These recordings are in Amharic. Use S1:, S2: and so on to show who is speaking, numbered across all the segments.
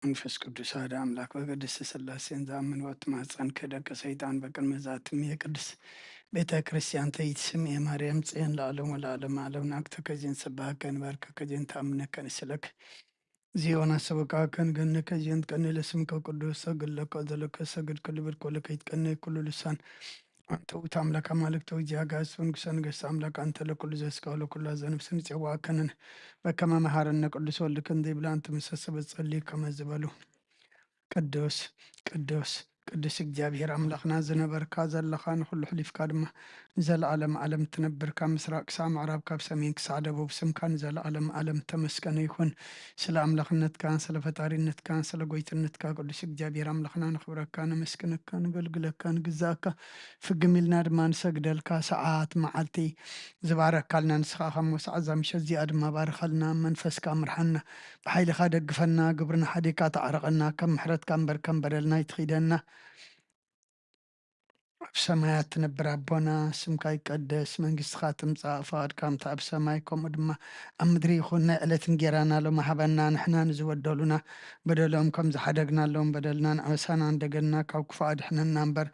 S1: መንፈስ ቅዱስ አሐዱ አምላክ በቅድስት ሥላሴን ዘአምን ወትማጸን ከደቀ ሰይጣን በቅድመ ዛትም የቅድስ ቤተ ክርስቲያን ተይትስም የማርያም ጽዮን ለዓለም ወለዓለመ ዓለም ናቅተ ከዚን ስብሐከን ባርከ ከዚን ተአምነከ ንስለክ ዚዮን አሰበካከን ገነ ከዚን ቀን ለስምከ ቅዱስ ሰግለከ ዘለከ ሰግድ ክልብር ኮለከ ይትቀነ ኩሉ ልሳን አንተ ውእቱ አምላክ አማልክት ወእግዚአብሔር ንጉሠ ነገሥት አምላክ አንተ ለኩሉ ዘእስከ ለኩሉ ዘነፍስን ጽዋከንን በከመ መሐረነ ቅዱስ ወልድከ እንዘ ይብላ አንተ ምሰሰ በጸልይ ከመ ዝበሉ ቅዱስ ቅዱስ ቅዱስ እግዚአብሔር አምላክና ዝነበርካ ዘለኻ ንኩሉ ሕሊፍካ ድማ ንዘለዓለም ዓለም ትነብር ካብ ምስራቅ ክሳብ ምዕራብ ካብ ሰሜን ክሳብ ደቡብ ስምካ ንዘለዓለም ዓለም ተመስገነ ይኹን። ስለ አምላክነትካን ስለ ፈጣሪነትካን ስለ ጎይትነትካ ቅዱስ እግዚአብሔር አምላክና ንክብረካ ነመስግነካ ንገልግለካ ንግዛእካ ፍግም ኢልና ድማ ንሰግደልካ ሰዓት መዓልቲ ዝባረካልና ንስኻ ካብ መሳዕ ዛምሸ እዚኣ ድማ ባርኸልና መንፈስካ ምርሓና ብሓይልካ ደግፈና ግብርና ሓዲካ ተዓረቐና ከም ምሕረትካ እምበር ከም በደልና ይትኺደና ኣብ ሰማያት ትነብር ኣቦና ስምካ ይቀደስ መንግስትካ ትምፃእ ፈቃድካ ምታ ኣብ ሰማይ ከምኡ ድማ ኣብ ምድሪ ይኹን ናይ ዕለት እንጀራና ሎሚ ሃበና ንሕና ንዝበደሉና በደሎም ከም ዝሓደግናሎም በደልና ንኣበሳና እንደገና ካብ ክፉእ ኣድሕነና እምበር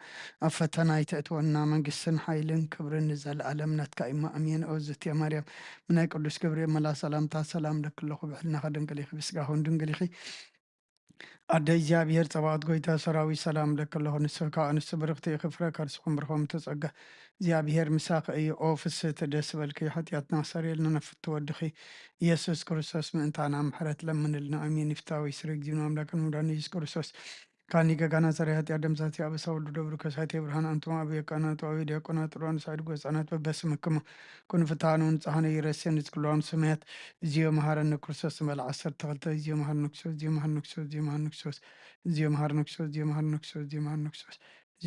S1: ኣብ ፈተና ይተእትወና መንግስትን ሓይልን ክብርን ንዘለኣለም ናትካ እሞ ኣሜን። እግዝእትየ ማርያም ብናይ ቅዱስ ገብርኤል መላ ሰላምታ ሰላም ለክለኹ ብሕልናኸ ድንግል ኢኺ ብስጋኹን ድንግል ኢኺ ኣደ እግዚአብሔር ጸባኦት ጎይታ ሰራዊት ሰላም ለከለኹ ንስኻ እንስ ብርክቲ ክፍረ ከርስኹም ብርኾም ተጸጋ እግዚአብሔር ምሳኽ እዩ ኦ ፍስሕቲ ደስ በልኪ ኃጢአትና ሰሪየልና ነፍቲ ወድኺ ኢየሱስ ክርስቶስ ምእንታና ምሕረት ለምንልና አሜን። ይፍታዊ ስሪ እግዚእነ አምላክን ሙዳን ኢየሱስ ክርስቶስ ካኒ ገጋና ሰሪ ኃጢአት ደምሳት ያበሳ ወልዱ ደብሩ ከሳቴ ብርሃን አንቱማ አብየ ቀናቱ አዊ ዲያቆናት ጥሯን ሳይድጎ ህፃናት በበስምክሙ ኩን ፍትሃኑ ንጻህነ ይረስን ዝክሏን ስማያት እዚዮ መሃረነ ክርስቶስ መል 12 እዚዮ መሃረነ ክርስቶስ እዚዮ መሃረነ ክርስቶስ እዚዮ መሃረነ ክርስቶስ እዚዮ መሃረነ ክርስቶስ እዚዮ መሃረነ ክርስቶስ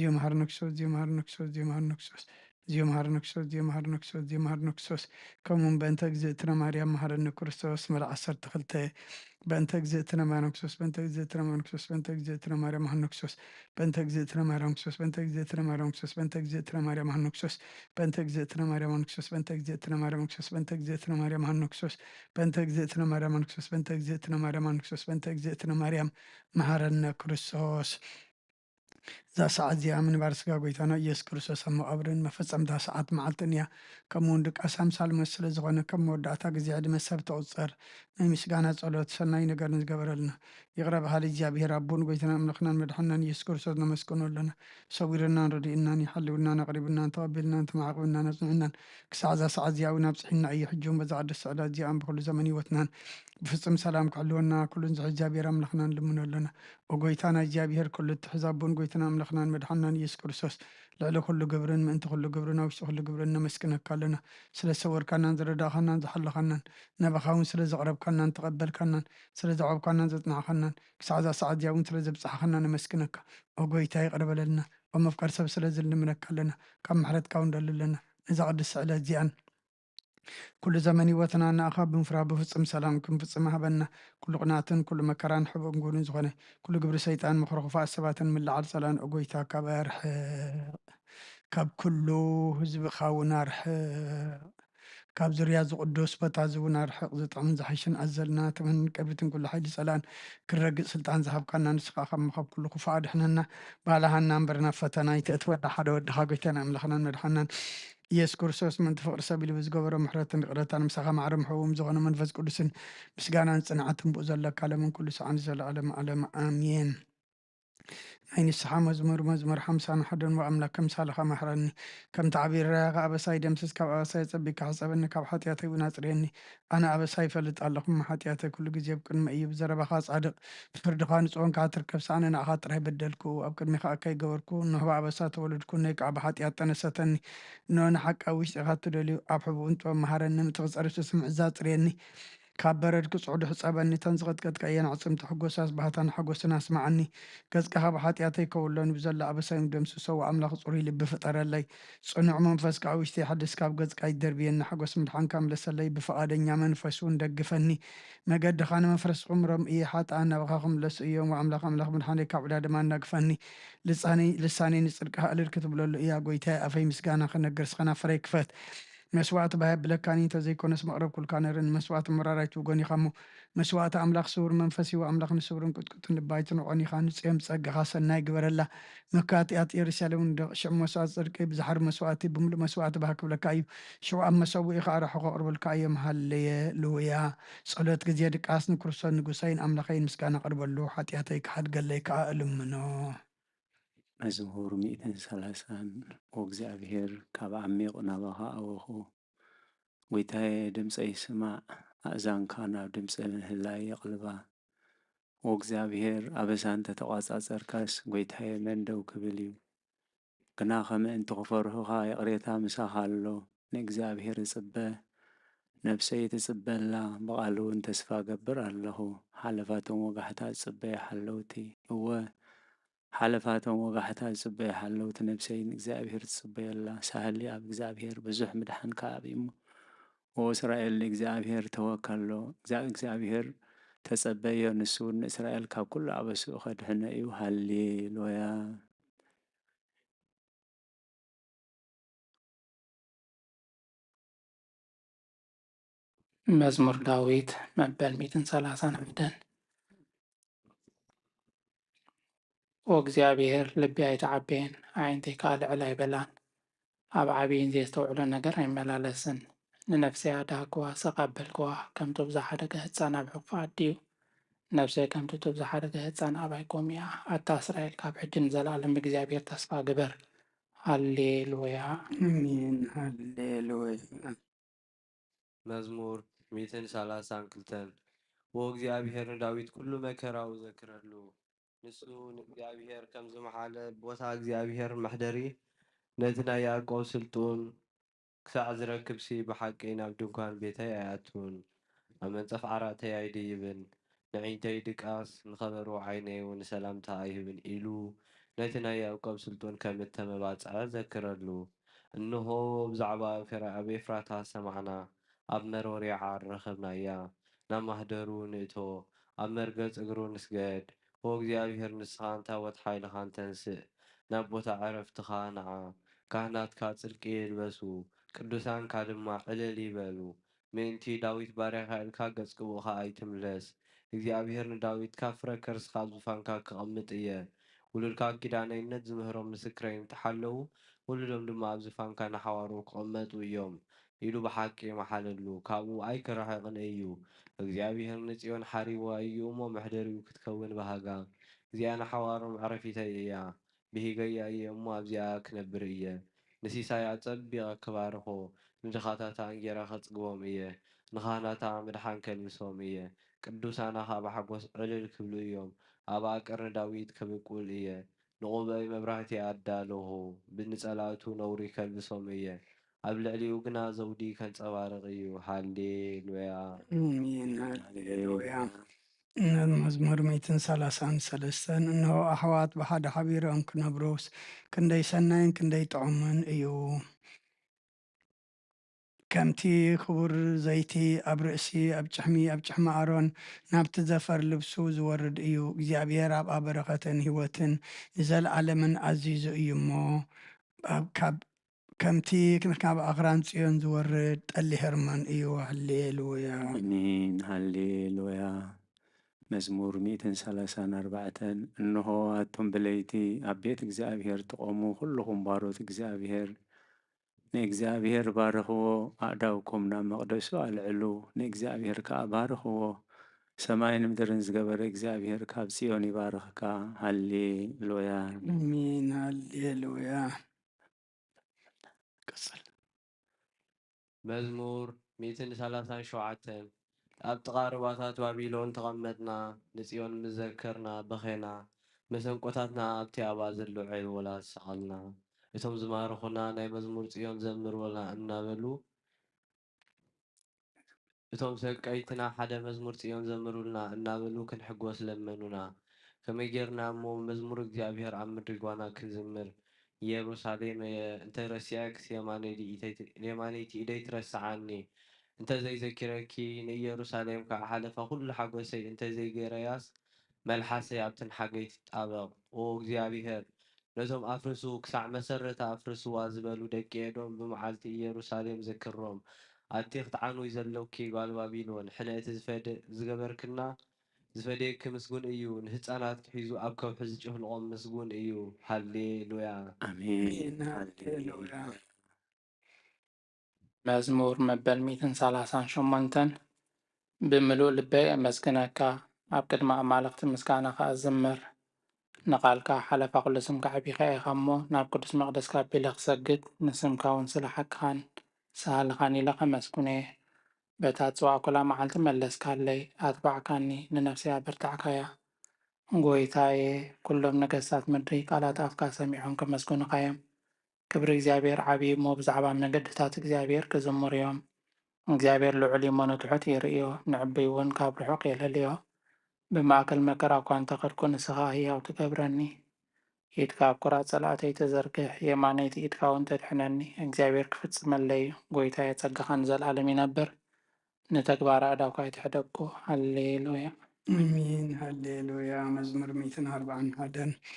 S1: እዚዮ መሃረነ ክርስቶስ እዚዮ መሃረነ ክርስቶስ እዚዮ መሃረነ ክርስቶስ እዚዮ መሃረነ ክርስቶስ እዚዮ መሃረነ ክርስቶስ እዚዮ መሃረነ ክርስቶስ እዚዮ መሃረነ ክርስቶስ ከምኡን በእንተ እግዝእትነ ማርያም መሃረነ ክርስቶስ መል 12 በእንተ እግዝእትነ ማርያም ክርስቶስ በእንተ እግዝእትነ ማርያም ክርስቶስ በእንተ እግዝእትነ ማርያም መሃረነ ክርስቶስ በእንተ እግዝእትነ ማርያም ክርስቶስ በእንተ እግዝእትነ ማርያም ክርስቶስ በእንተ እግዝእትነ ማርያም መሃረነ ክርስቶስ በእንተ እግዝእትነ ማርያም መሃረነ ክርስቶስ በእንተ እግዝእትነ ማርያም ክርስቶስ በእንተ እግዝእትነ ማርያም መሃረነ ክርስቶስ በእንተ እግዝእትነ ማርያም መሃረነ ክርስቶስ በእንተ እግዝእትነ ማርያም መሃረነ ክርስቶስ በእንተ እግዝእትነ ማርያም መሃረነ ክርስቶስ እዛ ሰዓት እዚኣ ምንባር ስጋ ጎይታና ኢየሱስ ክርስቶስ ኣብ መቃብርን መፈፀምታ ሰዓት መዓልትን እያ። ከምኡውን ድቃስ ኣምሳል መስ ስለ ዝኾነ ከም መወዳእታ ግዜ ዕድመ ሰብ ተቁፀር ናይ ምስጋና ጸሎት ሰናይ ነገር ንዝገበረልና ይቕረ በሃሊ እግዚኣብሔር ኣቦን ጎይታና ኣምላኽናን መድሓናን ኢየሱስ ክርስቶስ ነመስግኖ ኣለና። ሰዊርናን ረዲእናን ይሓልውናን ኣቕሪብናን ተቐቢልናን ተማዕቕብናን ኣጽንዕናን ክሳዕ እዛ ሰዓት እዚኣ እውን ኣብፅሒና እየ ሕጂውን በዛ ቅዱስ ስዕላት እዚኣን ብኩሉ ዘመን ሂወትናን ብፍጹም ሰላም ክሕልወና ኩሉን ዝሕዚ እግዚኣብሔር ኣምላኽናን ልምኖ ኣለና። ወጎይታና እግዚኣብሔር ኩሉ እትሕዝ ኣቦን ጎይታና ኣምላኽናን መድሓናን ኢየሱስ ክርስቶስ ልዕሊ ኩሉ ግብርን ምእንቲ ኩሉ ግብርን ኣብ ውሽጢ ኩሉ ግብርን ነመስግነካ ኣለና። ስለ ሰወርካናን ዝረዳእኻናን ዝሓለኻናን ነባኻ እውን ስለ ዘቕረብካናን ተቐበልካናን ስለ ዘዕቆብካናን ዘጽናዕኻናን ክሳዕ እዛ ሰዓት እዚኣ እውን ስለ ዘብፅሓኻና ነመስግነካ። ኦ ጎይታ ይቅር በለልና ኣብ መፍቀር ሰብ ስለ ዝልምነካ ኣለና ካብ ምሕረትካ እውን ደሊ ኣለና። እዛ ቅዱስ ስዕለት እዚኣን ኩሉ ዘመን ሂወትና ንኣኻ ብምፍራ ብፍጹም ሰላም ክንፍጽም ሃበና። ኩሉ ቅንዓትን ኩሉ መከራን ሕቡእ ንጉንን ዝኾነ ኩሉ ግብሪ ሰይጣን ምኽሪ ክፉኣት ሰባትን ምልዓል ጸላን ጎይታ ካብ ኣርሕቕ ካብ ኩሉ ህዝብኻ እውን ኣርሕቕ ካብ ዙርያ ዝቅዱስ ቦታ ዝውን ኣርሕቕ ዝጥዕምን ዝሓይሽን ኣዘልና ተመን ቀቢትን ኩሉ ሓይሊ ጸላን ክረግፅ ስልጣን ዝሃብካና ንስኻ ካብ ኩሉ ክፉእ ኣድሕነና ባልሃና እምበር ናብ ፈተና ይተእትወና ሓደ ወድኻ ጎይታና ኣምላኽናን መድሓናን ኢየሱስ ክርስቶስ ምእንቲ ፍቅሪ ሰብ ኢሉ ብዝገበሮ ምሕረትን ቅረታን ምሳኻ ማዕረ ምሕቡም ዝኾነ መንፈስ ቅዱስን ምስጋናን ጽንዓትን ብኡ ዘለካ ለምን ኩሉ ሰዓን ዘለዓለም ዓለም ኣሜን። ናይ ንስሓ መዝሙር መዝሙር 51 ወኣምላክ ከምሳለኻ መሕረኒ ከምቲ ዓብይ ራያኻ ኣበሳይ ደምስስ ካብ ኣበሳይ ፀቢቅካ ሓፀበኒ ካብ ሓጢኣተይ እውን ኣፅርየኒ ኣነ ኣበሳይ ይፈልጥ ኣለኹም ሓጢኣተይ ኩሉ ግዜ ብቅድሚ እዩ ብዘረባኻ ጻድቕ ብፍርድኻ ንፅወንካ ትርከብ ሳነ ንኣኻ ጥራይ በደልኩ ኣብ ቅድሚኻ ኣካይ ገበርኩ ንህባ ኣበሳ ተወለድኩ ናይ ከዓ ብሓጢኣት ጠነሰተኒ ኖ ንሓቂ ኣብ ውሽጢኻ ትደልዩ ኣብ ሕቡእን ጥበብ መሃረኒ ምትኽፀርሱ ስምዕዛ ፅርየኒ ካብ በረድ ክጽዕዱ ሕፀበኒ ተን ዝቐጥቀጥካ እየን ኣዕፅምቲ ሕጎሳስ ባህታን ሓጎስን ኣስማዓኒ ገጽካ ካብ ሓጢኣተይ ከውሎኒ ብዘላ ኣበሳይ ደምስሶ ኣምላኽ ጽሩይ ልቢ ፍጠረለይ ጽኑዕ መንፈስካ ኣብ ውሽጢ ሓድስ ካብ ገጽካ ይደርብየኒ ሓጎስ ምድሓንካ ምለሰለይ ብፈቓደኛ መንፈስ እውን ደግፈኒ መገድኻ ንመፍረስ ቁምሮም እየ ሓጥኣን ናብኻ ክምለሱ እዮም ወኣምላኽ ኣምላኽ ምድሓነይ ካብ ዕዳ ድማ እናግፈኒ ልሳነይ ንጽድቅኻ እልል ክትብለሉ እያ ጎይታየ ኣፈይ ምስጋና ክነግር ስኸናፍረይ ክፈት መስዋዕቲ ባየብለካኒ እንተዘይኮነስ መቕረብ ኩልካ ነይረ ንመስዋዕቲ ምራራይቱ ጎኒኻ እሞ መስዋዕቲ ኣምላኽ ስውር መንፈስ ሂቡ ኣምላኽ ንስውርን ቅጥቅጥን ልባይትን ቆኒኻ ንፅዮም ፀጋኻ ሰናይ ግበረላ መካጥያት የሩሳሌም ሽዑ መስዋዕቲ ፅድቂ ብዛሕሪ መስዋዕቲ ብምሉእ መስዋዕቲ ባህ ክብለካ እዩ ሽዑ ኣብ መሰቡ ኢኻ ኣርሑ ከቕርበልካ እዮም ሃሌየ ሉያ ጸሎት ግዜ ድቃስ ንክርስቶስ ንጉሰይን ኣምላኸይን ምስጋና ቀርበሉ ሓጢኣተይ ክሓድገለይ ከዓ እልምኖ
S2: መዝሙር 130 ወእግዚአብሔር ካብ ዓሚቕ ናባኻ ኣወኹ ጐይታዬ ድምፀይ ስማዕ ኣእዛንካ ናብ ድምፂ ምህላይ የቕልባ ወእግዚአብሔር ኣበሳ እንተተቋጻጸርካስ ጐይታዬ መን ደው ክብል እዩ ግና ኸምእንቲ ክፈርሁኻ የቕሬታ ምሳኻ ኣሎ ንእግዚአብሔር ይጽበ ነፍሰይ ትጽበላ ብቓሉ እውን ተስፋ ገብር ኣለኹ ሓለፋቶም ወጋሕታት ጽበየ ሓለውቲ እወ ሓለፋቶም ወጋሕታት ጽበየ ሓለውቲ ነፍሰይ ንእግዚአብሔር ትጽበየላ ሳህሊ ኣብ እግዚአብሔር ብዙሕ ምድሓን ከኣብ እሞ ወእስራኤል ንእግዚአብሔር ተወከሎ እግዚአብሔር ተጸበዮ ንሱ ንእስራኤል ካብ ኩሉ ኣበስኡ ኸድሕነ እዩ ሃሌሉያ
S3: መዝሙር ዳዊት መበል 131 ወእግዚአብሔር ልቢ ኣይተዓበየን ኣዒንተይ ከዓ ልዕል ኣይበላን ኣብ ዓብይን ዘየስተውዕሎ ነገር ኣይመላለስን ንነፍሰይ ኣዳግዋ ሰቓበልክዋ ከምቲ ብዝሓደገ ህፃን ኣብ ሕቑፋ ኣድዩ ነፍሰይ ከምቲ ብዝሓደገ ህፃን ኣባይ ቆሚያ ኣታ እስራኤል ካብ ሕጂ ንዘለኣለም ብእግዚአብሔር ተስፋ ግበር ሃሌሉያ
S1: አሜን ሃሌሉያ
S4: መዝሙር 132 ወእግዚአብሔር ንዳዊት ኩሉ መከራው ዘክረሉ ንሱ ንእግዚአብሔር ከም ዝመሓለ ቦታ እግዚአብሔር መሕደሪ ነቲ ናይ ያዕቆብ ስልጡን ክሳዕ ዝረክብሲ ብሓቂ ናብ ድንኳን ቤተይ ኣያቱን ኣብ መንጸፍ ዓራተይ ኣይድይብን ንዒንተይ ድቃስ ንኸበሩ ዓይነይ እውን ሰላምታ ኣይህብን ኢሉ ነቲ ናይ ያዕቆብ ስልጡን ከም እተመባጽዐ ዘክረሉ እንሆ ብዛዕባ ኣብ ኤፍራታ ሰማዕና ኣብ መሮርያ ረኸብናያ ናብ ማህደሩ ንእቶ ኣብ መርገጽ እግሩ ንስገድ ወእግዚአብሔር ንስኻ እንታወት ሓይልኻ እንተንስእ ናብ ቦታ ዕረፍትኻ ንዓ ካህናትካ ጽድቂ ይልበሱ ቅዱሳንካ ድማ ዕልል ይበሉ ምእንቲ ዳዊት ባርያኻ ኢልካ ገጽ ቅቡእኻ ኣይትምለስ እግዚአብሔር ንዳዊት ካብ ፍረ ከርስኻ ኣብ ዙፋንካ ክቐምጥ እየ ውሉድካ ኪዳነይነት ዝምህሮም ምስክረይ እንተሓለዉ ውሉዶም ድማ ኣብ ዙፋንካ ንሓዋሩ ክቕመጡ እዮም ኢሉ ብሓቂ መሓለሉ ካብኡ ኣይክረሕቕን እዩ እግዚአብሔር ንጽዮን ሓሪዋ እዩ እሞ መሕደሪኡ ክትከውን ባህጋ እዚኣ ንሓዋሮ መዕረፊተይ እያ ብሂገያ እየ እሞ ኣብዚኣ ክነብር እየ ንሲሳያ ጸቢቐ ክባርኾ ንድኻታታ እንጌራ ኸጽግቦም እየ ንኻህናታ ምድሓን ከልብሶም እየ ቅዱሳናኻ ብሓጐስ ዕልል ክብሉ እዮም ኣብ ኣቀርኒ ዳዊት ከብቁል እየ ንቑበይ መብራህቲ ኣዳለኹ ብንጸላቱ ነውሪ ከልብሶም እየ ኣብ ልዕሊኡ ግና ዘውዲ ከንጸባርቕ እዩ ሃሌሉያ
S1: አሜን ሃሌሉያ መዝሙር 133 እንሆ ኣሕዋት ብሓደ ሓቢሮም ክነብሩስ ክንደይ ሰናይን ክንደይ ጥዑምን እዩ ከምቲ ክቡር ዘይቲ ኣብ ርእሲ ኣብ ጭሕሚ ኣሮን ናብቲ ዘፈር ልብሱ ዝወርድ እዩ እግዚኣብሔር ኣብ በረኸትን ህይወትን ንዘለዓለምን ኣዚዙ እዩ እሞ ከምቲ ካብ ኣኽራን ጽዮን ዝወርድ ጠሊ ሄርሞን እዩ ሃሌሉያ
S2: አሜን ሃሌሉያ መዝሙር 134 እንሆ ኣቶም ብለይቲ ኣብ ቤት እግዚአብሔር ተቆሙ ኩልኹም ባሮት እግዚአብሔር ንእግዚአብሔር ባርኽዎ ኣእዳውኩም ናብ መቕደሱ ኣልዕሉ ንእግዚአብሔር ከዓ ባርኽዎ ሰማይን ምድርን ዝገበረ እግዚአብሔር ካብ ጽዮን ይባርኽካ ሃሌሉያ
S1: አሜን ሃሌሉያ ቅጽል
S4: መዝሙር 137 ኣብ ጥቓ ሩባታት ባቢሎን ተቐመጥና ንጽዮን ምዘከርና በኼና መሰንቆታትና ኣብቲ ኣባ ዘሎ ዒልወላ ሰቐልና እቶም ዝማርኹና ናይ መዝሙር ጽዮን ዘምርወና እናበሉ እቶም ሰቀይትና ሓደ መዝሙር ጽዮን ዘምሩልና እናበሉ ክንሕጐስ ለመኑና ከመይ ጌርና እሞ መዝሙር እግዚአብሔር ኣብ ምድሪ ጓና ክንዝምር ኢየሩሳሌም እንተረሲዐክስ የማነይቲ ኢደይ ትረስዓኒ እንተዘይዘኪረኪ ንኢየሩሳሌም ከዓ ሓለፋ ኩሉ ሓጐሰይ እንተዘይገረያስ መልሓሰይ ኣብተን ሓገይ ትጣበቕ ኦ እግዚአብሔር ነቶም ኣፍርሱ ክሳዕ መሰረታ ኣፍርስዋ ዝበሉ ደቂ ኤዶም ብመዓልቲ ኢየሩሳሌም ዝክሮም ኣቲ ክትዓንዊ ዘለውኪ ጓል ባቢሎን ሕነ እቲ ዝገበርክና ዝፈደየኪ ምስጉን እዩ ንህፃናት ክሒዙ ኣብ ከውሒ ዝጭህልቆም ምስጉን እዩ ሃሌሉያ
S2: አሜን
S1: ሃሌሉያ።
S3: መዝሙር መበል 138 ብምሉእ ልበይ ኣመስግነካ ኣብ ቅድሚ ኣማልክቲ ምስጋና ከኣዝምር ንቓልካ ሓለፋ ኩሉ ስምካ ዓቢኻ ኢኻ እሞ ናብ ቅዱስ መቅደስካ ኣቢለ ክሰግድ ንስምካ እውን ስለሓቅኻን ሳህልኻን ኢለ ከመስግነ በታ ፅዋዕ ኩላ መዓልቲ መለስካለይ ኣትባዕካኒ ንነፍስያ በርታዕካያ ጎይታዬ ኩሎም ነገስታት ምድሪ ቃላት ኣፍካ ሰሚዖም ከመስግኑካ እዮም ክብሪ እግዚኣብሔር ዓብዪ እሞ ብዛዕባ መገድታት እግዚኣብሔር ክዝሙር እዮም እግዚኣብሔር ልዑል እሞ ንትሑት ይርእዮ ንዕበይ እውን ካብ ርሑቕ የልህልዮ ብማእከል መከራ እኳ እንተኸድኩ ንስኻ ህያው ትገብረኒ ኢድካ ኣብ ኩራት ጸላእተይ ተዘርግሕ የማነይቲ ኢድካ እውን ተድሕነኒ እግዚኣብሔር ክፍጽመለይ ጎይታ የጸጋኻ ንዘለዓለም ይነብር ንተግባር ኣእዳውካ ይትሕደጎ ሃሌሉያ
S1: አሜን ሃሌሉያ። መዝሙር 141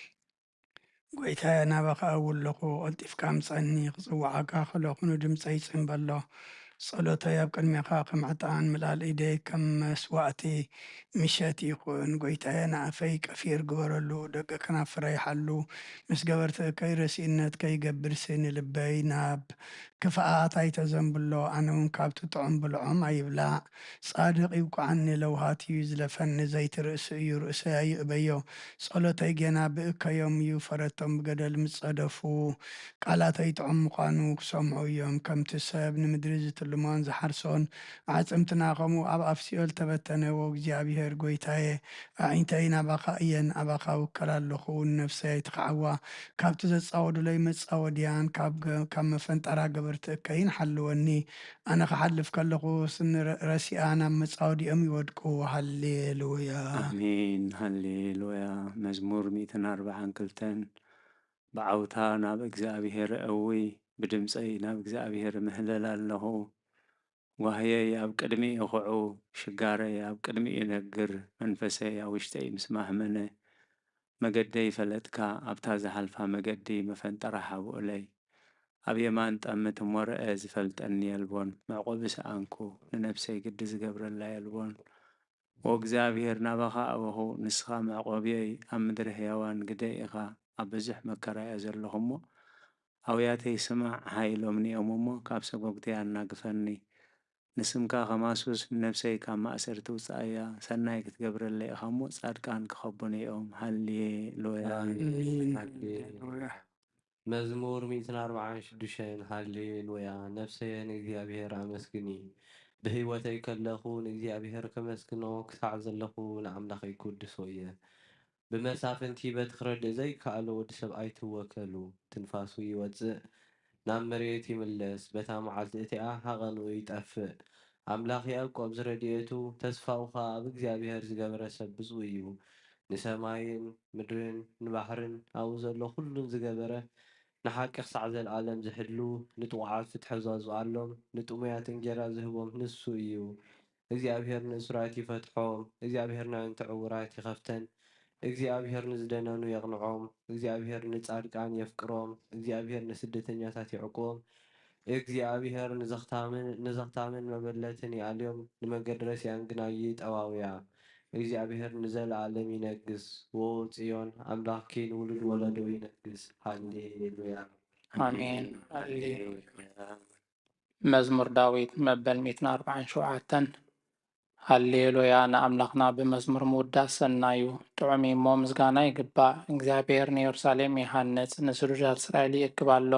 S1: ጎይታየ ናባኻ ኣውለኹ ቀልጢፍካ ምፀኒ ክፅዋዓካ ከለኹ ንድምፀይ ይፅምበሎ ጸሎተይ ኣብ ቅድሚኻ ከም ዕጣን ምላል ኢደይ ከም መስዋእቲ ምሸት ይኹን ጎይታየ ንኣፈይ ቀፊር ግበረሉ ደቂ ከናፍረይ ሓሉ ምስ ገበርቲ ከይረሲእነት ከይገብር ስኒ ልበይ ናብ ክፍኣት ኣይተዘንብሎ ኣነ እውን ካብቲ ጥዑም ብልዖም ኣይብላዕ ጻድቕ ይውቃዓኒ ለውሃት እዩ ዝለፈኒ ዘይቲ ርእሲ እዩ ርእሰይ ኣይእበዮ ጸሎተይ ገና ብእከዮም እዩ ፈረቶም ብገደል ምጸደፉ ቃላተይ ጥዑም ምዃኑ ክሰምዑ እዮም ከምቲ ሰብ ንምድሪ ዝትልሞን ዝሓርሶን ኣዕፅምትና ከምኡ ኣብ ኣፍሲኦል ተበተነዎ እግዚኣብሔር ጎይታየ ኣዒንተይ ናባኻ እየን ኣባኻ ውከል ኣለኹ ነፍሰይ ትኸዓዋ ካብቲ ዘፃወድለይ መፃወድያን ካብ መፈንጠራ ገበርቲ እከይን ሓልወኒ ኣነ ክሓልፍ ከለኹ ረሲኣ ናብ መፃወዲኦም ይወድቁ ሃሌሉያ
S2: አሜን ሃሌሉያ መዝሙር 142 ብዓውታ ናብ እግዚኣብሔር እዊ ብድምፀይ ናብ እግዚኣብሔር ምህለል ኣለኹ ዋህየይ ኣብ ቅድሚ ይኹዑ ሽጋረይ ኣብ ቅድሚ ይነግር መንፈሰይ ኣብ ውሽጠይ ምስ ማህመነ መገደይ ፈለጥካ ኣብታ ዝሓልፋ መገዲ መፈንጠራ ሓብኡለይ ኣብ የማን ጠምት እሞርአ ዝፈልጠኒ የልቦን መዕቆቢ ሰኣንኩ ንነፍሰይ ግዲ ዝገብረላ የልቦን ወእግዚኣብሔር ናባኻ ኣበኹ ንስኻ መዕቆብየይ ኣብ ምድሪ ሕያዋን ግደይ ኢኻ ኣብ ብዙሕ መከራ እየ ዘለኹ እሞ ኣውያተይ ስማዕ ሃይሎም ኒኦም እሞ ካብ ሰጎግተይ ኣናግፈኒ ንስምካ ከማሱስ ንነፍሰይ ካብ ማእሰርቲ ውፃእያ ሰናይ ክትገብረለይ ኢኻ እሞ ጻድቃን ክኸቡን እዮም ሃሌሉያ
S4: መዝሙር 146 ሃሌሉያ ነፍሰየ ንእግዚኣብሔር ኣመስግኒ ብህይወተይ ከለኹ ንእግዚኣብሔር ከመስግኖ ክሳዕ ዘለኹ ንኣምላኸይ ክውድሶ እየ ብመሳፍንቲ በት ክረድእ ዘይከኣሎ ወዲ ሰብ ኣይትወከሉ ትንፋሱ ይወፅእ ናብ መሬት ይምለስ በታ መዓልቲ እቲኣ ሃቐኑ ይጠፍእ ኣምላኽ ያዕቆብ ዝረድኤቱ ተስፋውኻ ኣብ እግዚኣብሔር ዝገበረ ሰብ ብፁዕ እዩ ንሰማይን ምድርን ንባሕርን ኣብኡ ዘሎ ኩሉን ዝገበረ ንሓቂ ክሳዕ ዘለዓለም ዝሕድሉ ንጥቑዓት ፍትሒ ዘውፅኣሎም ንጥሙያት እንጀራ ዝህቦም ንሱ እዩ እግዚኣብሔር ንእስራት ይፈትሖም እግዚኣብሔር ንዕንተ ዕውራት ይኸፍተን እግዚአብሔር ንዝደነኑ የቕንዖም እግዚአብሔር ንጻድቃን የፍቅሮም እግዚአብሔር ንስደተኛታት ይዕቆም እግዚአብሔር ንዘኽታምን መበለትን ይኣልዮም ንመገድረስያን ግና ይጠዋውያ እግዚአብሔር ንዘለዓለም ይነግስ ወ ጽዮን ኣምላኽኪ ንውሉድ ወለዶ ይነግስ ሃሌሉያ
S3: አሜን መዝሙር ዳዊት መበል 147 ሃሌሉያ ንኣምላኽና ብመዝሙር ምውዳስ ሰናዩ ጥዑም እሞ ምስጋና ይግባእ እግዚኣብሔር ንኢየሩሳሌም ይሃንጽ ንስሉዳት እስራኤል ይእክብ ኣሎ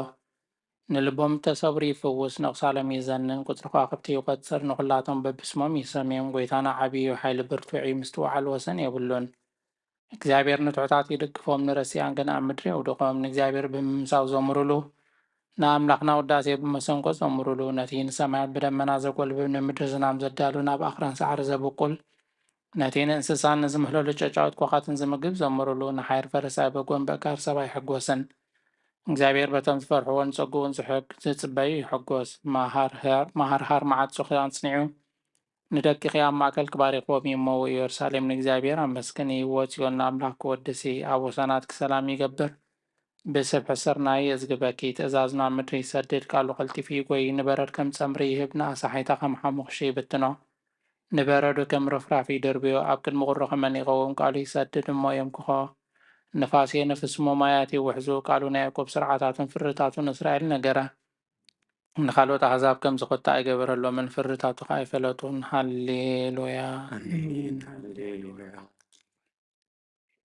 S3: ንልቦም ተሰብሪ ይፍውስ ንቕሳሎም ይዘንን ቁፅሪ ከዋክብቲ ይቆፅር ንኹላቶም በብስሞም ይሰምዮም ጎይታና ዓብዩ ሓይሊ ብርቱዕ ምስትውዓል ወሰን የብሉን እግዚኣብሔር ንትሑታት ይድግፎም ንረሲያን ግን ኣብ ምድሪ የውድቖም ንእግዚኣብሔር ብምምሳው ዘምሩሉ ንኣምላኽና ውዳሴ ብመሰንቆ ዘምሩሉ ነቲ ንሰማያት ብደመና ዘጐልብብ ንምድሪ ዝናም ዘዳሉ ናብ ኣኽራን ሳዕሪ ዘብቁል ነቲ ንእንስሳን ንዝምህለሉ ጨጫውት ኳኻትን ዝምግብ ዘምሩሉ ንሓይር ፈረሳይ በጎን በቃር ሰብኣይ ይሕጐስን እግዚአብሔር በቶም ዝፈርሕዎን ፀጉኡን ዝጽበዩ ይሕጐስ ማሃርሃር መዓጽ ኣጽኒዑ ንደቂኺ ኣብ ማእከል ክባሪኽዎም እሞ ኢየሩሳሌም ንእግዚአብሔር ኣመስግኒ ወጽዮን ንኣምላኽ ክወድሲ ኣብ ወሰናት ሰላም ይገብር بسبح سرناي أزقبكي تأزازنا مدري سدد قالوا قلتي في قوي نبرد كم تمري يهبنا صحيتا خم حمخشي بتنو نبرد كم رفرع في دربيو أبكد مغرق من يقوم قالوا يسدد ما يمكخا نفاسي نفس مماياتي وحزو قالوا نايكو بسرعتات فرتات إسرائيل نقرا نخلو أحزاب كم زقطة أجبر الله من فرتات خايفلتون هاليلويا
S2: آمين هللويا.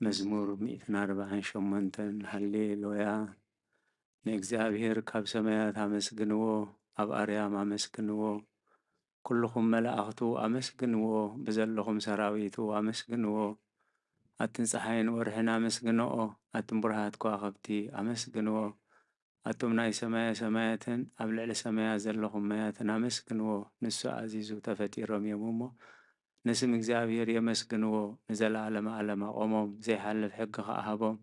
S2: مزمور 148 هللويا ንእግዚአብሔር ካብ ሰማያት አመስግንዎ ኣብ ኣርያም አመስግንዎ ኩልኹም መላእኽቱ አመስግንዎ ብዘለኹም ሰራዊቱ አመስግንዎ ኣትን ፀሓይን ወርሕን አመስግንኦ ኣትን ቡርሃት ከዋኽብቲ አመስግንዎ ኣቶም ናይ ሰማየ ሰማያትን ኣብ ልዕሊ ሰማያት ዘለኹም ማያትን አመስግንዎ ንሱ ኣዚዙ ተፈጢሮም እዮም እሞ ንስም እግዚኣብሔር የመስግንዎ ንዘለዓለመ ዓለም ኣቆሞም ዘይሓልፍ ሕጊ ከኣሃቦም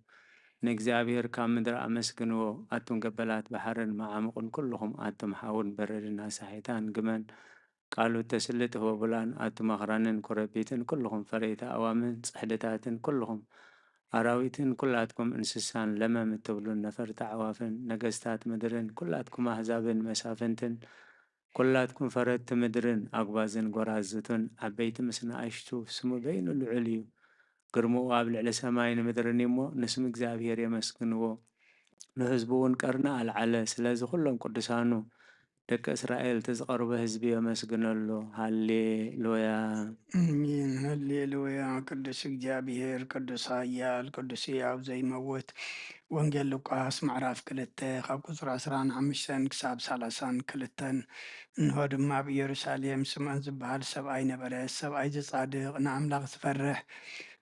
S2: ንእግዚኣብሔር ካብ ምድሪ አመስግንዎ ኣቱም ገበላት ባሕርን መዓምቁን ኩልኹም ኣቱም ሓውን በረድን ኣሳሒታን ግመን ቃሉ ተስልጥ ወቡላን ኣቱም ኣኽራንን ኮረቢትን ኩልኹም ፈረይታ ኣዋምን ጽሕድታትን ኩልኹም ኣራዊትን ኩላትኩም እንስሳን ለመም እትብሉን ነፈርቲ ኣዕዋፍን ነገስታት ምድርን ኩላትኩም ኣሕዛብን መሳፍንትን ኩላትኩም ፈረድቲ ምድርን ኣጓዝን ጎራዝቱን ዓበይቲ ምስ ንኣሽቱ ስሙ በይኑ ልዑል እዩ ግርምኡ ኣብ ልዕሊ ሰማይን ምድርን እሞ ንስም እግዚኣብሔር የመስግንዎ ንህዝቡ እውን ቀርና ኣልዓለ ስለዚ ኩሎም ቅዱሳኑ ደቂ እስራኤል ተዝቐርበ ህዝቢ የመስግነሉ ሃሌሉያ
S1: አሜን ሃሌሉያ። ቅዱስ እግዚአብሔር ቅዱስ ኃያል ቅዱስ ሕያው ዘይመውት። ወንጌል ሉቃስ ምዕራፍ 2 ካብ ቁፅሪ 15 ክሳብ 32 እንሆ ድማ ኣብ ኢየሩሳሌም ስምዖን ዝበሃል ሰብኣይ ነበረ። ሰብኣይ ዝጻድቕ ንኣምላኽ ዝፈርሕ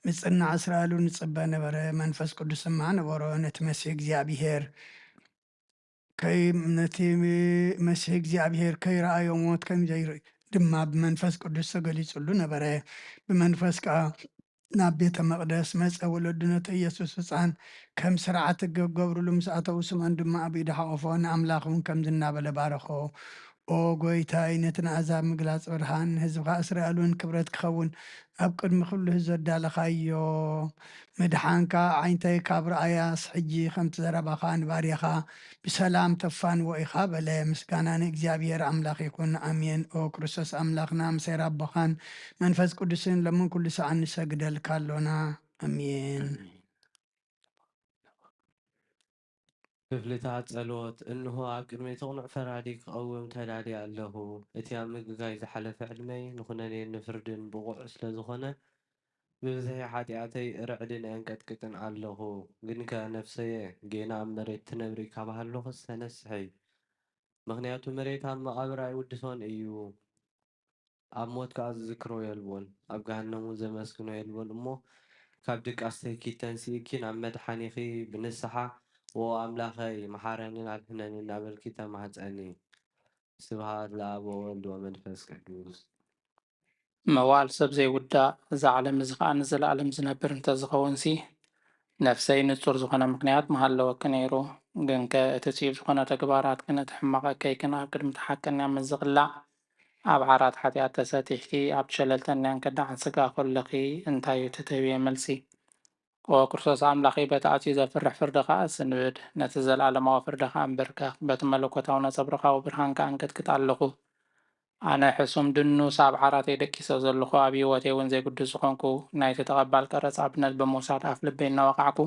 S1: ምጽናዕ እስራኤሉ ንጽበ ነበረ። መንፈስ ቅዱስ ድማ ነበሮ ነቲ መሲሕ እግዚኣብሔር ነቲ መሲሕ እግዚኣብሔር ከይረኣዮ ሞት ከም ዘይርኢ ድማ ብመንፈስ ቅዱስ ተገሊጹሉ ነበረ። ብመንፈስ ከዓ ናብ ቤተ መቕደስ መፀ። ወለዱ ነቲ ኢየሱስ ህፃን ከም ስርዓት ገብርሉ ምስ ኣተው ስምዖን ድማ ኣብ ኢዱ ሓቆፎ ንኣምላኽ እውን ከምዚ እናበለ ባረኾ። ኦ ጎይታይ ነቲ ንኣሕዛብ ምግላፅ ብርሃን ህዝብካ እስራኤል እውን ክብረት ክኸውን ኣብ ቅድሚ ኩሉ ህዝቢ ዘዳለኻዮ ምድሓንካ ዓይንተይ ካብ ረኣያስ ሕጂ ከምቲ ዘረባኻ ንባርያኻ ብሰላም ተፋንዎ ኢኻ በለ። ምስጋና ንእግዚኣብሔር ኣምላኽ ይኩን ኣሜን። ኦ ክርስቶስ ኣምላኽና ምሰይ ኣቦኻን መንፈስ ቅዱስን ለምን ኩሉ ሰዓት ንሰግደልካ ኣሎና ኣሜን።
S4: ክፍልታት ጸሎት እንሆ ኣብ ቅድሚ ተቕኑዕ ፈራዲ ክቐውም ተዳልየ ኣለኹ። እቲ ኣብ ምግጋይ ዝሓለፈ ዕድመይ ንኹነኔ ንፍርድን ብቑዕ ስለ ዝኾነ ብብዝሒ ሓጢኣተይ ርዕድን የንቀጥቅጥን ኣለኹ። ግን ከ ነፍሰየ ጌና ኣብ መሬት ትነብሪ ካብ ሃለኹስ ተነስሐይ። ምኽንያቱ መሬት ኣብ መቓብር ኣይውድሶን እዩ። ኣብ ሞት ከዓ ዝዝክሮ የልቦን ኣብ ገሃነሙ ዘመስግኖ የልቦን እሞ ካብ ድቃስተይ ኪተንሲእኪ ናብ መድሓኒኺ ብንስሓ ኦ ኣምላኸይ መሓረንን ኣድሕነንን እናበልኪ ተማህፀኒ። ስብሃት ለኣብ ወወልድ ወመንፈስ ቅዱስ።
S3: መዋል ሰብ ዘይውዳእ እዚ ዓለም እዚ ከዓ ንዘለኣለም ዝነብር እንተዝኸውን ሲ ነፍሰይ ንጹር ዝኾነ ምክንያት መሃለወኪ ነይሩ። ግን ከ እቲ ጽዩፍ ዝኾነ ተግባራት ግን እቲ ሕማቕ ኣከይክን ኣብ ቅድሚ ተሓቀኛ ምስ ዝቕላዕ ኣብ ዓራት ሓጢኣት ተሰቲሕኪ ኣብ ሸለልተኛን ከዳዕን ስጋ ኮለኺ እንታይ እዩ ትህብየ መልሲ? ኦ ክርስቶስ ኣምላኺ በቲ ኣዝዩ ዘፍርሕ ፍርዲ ከዓ ስንብድ ነቲ ዘለኣለማዊ ፍርዲ ከዓ እምብርከኽ በቲ መለኮታዊ ነፀብረኻዊ ብርሃን ከዓ እንቅጥቅጥ ኣለኹ። ኣነ ሕሱም ድኑስ ኣብ ዓራተይ ደቂሰ ዘለኹ ኣብ ህይወተይ እውን ዘይግድስ ዝኾንኩ ናይቲ ተቐባል ቀረፅ ኣብነት ብምውሳድ ኣፍ ልበይ እናወቃዕኩ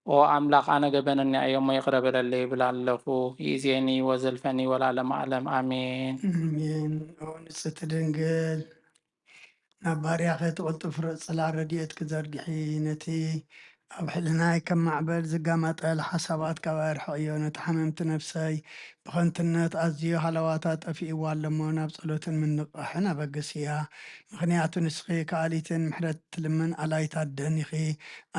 S3: ኦ ኣምላኽ ኣነ ገበነኒ እዮሞ ይቅረ በለለይ ይብል ኣለኹ። ይእዜኒ ወዘልፈኒ ወለዓለመ ዓለም ኣሜን።
S1: አሜን። ኦ ንጽሕቲ ድንግል ናብ ባርያኸ ትቕልጡፍ ጽላ ረድኤት ክዘርግሒ ነቲ ኣብ ሕልናይ ከም ማዕበል ዝጋማጠል ሓሳባት ካብ ኣርሕቕዮ ነቲ ሓመምቲ ነፍሰይ ብኸንትነት ኣዝዩ ሃለዋታት ጠፊእዋ ኣለሞ ናብ ጸሎትን ምንቕሕን ኣበግስ እያ። ምክንያቱ ንስኺ ከኣሊትን ምሕረት ትልምን ኣላይት ኣደኒኺ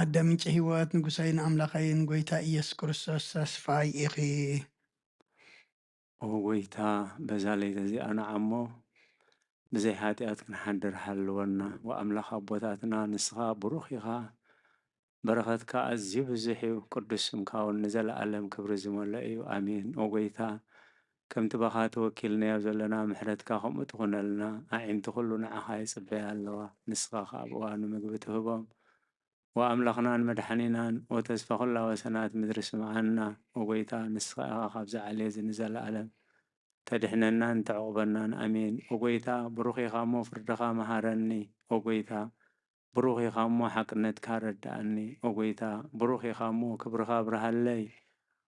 S1: ኣደ ምንጪ ህይወት ንጉሰይን ኣምላኸይን ጎይታ ኢየሱስ ክርስቶስ ተስፋይ ኢኺ።
S2: ኦ ጎይታ በዛ ለይቲ እዚኣ ንዓሞ ብዘይ ሓጢኣት ክንሓድር ሓልወና ወኣምላኽ ኣቦታትና ንስኻ ብሩኽ ኢኻ በረኸትካ ኣዝዩ ብዙሕ እዩ ቅዱስ ስምካ እውን ንዘለኣለም ክብሪ ዝመልኦ እዩ ኣሜን። ኦ ጎይታ ከምቲ ባኻ ተወኪልናዮ ዘለና ምሕረትካ ከምኡ ትኹነልና ኣዒንቲ ኩሉ ንዓኻ ይጽበያ ኣለዋ ንስኻ ከዓ ኣብ እዋኑ ምግቢ ትህቦም وأملخنا مدحنينا وتسفى كل وسنات مدرس معنا وقويتا نسخة خبز عليه زنزل العالم تدحننا انت عقبنا أمين وقويتا بروخي خامو فردخا مهارني وقويتا بروخي خامو حقنت كارداني وقويتا بروخي خامو كبرخا برهالي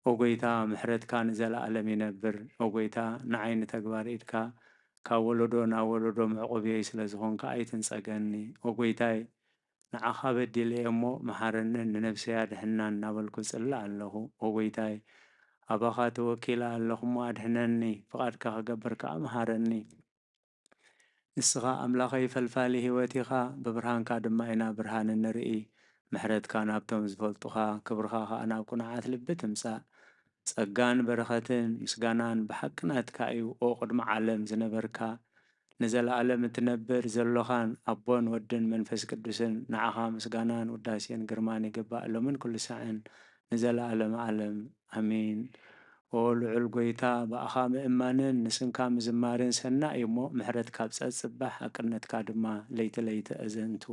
S2: وقويتا محرد كان زل العالم ينبر وقويتا نعين تقبار إدكا كاولدو ناولدو معقوبي يسلزخون كأيتن ساقني وقويتاي ንዓኻ በዲለ እሞ መሓረኒ ንነፍሰይ ኣድሕና እናበልኩ ጽላእ ኣለኹ ወጎይታይ ኣባኻ ተወኪላ ኣለኹ እሞ ኣድሕነኒ ፍቓድካ ክገበር ከዓ መሓረኒ ንስኻ ኣምላኸይ ፈልፋሊ ህይወት ኢኻ ብብርሃንካ ድማ ኢና ብርሃን ንርኢ ምሕረትካ ናብቶም ዝፈልጡኻ ክብርኻ ከዓ ናብ ቁንዓት ልቢ ትምጻእ ጸጋን በረኸትን ምስጋናን ብሓቅናትካ እዩ ኦ ቅድሚ ዓለም ዝነበርካ ንዘለዓለም እትነብር ዘለኻን ኣቦን ወድን መንፈስ ቅዱስን ንዓኻ ምስጋናን ውዳሴን ግርማን ይግባእ ሎምን ኩሉ ሰዓን ንዘለዓለም ዓለም ኣሜን። ኦ ልዑል ጎይታ ብኣኻ ምእማንን ንስንካ ምዝማርን ሰናእ እዩ እሞ ምሕረትካ ብፀጥ ጽባሕ ሓቅነትካ ድማ ለይቲ ለይቲ ኣዘንቱ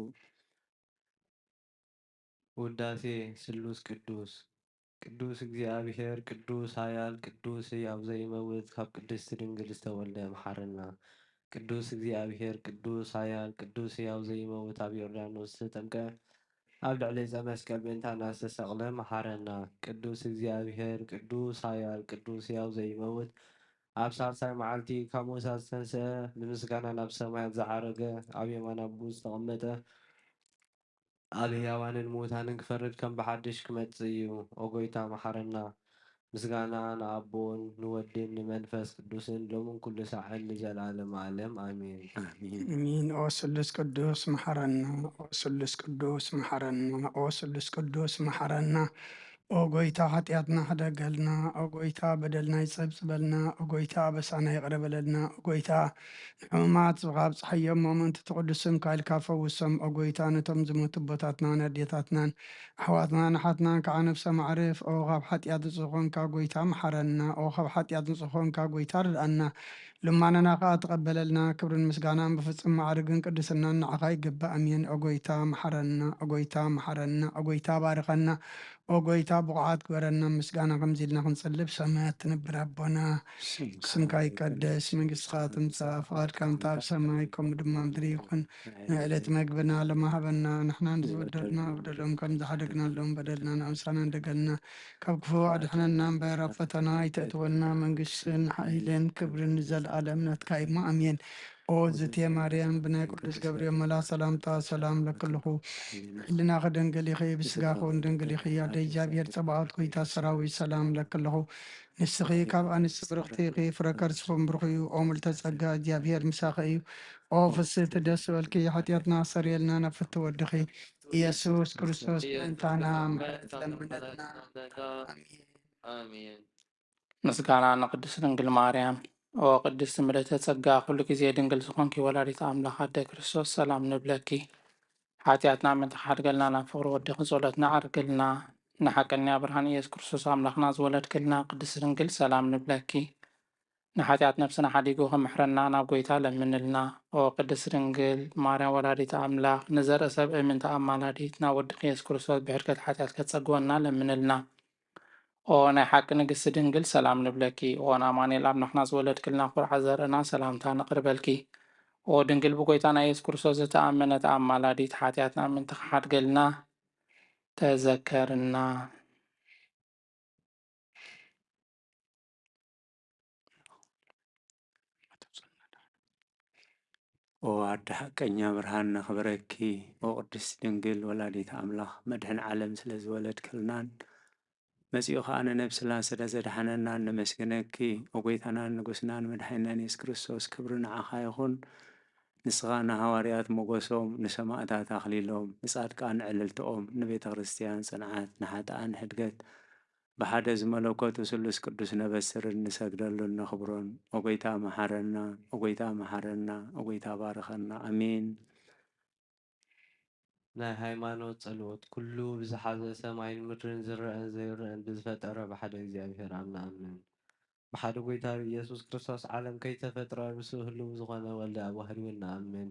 S4: ውዳሴ ስሉስ ቅዱስ ቅዱስ እግዚአብሔር ቅዱስ ኃያል ቅዱስ ሕያው ዘይመውት ካብ ቅድስት ድንግል ዝተወልደ መሓረና ቅዱስ እግዚአብሔር ቅዱስ ኃያል ቅዱስ ሕያው ዘይመውት ኣብ ዮርዳኖስ ዝተጠምቀ ኣብ ልዕሊ ዕፀ መስቀል ምእንታና ዝተሰቕለ መሓረና ቅዱስ እግዚአብሔር ቅዱስ ኃያል ቅዱስ ሕያው ዘይመውት ኣብ ሳልሳይ መዓልቲ ካብ ሞሳት ዝተንስአ ንምስጋና ናብ ሰማያት ዝዓረገ ኣብ የማን ኣቡ ዝተቐመጠ ኣብ ሕያዋንን ሙታንን ክፈርድ ከም ብሓድሽ ክመጽእ እዩ ኦ ጎይታ መሓረና ምስጋና ንኣቦን ንወድን ንመንፈስ ቅዱስን ሎምን ኩሉ ሰዓት ንዘለዓለም ዓለም ኣሜን
S1: አሜን። ኦ ስሉስ ቅዱስ መሐረና፣ ኦ ስሉስ ቅዱስ መሐረና፣ ኦ ስሉስ ቅዱስ መሐረና። ኦ ጎይታ ኃጢአትና ሕደገልና፣ ኦ ጎይታ በደልና ይጸብጽበልና፣ ኦ ጎይታ በሳና ይቅረበለልና፣ ኦ ጎይታ ንሕሙማት ካብ ፀሓዮም ሞመንቲ ትቅዱስም ካኢልካ ፈውሶም፣ ኦ ጎይታ ነቶም ዝሞቱ ቦታትናን ኣዴታትናን ኣሕዋትናን ኣሓትናን ከዓ ነብሰ ማዕርፍ ኦ ካብ ሓጢአት ንጹኾንካ ጎይታ መሐረና፣ ኦ ካብ ሓጢአት ንጹኾንካ ጎይታ ርድአና ልማነና ከዓ ተቀበለልና ክብርን ምስጋናን ብፍጹም ማዕርግን ቅድስናን ንዓኻ ይግባእ ኣሜን። ኦ ጎይታ መሐረና፣ ኦ ጎይታ መሐረና፣ ኦ ጎይታ ባርኸና፣ ኦ ጎይታ ብቑዓት ግበረና ምስጋና ከምዚ ኢልና ክንጽልብ ሰማያት ትነብር ኣቦና ስምካ ይቀደስ መንግስትኻ ትምጻእ ፍቓድካ ከምታ ኣብ ሰማይ ከምኡ ድማ ምድሪ ይኹን ንዕለት መግብና ሎሚ ሃበና ንሕና ንዝበደልና በደሎም ከም ዝሓደግናሎም በደልና ንኣምሳና እንደገልና ካብ ክፉእ ኣድሕነና እምበር ኣብ ፈተና ይተእትወና መንግስትን ሓይልን ክብርን ዘለኣለም ናትካ ኢማ ኣሜን። ኦ ዝቴ ማርያም ብናይ ቅዱስ ገብርኤል መልኣክ ሰላምታ ሰላም ለክልኹ ሕሊና ከደንግል ኢኺ ብስጋ ኹን ድንግል ኢኺ ኣደ እግዚኣብሔር ፀባኦት ጎይታ ሰራዊት ሰላም ለክልኹ ንስኺ ካብ ኣንስቲ ብርኽቲ ኢኺ ፍረ ከርስኹም ብሩኽ እዩ ኦ ምልዕተ ጸጋ እግዚኣብሔር ምሳኺ እዩ ኦ ፍስሕቲ ደስ በልኪ ሓጢአትና ሰሪየልና ናብ ፍቲ ወድኺ ኢየሱስ ክርስቶስ ምእንታና ምሕረት ለምነትና
S3: አሜን። ምስጋና ንቅድስት ድንግል ማርያም ኦ ቅድስት ምልዕተ ጸጋ ኩሉ ግዜ ድንግል ዝኾንኪ ወላዲተ ኣምላኽ ኣደ ክርስቶስ ሰላም ንብለኪ ሓጢአትና ምንቲ ሓድገልና ናብ ፍቅሪ ወድኺ ጸሎትና ዓርግልና ንሓቀኛ ብርሃን ኢየሱስ ክርስቶስ ኣምላኽና ዝወለድክልና ቅድስት ድንግል ሰላም ንብለኪ ንሓጢአት ነፍስና ሓዲጉ ከምሕረና ናብ ጎይታ ለምንልና ኦ ቅድስት ድንግል ማርያም ወላዲተ ኣምላኽ ንዘርአ ሰብእ ምንቲ ኣማላዲት ናብ ወድኺ ኢየሱስ ክርስቶስ ብሕድገት ሓጢአት ከጸግወና ለምንልና ኦ ናይ ሓቂ ንግስቲ ድንግል ሰላም ንብለኪ ኦ ንኣማኑኤል ኣምላኽና ዝወለድክልና ኩርዓ ዘርእና ሰላምታ ነቕርበልኪ ኦ ድንግል ብጎይታ ናይ ኢየሱስ ክርስቶስ ዝተኣመነት ኣማላዲት ሓጢአትና ምንቲ ክሓድገልና ተዘከርና
S2: ኦ ኣደ ሓቀኛ ብርሃን ነኽብረኪ ኦ ቅድስት ድንግል ወላዲተ ኣምላኽ መድሕን ዓለም ስለ ዝወለድክልናን መጺኡ ከዓ ንነብስና ስለ ዘድሓነናን ነመስግነኪ ኦ ጎይታናን ንጉስናን መድሓኒናን ኢየሱስ ክርስቶስ ክብሪ ንዓኻ ይኹን ንስኻ ንሃዋርያት ሞገሶም ንሰማዕታት ኣኽሊሎም ንጻድቃን ዕልልትኦም ንቤተ ክርስቲያን ጽንዓት ንሓጥኣን ሕድገት ብሓደ ዝመለኮቱ ስሉስ ቅዱስ ነበስርን ንሰግደሉን ነኽብሮን ኦ ጎይታ መሓረና ኦ ጎይታ መሓረና ኦ ጎይታ ባርኸና ኣሜን።
S4: ናይ ሃይማኖት ጸሎት ኩሉ ብዝሓዘ ሰማይን ምድርን ዝርአን ዘይርአን ብዝፈጠረ ብሓደ እግዚኣብሔር ኣምናኣምን ብሓደ ጎይታ ኢየሱስ ክርስቶስ ዓለም ከይተፈጥረ ምስ ህልው ዝኾነ ወልዲ ኣብ ዋህድ እውን ንኣምን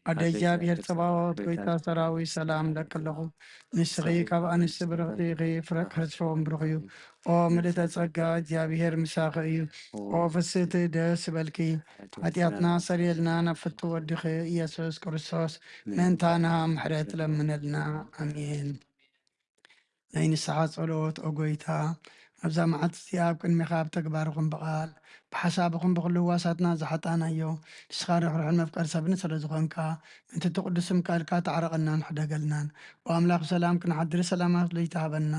S1: ኣደ እግዚኣብሔር ፀባዖት ጎይታ ሰራዊት ሰላም ለክ ኣለኹ ንስኺ ካብ ኣንስቲ ብርኽቲ ኢኺ ፍረ ክርስቶን ብሩኽ እዩ ኦ ምልእተ ጸጋ እግዚኣብሔር ምሳኺ እዩ ኦ ፍስቲ ደስ በልኪ ኃጢአትና ሰሪየልና ናብ ፍቱ ወዲኺ ኢየሱስ ክርስቶስ ምእንታና ምሕረት ለምነልና ኣሜን። ናይ ንስሓ ጸሎት ኦ ጎይታ ኣብዛ መዓልቲ እዚኣ ኣብ ቅድሚኻ ኣብ ተግባርኹም ብቓል ብሓሳብኹም ብኩሉ ህዋሳትና ዝሓጣናዮ ንስኻ ርኅርሕን መፍቀር ሰብኒ ስለ ዝኾንካ እንቲ ትቕዱስም ካልካ ተዓረቐናን ሕደገልናን ብኣምላኽ ሰላም ክንሓድሪ ሰላማት ለይተሃበና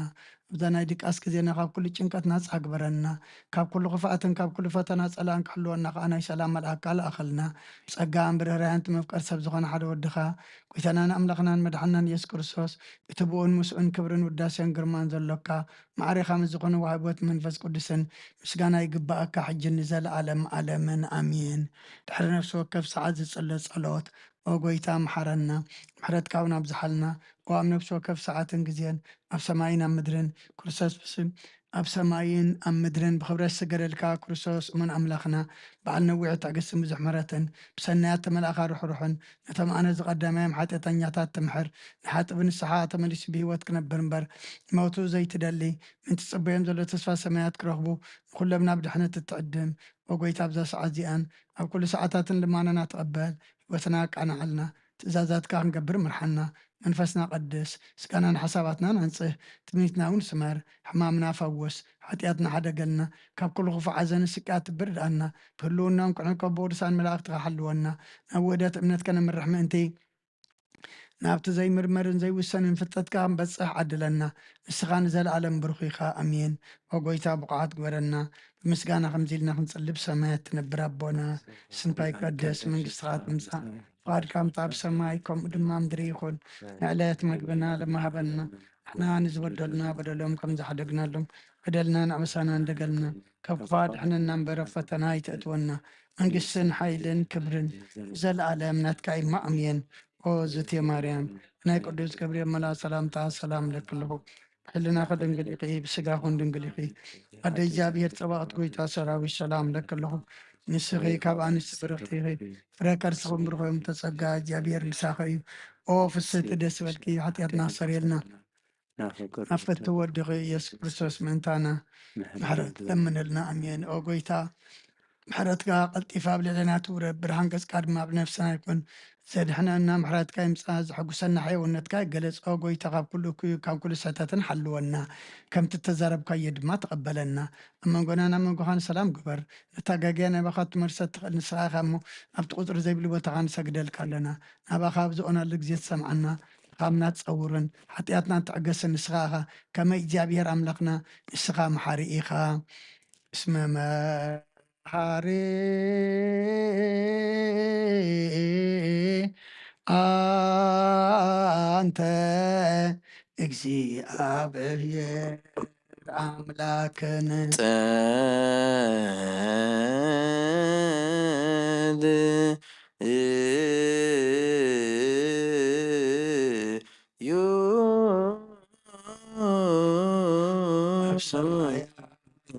S1: ኣብዛ ናይ ድቃስ ግዜና ካብ ኩሉ ጭንቀት ናፃ ግበረና ካብ ኩሉ ክፍኣትን ካብ ኩሉ ፈተና ጸላን ክሕልወና ከዓ ናይ ሰላም መልኣክካ ለኣኸልና ብጸጋን ብርህራያን መፍቀር ሰብ ዝኾነ ሓደ ወድኻ ጎይታናን ኣምላኽናን መድሓናን ኢየሱስ ክርስቶስ እቲ ብኡን ምስኡን ክብርን ውዳሴን ግርማን ዘሎካ ማዕሪኻ ምስ ዝኾነ ዋህቦት መንፈስ ቅዱስን ምስጋና ይግባአካ ሕጂ ንዘለዓለም ዓለምን ኣሜን። ድሕሪ ነፍሲ ወከፍ ሰዓት ዝጽለ ጸሎት ኦ ጎይታ መሓረና ምሕረትካ እውን ኣብዝሓልና ኦ ኣብ ነፍሲ ወከፍ ሰዓትን ግዜን ኣብ ሰማይን ኣብ ምድርን ክርስቶስ ብስም ኣብ ሰማይን ኣብ ምድርን ብክብረት ዝገደልካ ክርስቶስ እሙን ኣምላኽና በዓል ነዊዕ ትዕግስትን ብዙሕ ምሕረትን ብሰናያት ተመላእኻ ርሑሩሕን ነቶም ኣነ ዝቐዳማዮም ሓጢአተኛታት ትምሕር ንሓጥብ ንስሓ ተመሊሱ ብሂወት ክነብር እምበር ሞቱ ዘይትደሊ ምንቲ ጽበዮም ዘሎ ተስፋ ሰማያት ክረኽቡ ንኩሎም ናብ ድሕነት እትዕድም ኦ ጎይታ ኣብዛ ሰዓት እዚኣን ኣብ ኩሉ ሰዓታትን ልማናና ትቐበል ህይወትና ቃናዓልና ትእዛዛትካ ክንገብር ምርሓና መንፈስና ቀድስ ስጋናን ሓሳባትናን አንጽህ ትምኒትና እውን ስመር ሕማምና ፈውስ ሓጢአትና ሓደገልና ካብ ኩሉ ክፉእ ሓዘን ስቃያት ትብርድኣና ብህልውናም ክንዕቀብ ብቅዱሳን መላእክትካ ሓልወና ናብ ውህደት እምነት ከነምርሕ ምእንቲ ናብቲ ዘይምርመርን ዘይውሰንን ፍልጠትካ ክንበጽሕ ዓድለና ንስኻ ንዘለዓለም ብሩኽ ኢኻ ኣሜን። ኦ ጎይታ ብቕዓት ግበረና ብምስጋና ከምዚ ኢልና ክንጽልብ ሰማያት ትነብር ኣቦና ስምካ ይቀደስ መንግስትኻ ትምጻእ ፍቃድካ ምታ ኣብ ሰማይ ከምኡ ድማ ምድሪ ይኹን ንዕለት መግብና ለመሃበና ንሕና ንዝበደሉና በደሎም ከም ዝሓደግናሎም በደልና ንኣበሳና እንደገልና ካብ ክፉእ ኣድሕነና እምበር ኣብ ፈተና ይተእትወና መንግስትን ሓይልን ክብርን ዘለዓለም ናትካ ኢማ ኣሜን። ኦ ዝትየ ማርያም ናይ ቅዱስ ገብርኤል መልኣክ ሰላምታ ሰላም ለክልኹ ብሕልናኸ ድንግል ኢኺ ብስጋኹን ድንግል ኢኺ ኣደ እግዚኣብሔር ፀባቕት ጎይታ ሰራዊት ሰላም ለክልኹ ንስኺ ካብ ኣንስቲ ብርኽቲ ኢኺ ፍረ ከርስኹም ብርኾም ተጸጋ እግዚኣብሔር ምሳኺ እዩ ኦ ፍስቲ ደስ በልኪ ሓጢአትና ሰሪየልና ኣብ ፍቲ ወዲኺ ኢየሱስ ክርስቶስ ምእንታና ምሕረት ለምንልና ኣሜን። ኦ ጎይታ ምሕረትካ ቀልጢፋ ኣብ ልዕልና ትውረድ ብርሃን ገጽካ ድማ ኣብ ነፍስና ይኩን ዘድሕነና ምሕረትካ ይምፃ ዘሐጉሰና ሕየውነትካ ይገለጽ ኦ ጎይታ ካብ ኩሉ እኩዩ ካብ ኩሉ ስሕተትን ሓልወና ከምቲ ተዛረብካዮ ድማ ተቐበለና ኣብ መንጎናን ኣብ መንጎኻን ሰላም ግበር ነታጋግያ ናባኻ ትመርሰት ትኽእል ንስኻ ኢኻ እሞ ኣብቲ ቁፅሪ ዘይብሉ ቦታኻ ንሰግደልካ ኣለና ናባኻ ብዝኾነሉ ግዜ ትሰምዓና ካብና ትፀውርን ሓጢአትና ትዕገስን ንስኻ ኢኻ ከመይ እግዚኣብሔር ኣምላኽና ንስኻ መሓሪ ኢኻ እስመ መሓሪ አንተ እግዚአብሔር አምላክን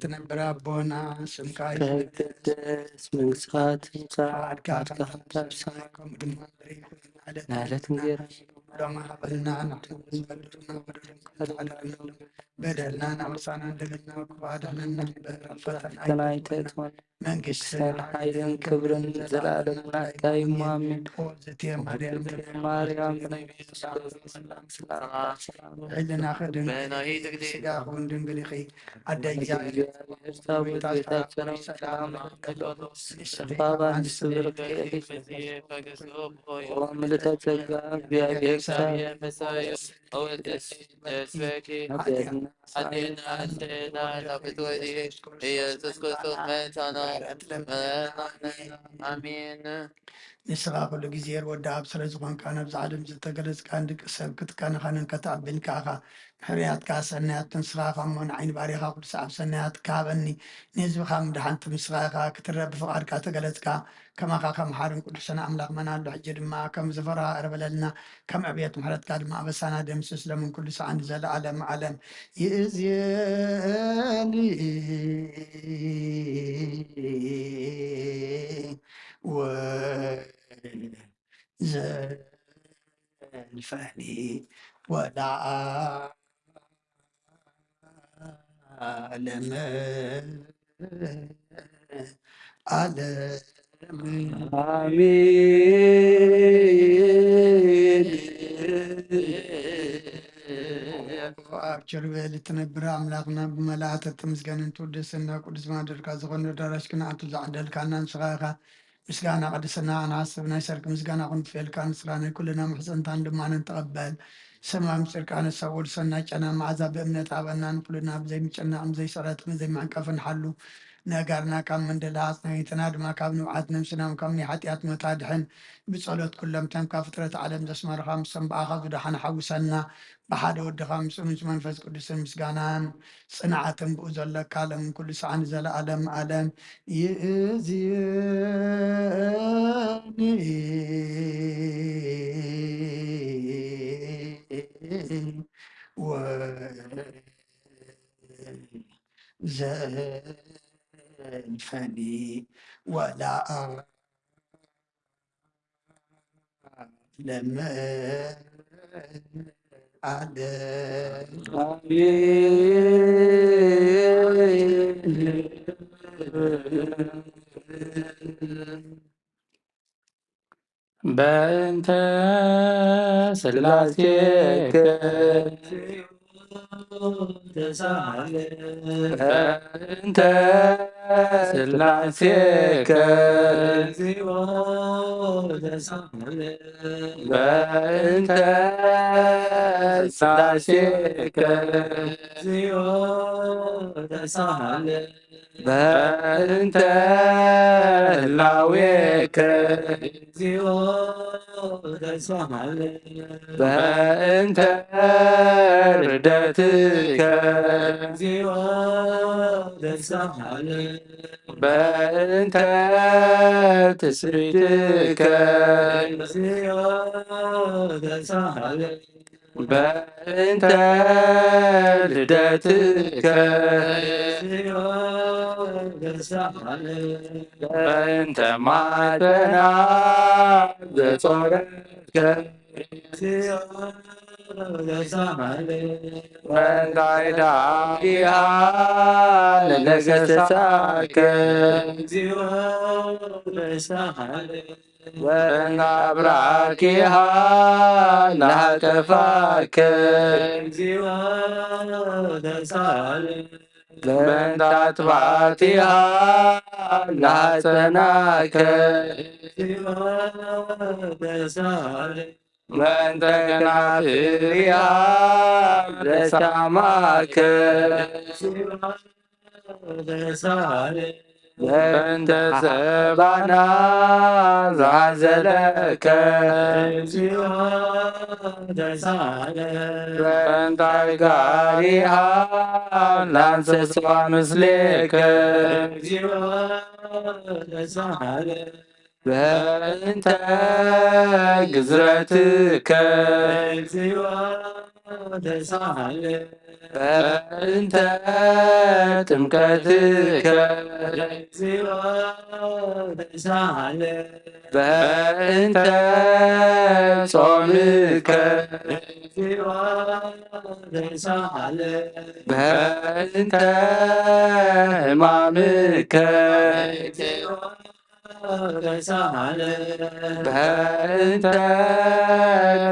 S1: ትነብር ኣቦና ስምካ
S2: ይቀደስ መንግሥትካ ትምጻእ ፈቃድካ ኣብ ሰማይ ከምኡ ድማ ምድሪ ይኹን ንዕለት እንጀራና ሎማ ሃበልና ንሕና ዝበደሉና በደሎም በደልና ናበሳና እንደገና ክባድነና ፈተና ይተእትወና መንግሥትን ሓይልን ክብርን ዘለዓለም ናትካ እዩ ኣሜን። ዝትየ ማርያም ሕልና ክድንግል ስጋኹን ድንግል ኢኺ ኣደ እግዚኣብሔር ሰላም ምልዕተ ጸጋ እግዚአብሔር ኢየሱስ ክርስቶስ አሜን። ንስኻ ኩሉ ግዜ ወዲ ኣብ ስለ ዝኾንካ ነብዚ ዓለም ዝተገለጽካ ንደቂ ሰብ ክትከናኸንን ከተዕብልካ ኢኻ ሕርያትካ ሰናያትን ስኻ እሞ ንዓይኒ ባሪኻ ኩሉ ሰዓብ ሰናያት ካሃበኒ ንህዝብኻ ምድሓንቲ ምስኻ ኢኻ ክትረአ ብፍቓድካ ተገለጽካ ከማኻ ከም መሓርን ቅዱስን ኣምላኽ መናሉ ሕጂ ድማ ከም ዝፈርሃ እርበለልና ከም ዕብየት ምሕረትካ ድማ ኣበሳና ደምስስ ለምን ኩሉ ሰዓት ንዘለዓለም ዓለም ይእዜኒ
S1: زلفني ولا عالم ቸርቤል ትነብር ኣምላኽና ብመላእክቲ ምስጋናን ትውደሰና ቅዱስ ማደርካ ዝኾነ ዳራሽ ክንኣቱ ዝዓደልካና ንስኻ ኢኻ ምስጋና ቅድስና ኣናስብ ናይ ሰርክ ምስጋና ክንትፈልካ ንስኻ ናይ ኩልና ምሕፀንታን ድማንን ተቐበል ሰማም ፅርቃ ነሰውድ ሰናይ ጨና መዓዛ ብእምነት ኣበና ንኩልና ብዘይምጭናቕ ብዘይሰረት ብዘይማዕቀፍ ንሓሉ ነጋርና ካብ መንደላ ኣፅናይትና ድማ ካብ ንውዓት ነምስና ካብ ናይ ሓጢኣት መታድሕን ብፀሎት ኩሎም ተምካ ፍጥረት ዓለም ዘስመርኻ ምሰም በኣኻ ዝድሓን ሓዊሰና ብሓደ ወድኻ ምስኡንስ መንፈስ ቅዱስን ምስጋናን ፅንዓትን ብኡ ዘለካ ለም ኩሉ ሰዓን ዘለኣለም ኣለም ይእዝየኒ زلفني ولا أعلم
S3: በእንተ ስላሴከ በእንተ ስላሴከ በእንተ ስላሴከ በእንተ ህላዌከ በእንተ ርደትከ በእንተ ትስብእትከ በእንተ ልደትከ በእንተ ማዕተና ዘጾረትከ በእንተ አይዳኢሃ ለነገሥታከ በእንተ አብራኪሃ ለሃቀፋከ በእንተ አጥባቲሃ ለሐፀናከ በእንተ ከናፍሪሃ ለሳማከ በእንተ ሰባና ዘሐዘለከ በእንተ አይጋሪሃ ለአንሰሷ ምስሌከ በእንተ ግዝረትከ በእንተ ጥምቀትከ በእንተ ጾምከ በእንተ ሕማምከ በእንተ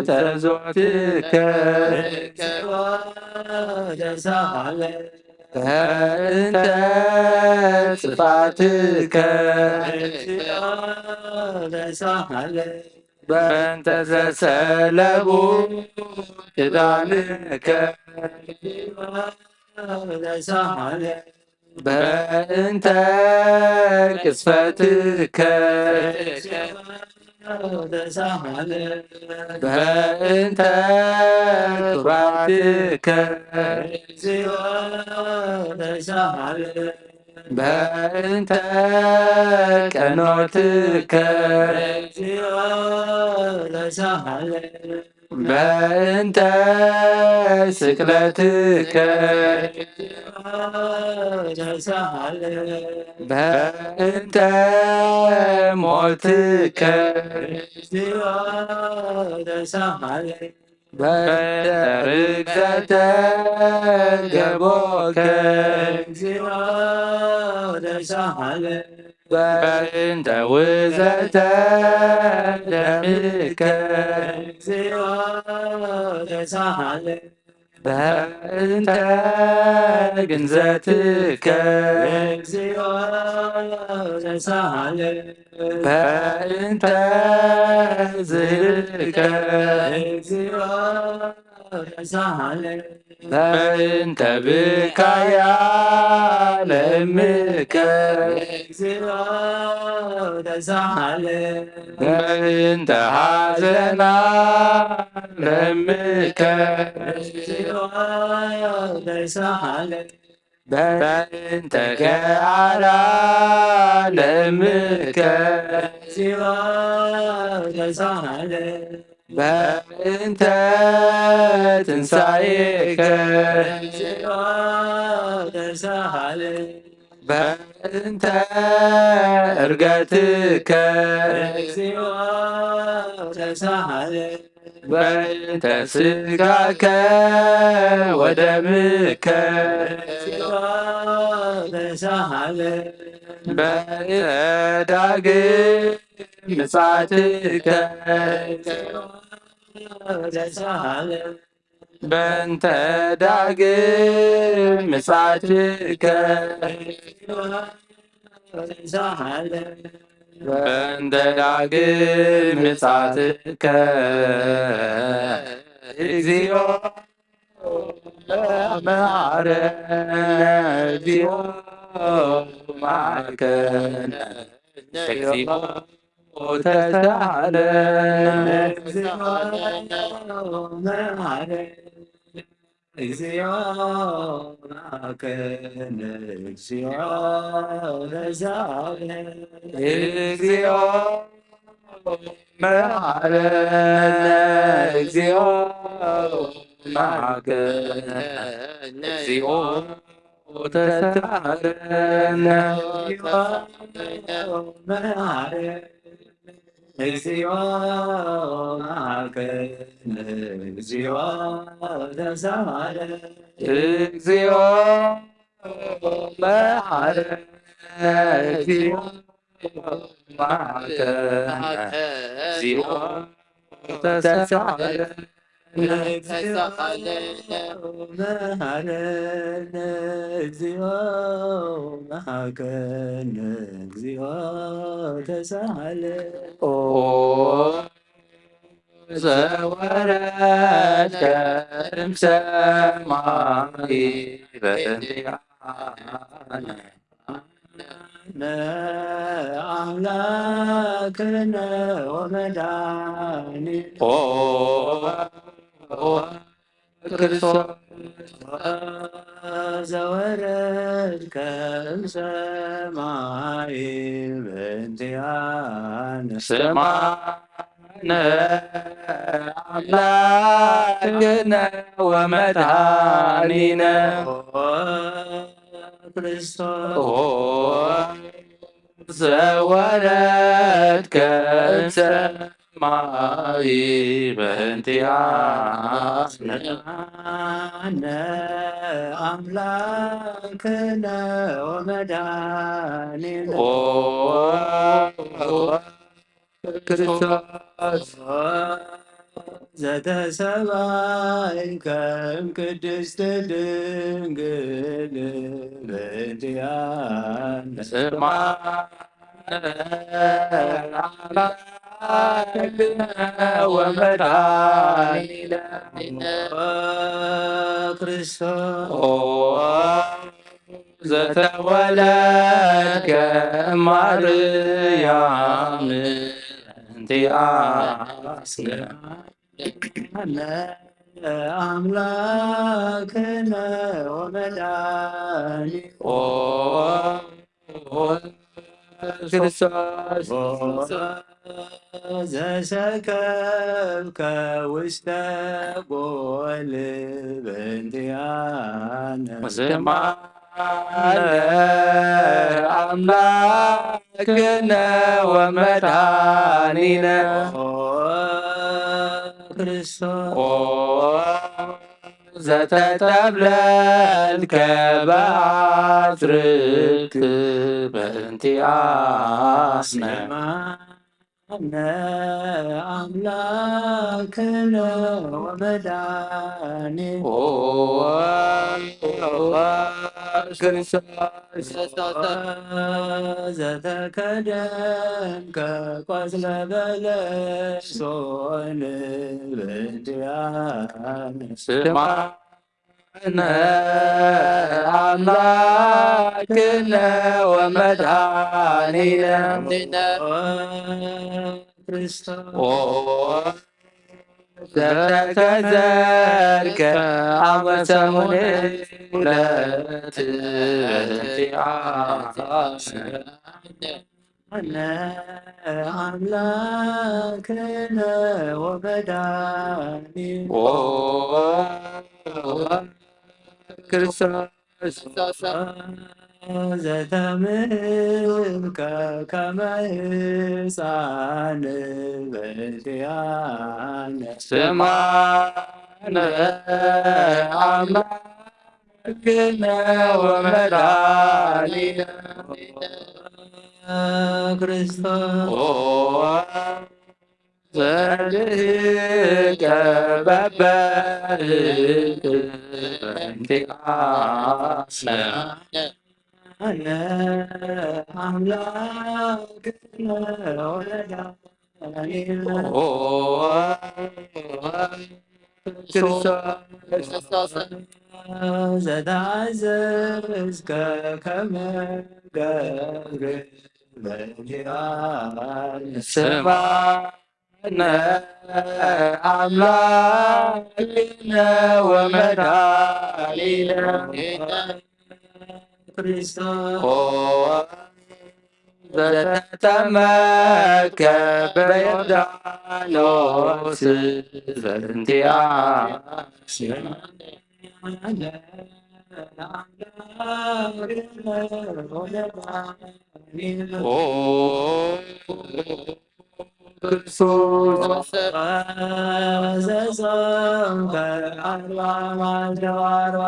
S3: ተዞትከ በእንተ ጽፋትከ በእንተ ዘሰለቡ ኪዳንከ በእንተ ቅስፈትከ በእንተ ኩራትከ በእንተ ቀኖትከ
S2: በእንተ ስቅለትከ በእንተ ሞትከ በርግዘተ ገቦከ በእንተ ውዘተ ደምከ በእንተ ግንዘትከ በእንተ ዝርከ በእንተ ብካያ ለእምከ በእንተ ሐዘና ለእምከ በእንተ ገዓራ ለእምከ በእንተ ትንሣኤከ በእንተ ዕርገትከ በእንተ ሥጋከ ወደምከ በእንተ ዳግም ምጽአትከ በእንተ ዳግም ምጽአትከ በእንተ ዳግም ምጽአትከ እግዚኦ መሐረነ እግዚኦ መሐረነ እግዚኦ ተሳሃለነ እግዚኦ መሐረነ እግዚኦ ተሳሃለነ እግዚኦ መሐረነ እግዚኦ መሐረነ እግዚኦ ተሳሃለነ እግዚኦ መሐረነ እግዚኦ ተሳሃለነ እግዚኦ መሐረነ እግዚኦ መሐረነ እግዚኦ ተሳሃለነ መሐረነ እግዚኦ መሐረነ እግዚኦ ተሳሃለነ ኦ ዘወረድከ እምሰማይ በእንቲአነ አምላክነ ወመድኃኒነ ክርስቶስ ዘወረድከ እምሰማይ በእንቲአነ ስማነ አምላክነ ወመድኃኒነ ክርስቶስ ዘወረድከ እምሰማይ በእንቲአነ አምላክነ ወመድኃኒነ ክርስቶስ ዘተሰባይከ እምቅድስት ድንግል በእንቲአነ ስማነ አምላክነ ወመድኃኒነ ክርስቶስ ዘተወለድከ እማርያም እንቲአነ አምላክነ ወመድኃኒነ ክርስቶስ ዘሰከብከ ውስተ ጎል በእንቲአነ
S5: አምላክነ ወመድኃኒነ
S2: ክርስቶስ
S5: ዘተጠብለልከ በአትርክ በእንቲአስነ
S2: አምላክነ ወመድኃኒነ ዘተከደንከ ቆስለ በለሶን በእንቲአነ
S5: ስማነ አምላክነ ወመድኃኒነ
S2: ክርስቶስ
S5: ዘተከዘርከ አመሰሙን ለት
S2: አነ አምላክነ ወመድኃኒነ
S5: ክርስቶስ
S2: ዘተምልከ ከመ ሕፃን በእንቲአነ
S5: ስማነ አምላክነ ወመድኃኒነ
S2: ክርስቶስ
S5: ዘልህቀ በበህቅ በእንቲአስነ
S2: አነ አምላክነ ወመድኃኒነ
S5: ክርስቶስ
S2: ዘታዘዝከ ከመ ገብር በእንቲአነ
S5: ስማነ አምላክነ ወመድኃኒነ
S2: ክርስቶስ
S5: ዘተጠመከ በዮርዳኖስ በእንቲአስነ ክርስቶስ
S2: ዘጾምከ አርባ መዓልተ ወአርባ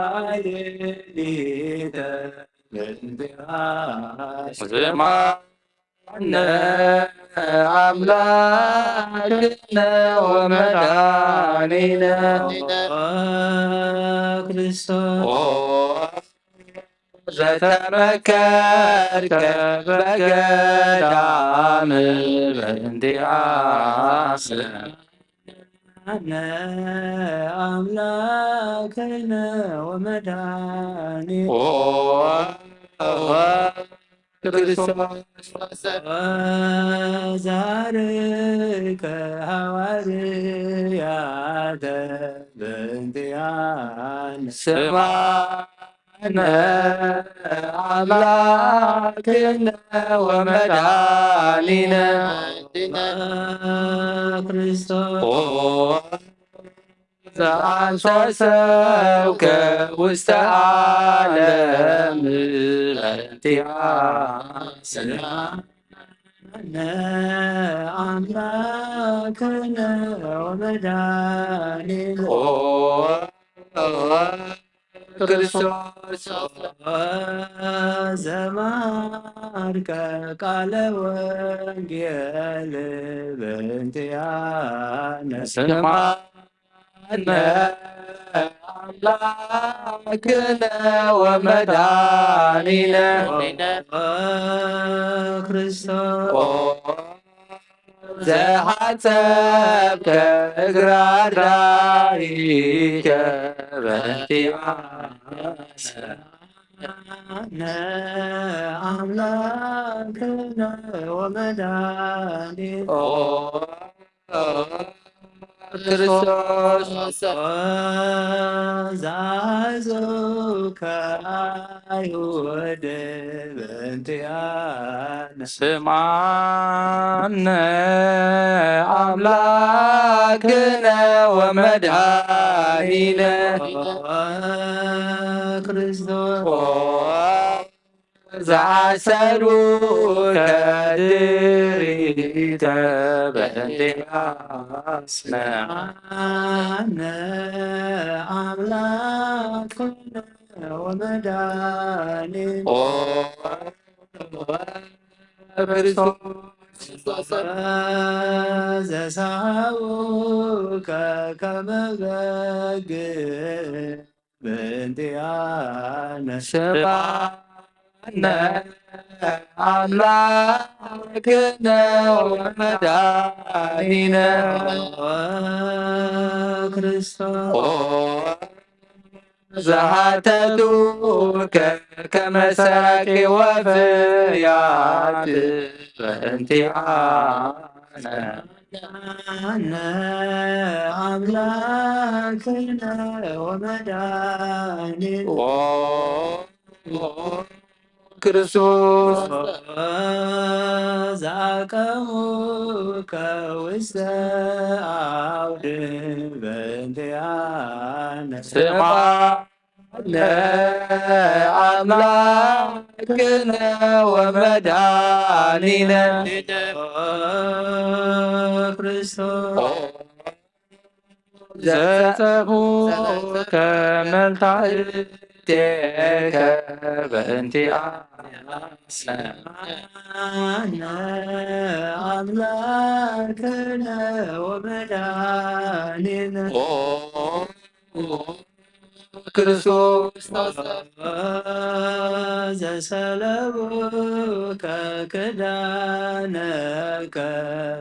S2: ሌሊተ በእንቲአነ
S5: ስማነ አምላክነ ወመድኃኒነ
S2: ክርስቶስ
S5: ዘተመከርከ በገዳም በእንቲአስነ
S2: አነ አምላክነ ወመድኃኒነ
S5: ክርስቶስ
S2: ዛርከ ሐዋርያተ በእንቲአነ
S5: ስማነ አምላክነ ወመድኃኒነ
S2: ክርስቶስ
S5: ዘአንሰሰብከ ውስተ ዓለም በእንቲአስነ
S2: አነ አምላክነ ወመድኃኒነ
S5: ክርስቶስ
S2: ዘማርከ ቃለ ወንጌል በእንቲአነ
S5: ስማነ አምላክነ ወመድኃኒነ
S2: ክርስቶስ
S5: ዘሐጸብከ እግረ አርዳኢከ በእንቲአነ
S2: አነ አምላክነ ወመድኃኒነ
S5: ክርስቶስ
S2: ዘአዞከ ከአይሁድ በእንቲአነ
S5: ስማነ አምላክነ ወመድኃኒነ
S2: ክርስቶስ
S5: ዘአሰሩከ ድሪተ በእንቲአስነ
S2: አነ አምላክነ ወመድኃኒነ
S5: ክርስቶስ
S2: ዘሳውከ ከመ በግ በእንቲአነ
S5: ስማነ አምላክነ ወመድኃኒነ
S2: ክርስቶስ
S5: ዘሃተቱከ ከመ ሰራቂ ወፍያት በእንቲአነ
S2: አነ አምላክነ ወመድኃኒነ
S5: ክርስቶስ
S2: ዘአቀሙከ ውስተ አውድ በእንቲአነ
S5: ስማነ አምላክነ ወመድኃኒነ
S2: ክርስቶስ
S5: ዘጸቡከ መልታዕቴከ በእንቲአነ
S2: አነ አምላክነ ወመድኃኒነ
S5: ክርስቶስ
S2: ዘሰለቡከ ክዳነከ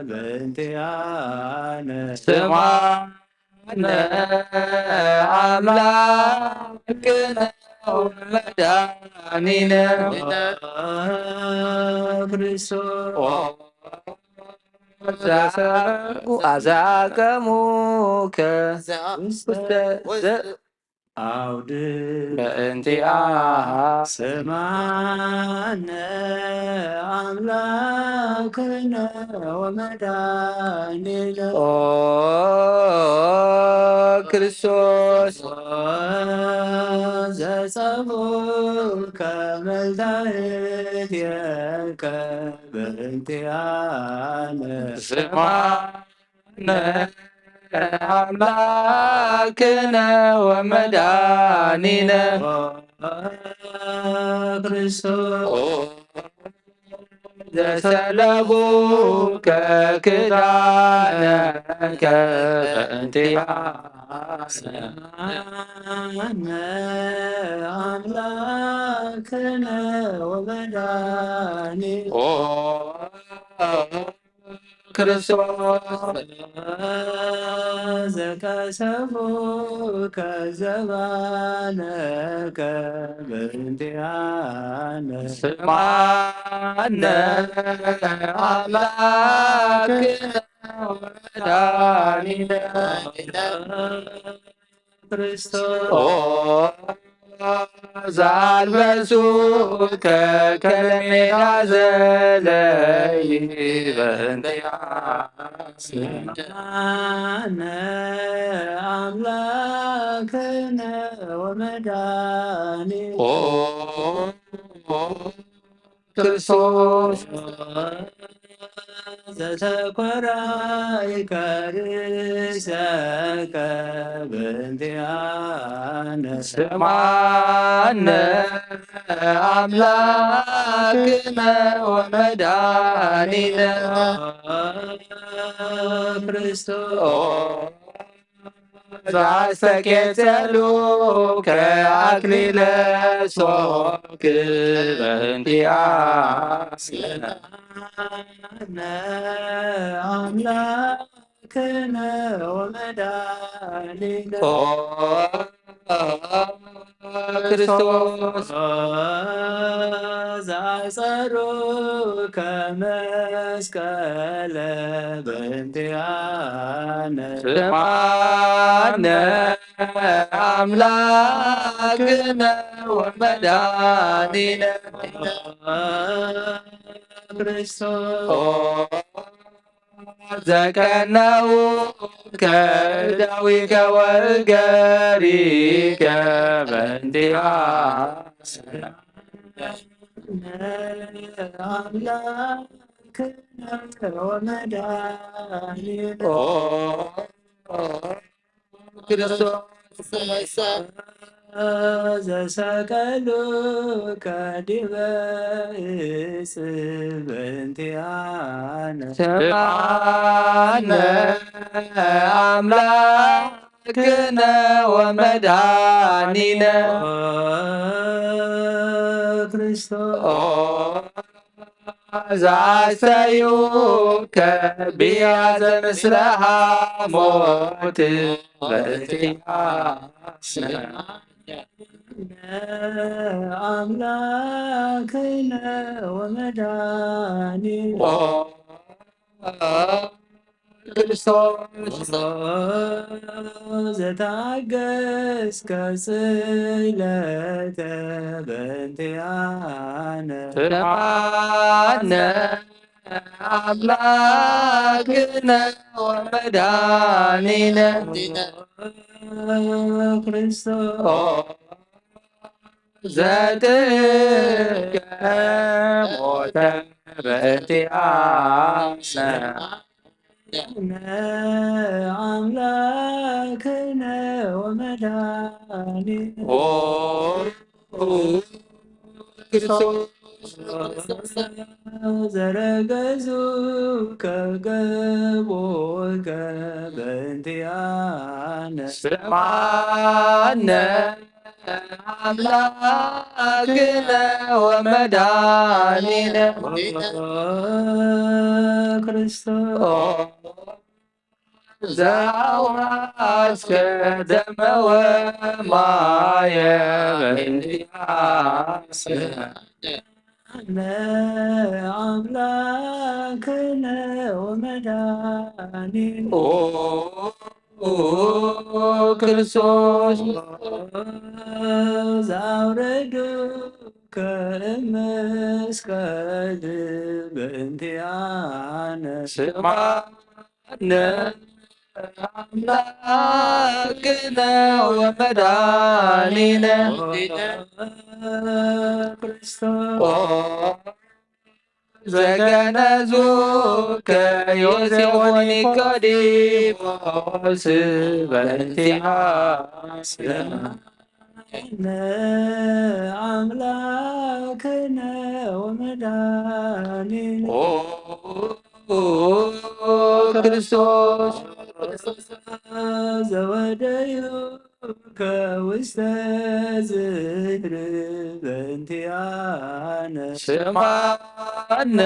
S2: በእንቲአነ
S5: ስማነ አምላክነ ወመድኃኒነ
S2: ክርስቶስ
S5: አዛቀሙከ ውስተ
S2: አውድ
S5: በእንቲአነ
S2: ስማነ አምላክነ ወመድኃኒነ
S5: ክርስቶስ
S2: ዘጸቡከ መልታዕቴከ በእንቲአነ
S5: ስማነ አምላክነ ወመድኃኒነ
S2: ክርስቶስ
S5: ዘሰለቡከ ክዳነከ በእንቲአነ
S2: አነ አምላክነ ወመድኃኒነ
S5: ክርስቶስ
S2: ዘከሰቡከ ዘባነከ በእንቲአነ
S5: ስማነ አምላክነ ወመድኃኒነ
S2: ክርስቶስ
S5: ዘአልበሱከ ከለሜዳ ዘለይ በእንቲአነ
S2: አነ አምላክነ ወመድኃኒነ
S5: ክርስቶስ
S2: ዘተኰራይከ ርእሰከ በእንቲአነ
S5: ስማነ አምላክነ ወመድኃኒነ
S2: ክርስቶስ
S5: ዘአስተቄጸሉከ አክሊለ ሦክ በእንቲአነ
S2: አነ አምላክነ ወመድኃኒነ
S5: ክርስቶስ
S2: ዘአጸሩከ መስቀለ በእንቲአነ
S5: ስማነ أملاكنا ومدانينا
S2: ክርስቶስ
S5: ዘከነው ከዳዊከ ወገሪከ በእንቲአነ
S2: አምላክነ ወመድኃኒነ
S5: ክርስቶስ
S2: ዘሰቀሉ ከዲበ ዕፅ በእንቲአነ
S5: ስምዓነ አምላክነ ወመድኃኒነ
S2: ክርስቶስ
S5: ዛሰዩ ከቢያዘ ምስለ ሐሞት በእንቲአነ
S2: አምላክነ ወመድኃኒነ
S5: ክርስቶስ
S2: ዘታገሥከ ጽዕለተ በእንቲአነ
S5: ስምዓነ አምላክነ ወመድኃኒነ
S2: ክርስቶስ
S5: ዘትከ ሞተ በእንቲአነ
S2: አምላክነ ወመድኃኒነ
S5: ክርስቶስ
S2: ዘረገዙ ከገቦከ በእንቲአነ
S5: ስምዓነ አምላክነ ወመድኃኒነ
S2: ክርስቶስ
S5: ዘአዋስከ ደመ ወማየ በእንቲአነ
S2: አምላክነ ወመድኃኒነ
S5: ክርስቶስ
S2: ዘአውረዱ ከመስቀል በእንቲአነ
S5: ስምዓነ አምላክነ ወመድኃኒነ
S2: ክርስቶስ
S5: ዘገነዙ ከዮሴፍ ወኒቆዲሞስ በእንቲአነ
S2: አምላክነ ወመድኃኒነ
S5: ክርስቶስ
S2: ዘወደዩ ከውስተ ዝህር በእንቲአነ
S5: ስምዓነ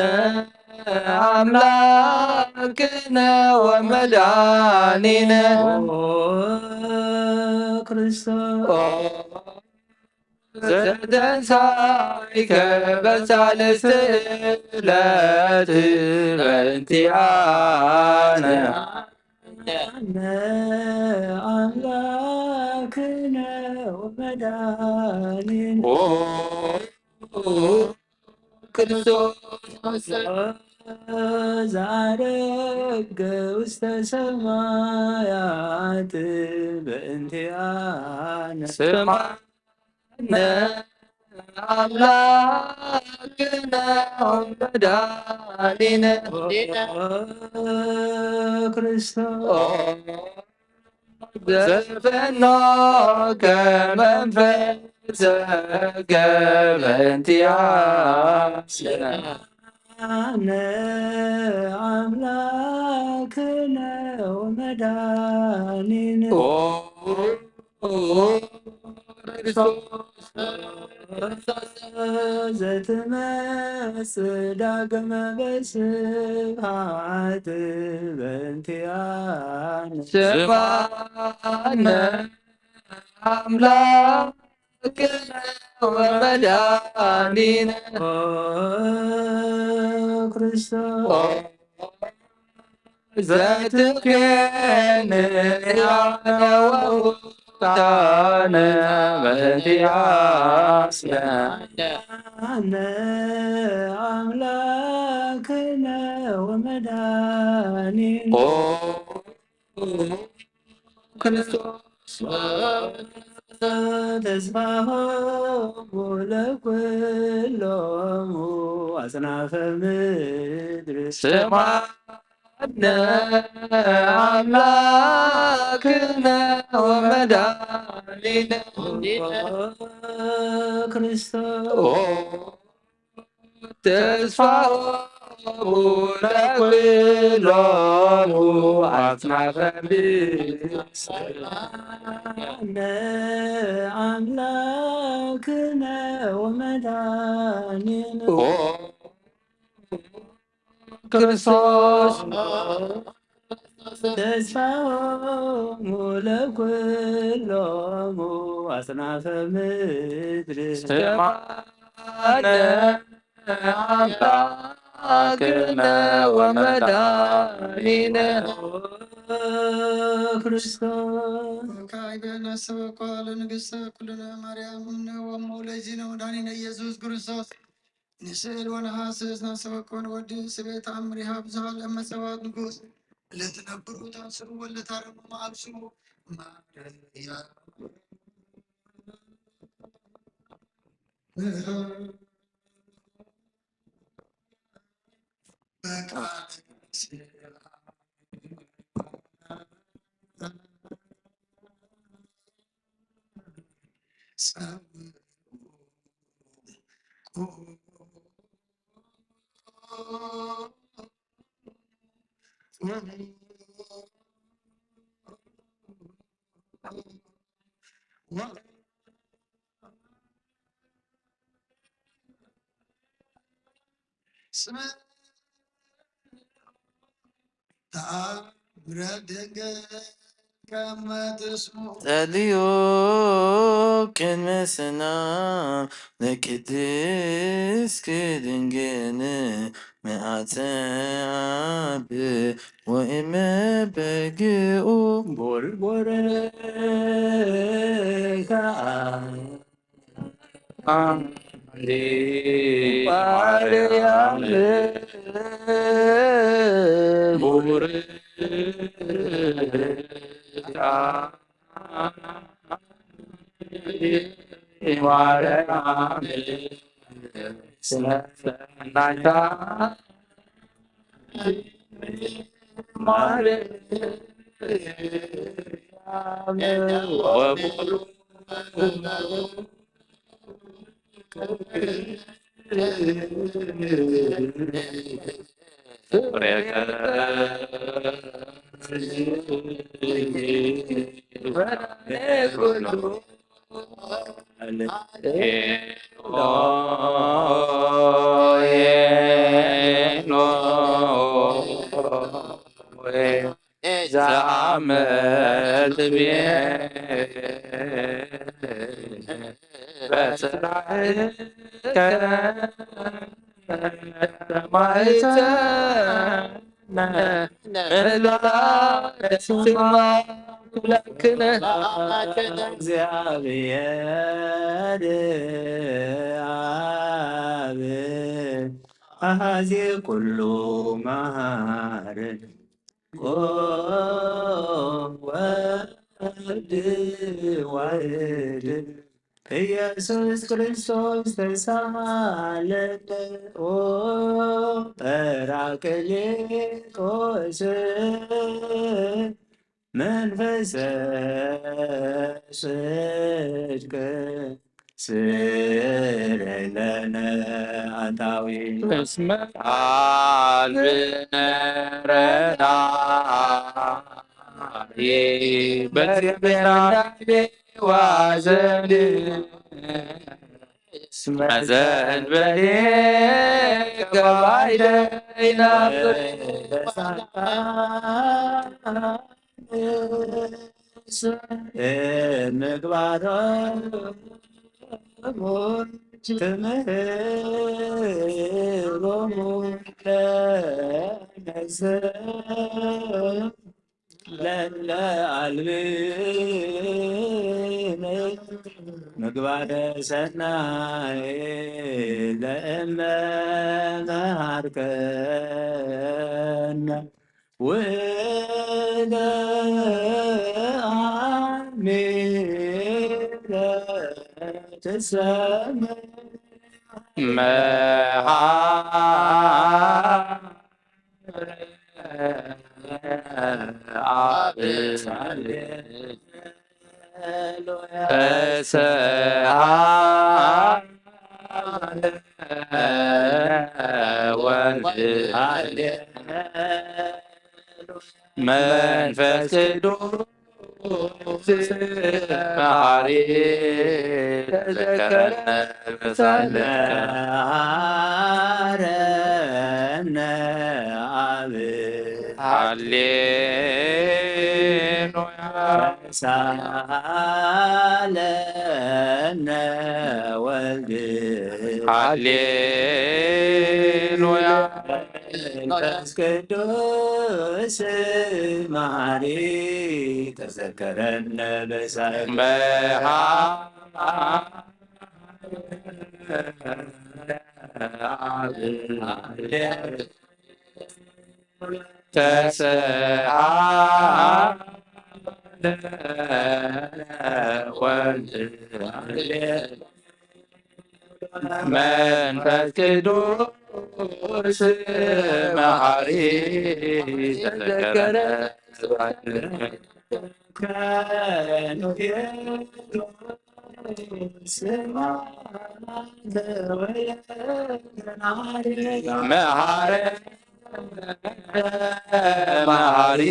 S5: አምላክነ ወመድኃኒነ
S2: ክርስቶስ
S5: ዘተንሣእከ በሳልስት ዕለት በእንቲአነ
S2: አምላክነ ወመድኃኒነ
S5: ክርስቶስ
S2: ዛረገ ውስተ ሰማያት በእንቲአነ
S5: ስምዓነ አምላክነ ወመድኃኒነ
S2: ክርስቶስ
S5: ዘፈኖ ከመንፈሰ በእንቲአነ
S2: አምላክነ ወመድኃኒነ ዘትመጽእ ዳግመ በስብሐት በእንቲአነ
S5: ስምዓነ አምላክነ ወመድኃኒነ
S2: ክርስቶስ
S5: ዘትኬን ያነወ ታነ በእንቲአስነ
S2: አምላክነ ወመድኃኒነ
S5: ኦ ክርስቶስ
S2: ተስፋሆሙ ለኵሎሙ አጽናፈ ምድር
S5: ስማነ አምላክነ ወመድኃኒነ
S2: ክርስቶስ
S5: ተስፋሆሙ ለኵሎሙ አጽናፈ ምድር
S2: አምላክነ ወመድኃኒነ
S5: ክርስቶስ
S2: ተስፋሆሙ ለኵሎሙ አጽናፈ ምድር
S5: ስማነ አምላክነ ወመድኃኒነ
S2: ክርስቶስ
S1: ካይበነ ሰበኳ ለንግሥተ ኩልነ ማርያም እምነ ወእሙ ለእግዚእነ ወመድኃኒነ ኢየሱስ ክርስቶስ ንስእል ወነሐስስ ናሰበኮን ወዲ ስቤት አምሪሃ ብዙሃ ለመሰባት ንጉስ ለትነብሩ ታስሩ ወለታረሙ ማአብስሩ
S5: ጸልዩ ቅድመ ሰላም ለቅድስት ድንግል መዓተ አብ ወእመ በግኡ
S2: ቦርቦረ
S5: ማርያም ቡር ማርያም ስለናይታ ማርያም ወቡሩ زعمت بسرعتك
S2: እግዚአብሔር አብ አሐዜ ኩሉ መሐር ወልድ ዋሕድ ኢየሱስ ክርስቶስ ተሳሃለነ ጰራቅሊጦስ መንፈሰ ጽድቅ ስረይ ለነ አጣዊ
S5: እስመ ቃልብነ ረዳኢ በዘበናቤ ዋዘን ስመዘን በኔ ገባይደ ይናብር
S2: ምግባሮ ትምህሮሙ ለነሰብ ለለዓልብነ ምግባረ ሰናይ ለእመ መሃርከነ ወለዓሚለ ትሰምዕ
S5: መንፈስ ቅዱስ መሐሪ ተዘከረነ በሳለ
S2: መሐረነ አብ
S5: ሃሌሉያ
S2: ሳለነ ወልድ
S5: ሃሌሉያ
S2: መንፈስ ቅዱስ መሐሪ ተዘከረነ በሳይል
S5: መንፈስ ቅዱስ መሐሪ ተዘከረ መሐሪ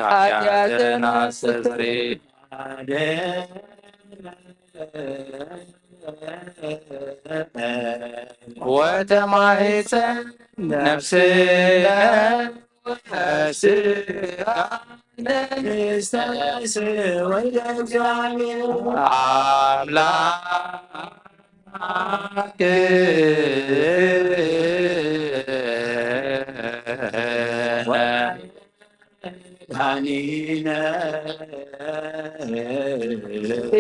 S5: ኃጢአትን አስተስርይ ወተማሕፀን ነፍስነ ወሥጋ ለክርስቶስ ወልደ እግዚአብሔር አምላክ
S2: ዳኒነ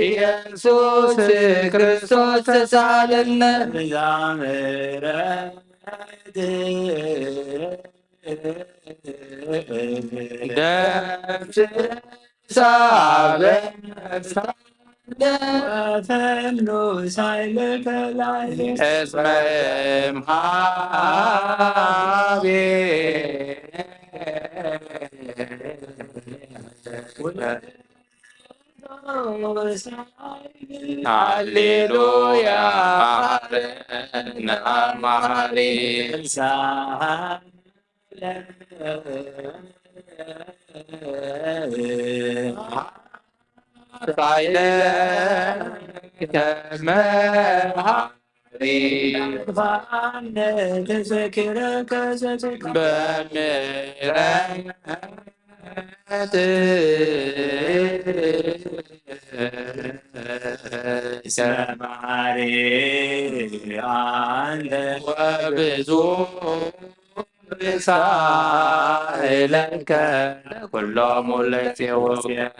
S5: ኢየሱስ ክርስቶስ ተሳለነ
S2: ዛምረት
S5: ደምስ ሳበሳ
S2: ፈኑ ሳይለ ከላይ
S5: እስመ እምኀቤ ሃሌሉያ መሐረነ መሐሪ ሳይለ ከመሐሪ
S2: ተዘክረ
S5: በምሕረት
S2: ሰማሪ አንተ
S5: ወብዙ ሳይለከ ኩሎሙ ለእግዚአብሔር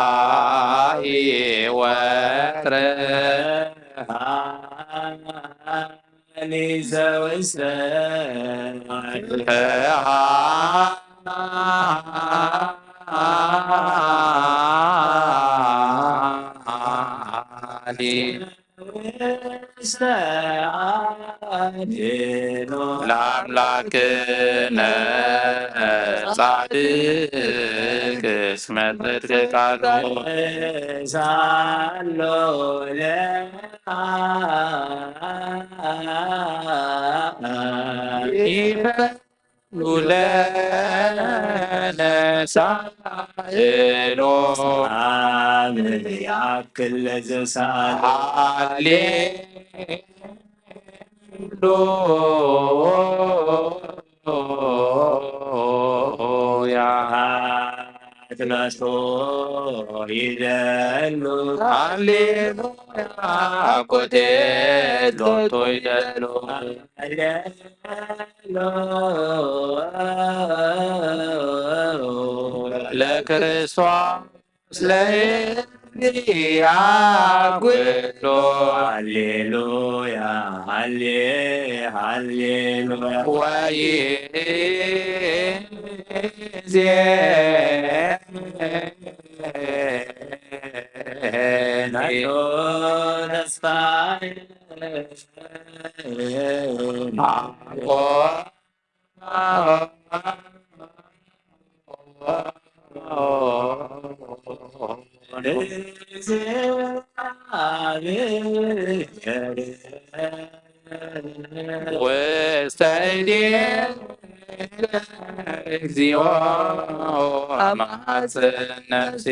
S5: ሰማይ ወትረ
S2: ዘውስተ
S5: ለአምላክነ ጻድቅ እስመ ጽድቅ ቃሉ
S2: ሳሎ
S5: ለነ ሳይሎ
S2: አምን ያክል ለዘሳል
S5: ሃሌሉያ
S2: ተነስቶ ይደሉ
S5: ሃሌሉያ አኮቴት ሎቶ ይደሎ ለክርስቶስ ለእንግዲህ አጉሎ ሃሌሉያ ሃሌሉያ ናዮ ተስፋዬ እግዚኦ አማጽን ነፍሴ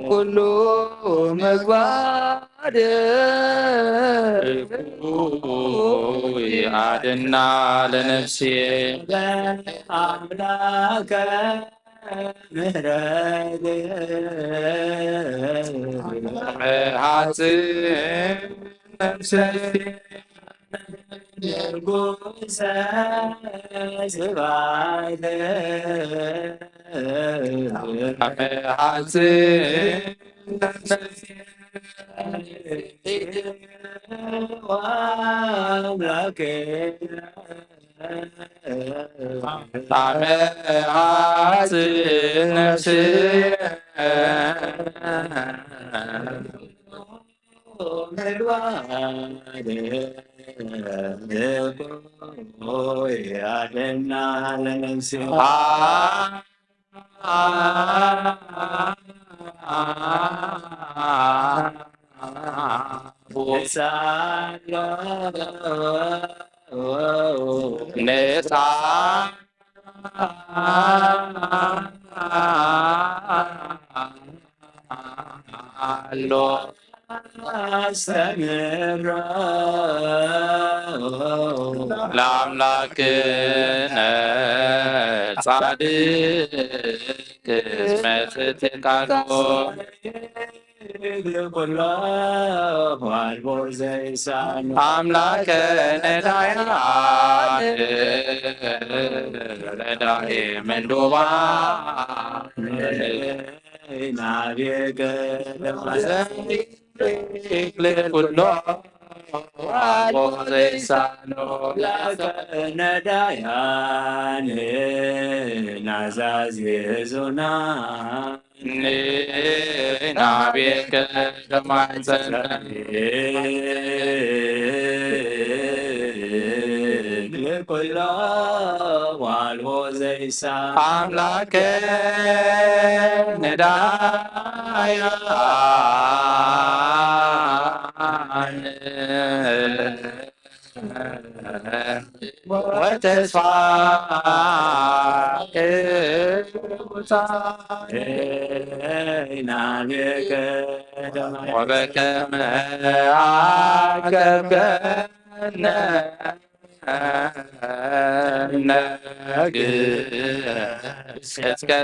S5: ኩሉ ምግባር አድና ለነፍሴ አምላከ ምህረት ሐጽን ነፍሴ ንጉሰ ስብሐት ሐጽን ነፍሴ አምላኬ ሐጽን ነፍሴ ለአምላክነ ጻድቅ መፍትቃሎ አምላከ ነዳያን ረዳኤ ምንዱባን ናቤገ ለኩሎ ዋልቦ ዘይሳኖ
S2: ነዳያን ናዛዝ የዞና
S5: ናቤከ ከማይጸነ
S2: ኩሎ ዋልቦ ዘይሳ
S5: አምላከ ነዳያን ወተስፋ
S2: ናቤከ
S5: ወበከመ አቀብከነ እስከ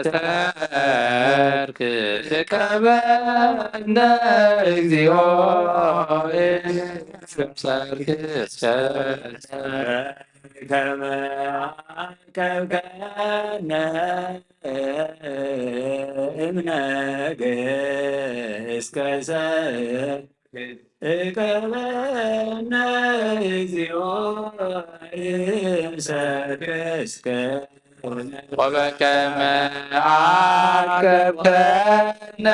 S5: ሰርክ ትቀበልነ እግዚኦ ሰርክ እስከ
S2: ከመ አቀብከነ እምነገ እስከ ሰርክ እቀበነ እግዚኦ ሰርክ እስከ
S5: ወበከመ አቀብከነ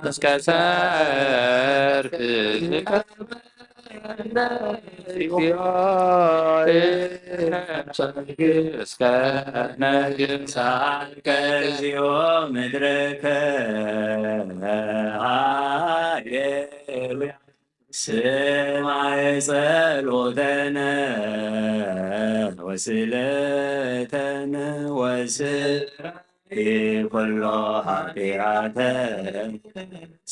S5: እስከ ሰርክ እስከ
S2: ሳልከ እግዚኦ ምድረከ ሃሌሉያ ስማይ ጸሎተነ ወስለተነ ወስራይ ኩሎ ኃጢአተ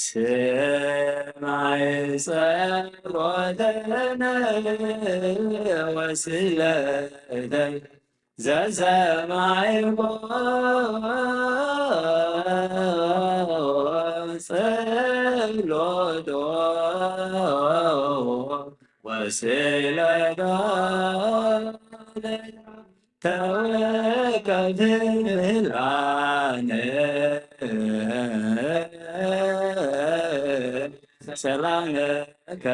S2: ስማይ ጸሎተነ ወስለተነ ዘሰማይኮ ጸሎቶ ወስለቶ ተወከፍ ምላነ ሰላምከ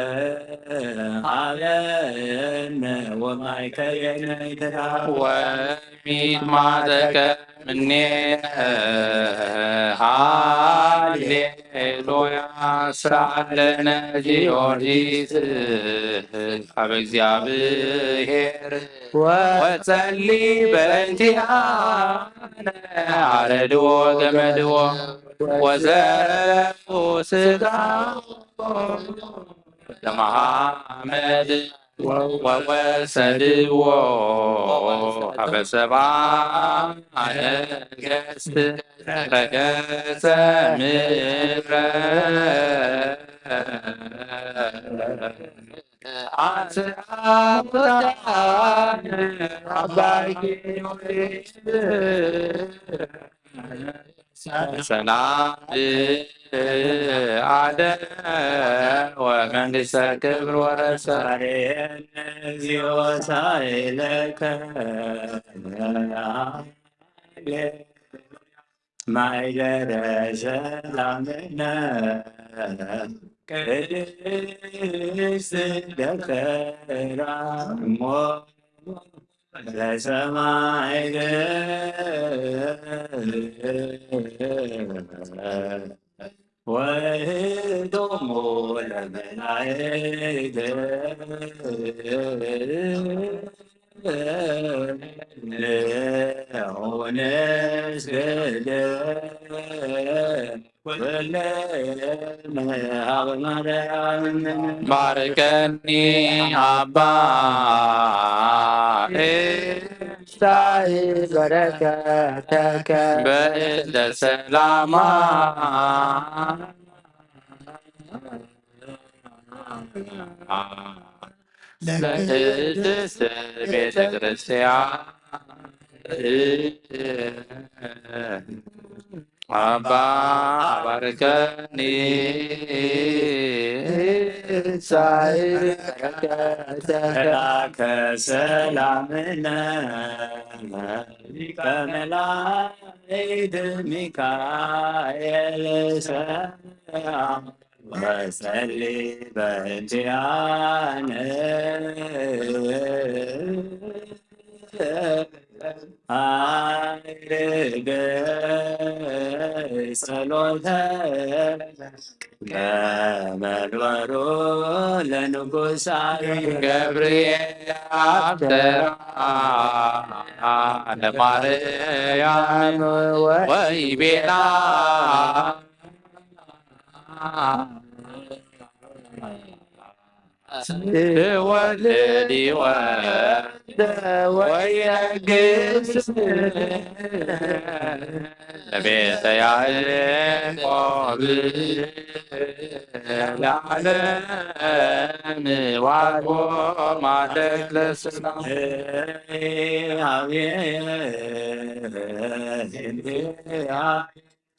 S2: ሀለነ ወማእከለነ
S5: ወሚጥማተከ እምኔነ ሃሌሉያ ስራለነ ጊዮርጊስ አብ እግዚአብሔር ወጸሊ በእንቲአነ አረድዎ ገመድዎ ወዘረፉ ስጋ ለመሐመድ ወወሰድዎ ሀበ ሰብአ ነገሥት ረገጸ ምድረ ሰላም አለ ወመንግሥተ ክብር ወረሰ
S2: እግዚኦ ሳይለከ ማይደረ ሰላምነ ቅድስት ደከራ ሞ ለሰማይ ወህዶሙ ለመላእክት ለሆነ ስገደ
S5: ባርከኒ አባ ኤልሳዕ በረከተከ በእንተ ሰላማ ለቅድስት ቤተ ክርስቲያን አባ ባርከኒ
S2: ከሰላምነ ሊቀ መላእክት عيد ميكائيل سلام وسلي بنتيان عيد صلوتك بمنورو لنقص
S5: ገብርኤል አብሰራ ለማርያም ወይቤላ ትወልድ ወልደ ወይነግስ ለቤተ ያዕቆብ ለዓለም ዋልቦ ማደግ ለስላም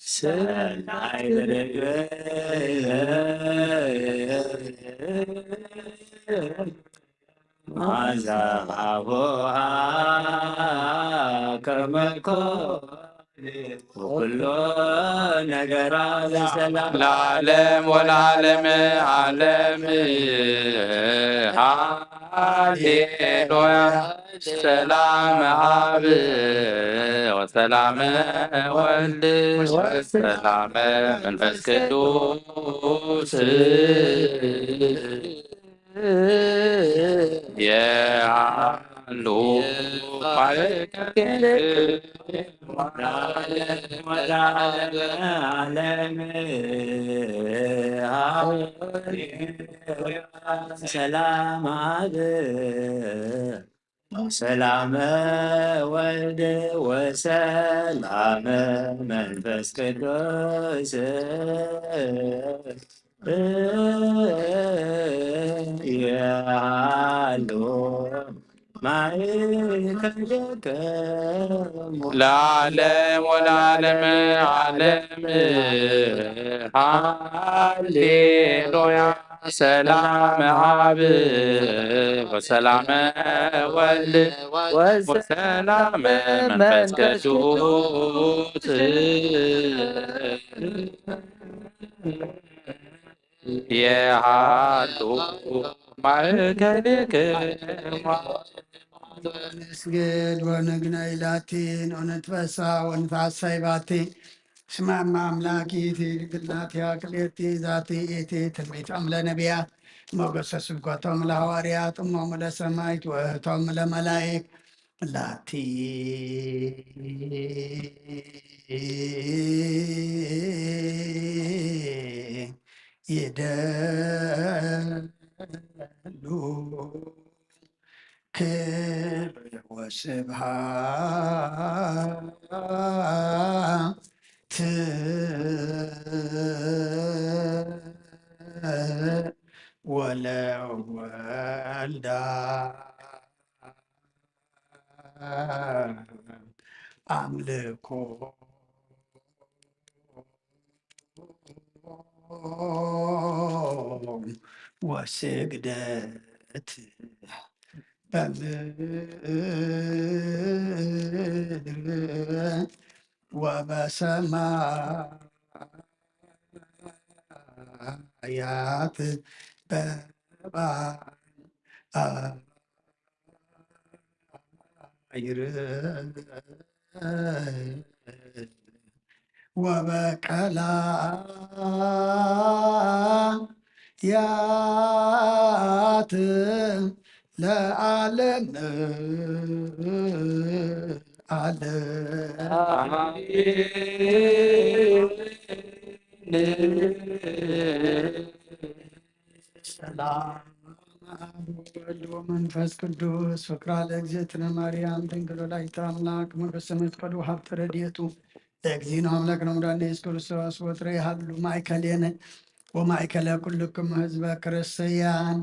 S2: ሰናይ ማዛሃቦሃ ከመኮ ወኩሎ ነገራ ለሰላም
S5: ለዓለም ወለዓለም ዓለም ሃሌሉያ ሰላም አብ ወሰላም ወልድ ወሰላም መንፈስ ቅዱስ ያሉ
S2: ሰላም አብ ሰላም ወልድ ወሰላም መንፈስ ቅዱስ ያሉ ማይከለከ
S5: ለዓለም ወለዓለም ዓለም ሃሌሉያ ሰላም አብ ወሰላም ወልድ ወሰላም መንፈስ ቅዱስ የሃሉ ማእከልክሙ
S1: ንስግድ ወንግናይ ላቲን ወንትፈሳ ወንታሳይ ባቲ ስማማ አምላኪቲ ድንግልናትያ ክልኤቲ ዛቲ ኢቲ ትንቢት እምለ ነቢያት ሞገሰ ስብከቶም ለሐዋርያት እሞሙ ለሰማዕት ወእህቶም ለመላእክት ላቲ ይደሉ ክብር ወስብሐት ወለወልዳ አምልኮ ወስግደት በምድር ወበሰማያት በባሕር ወበቀላያት ለዓለም ሰላም ወወልድ ወመንፈስ ቅዱስ ፍቅራ ለእግዝእትነ ማርያም ድንግል ወላዲተ አምላክ ሞገሰ መስቀሉ ሀብተ ረድኤቱ ለእግዚእነ አምላክ ነው መድኃኒነ ኢየሱስ ክርስቶስ ወትረ ይሃሉ ማእከሌነ ወማእከለ ኩልክሙ ህዝበ ክርስቲያን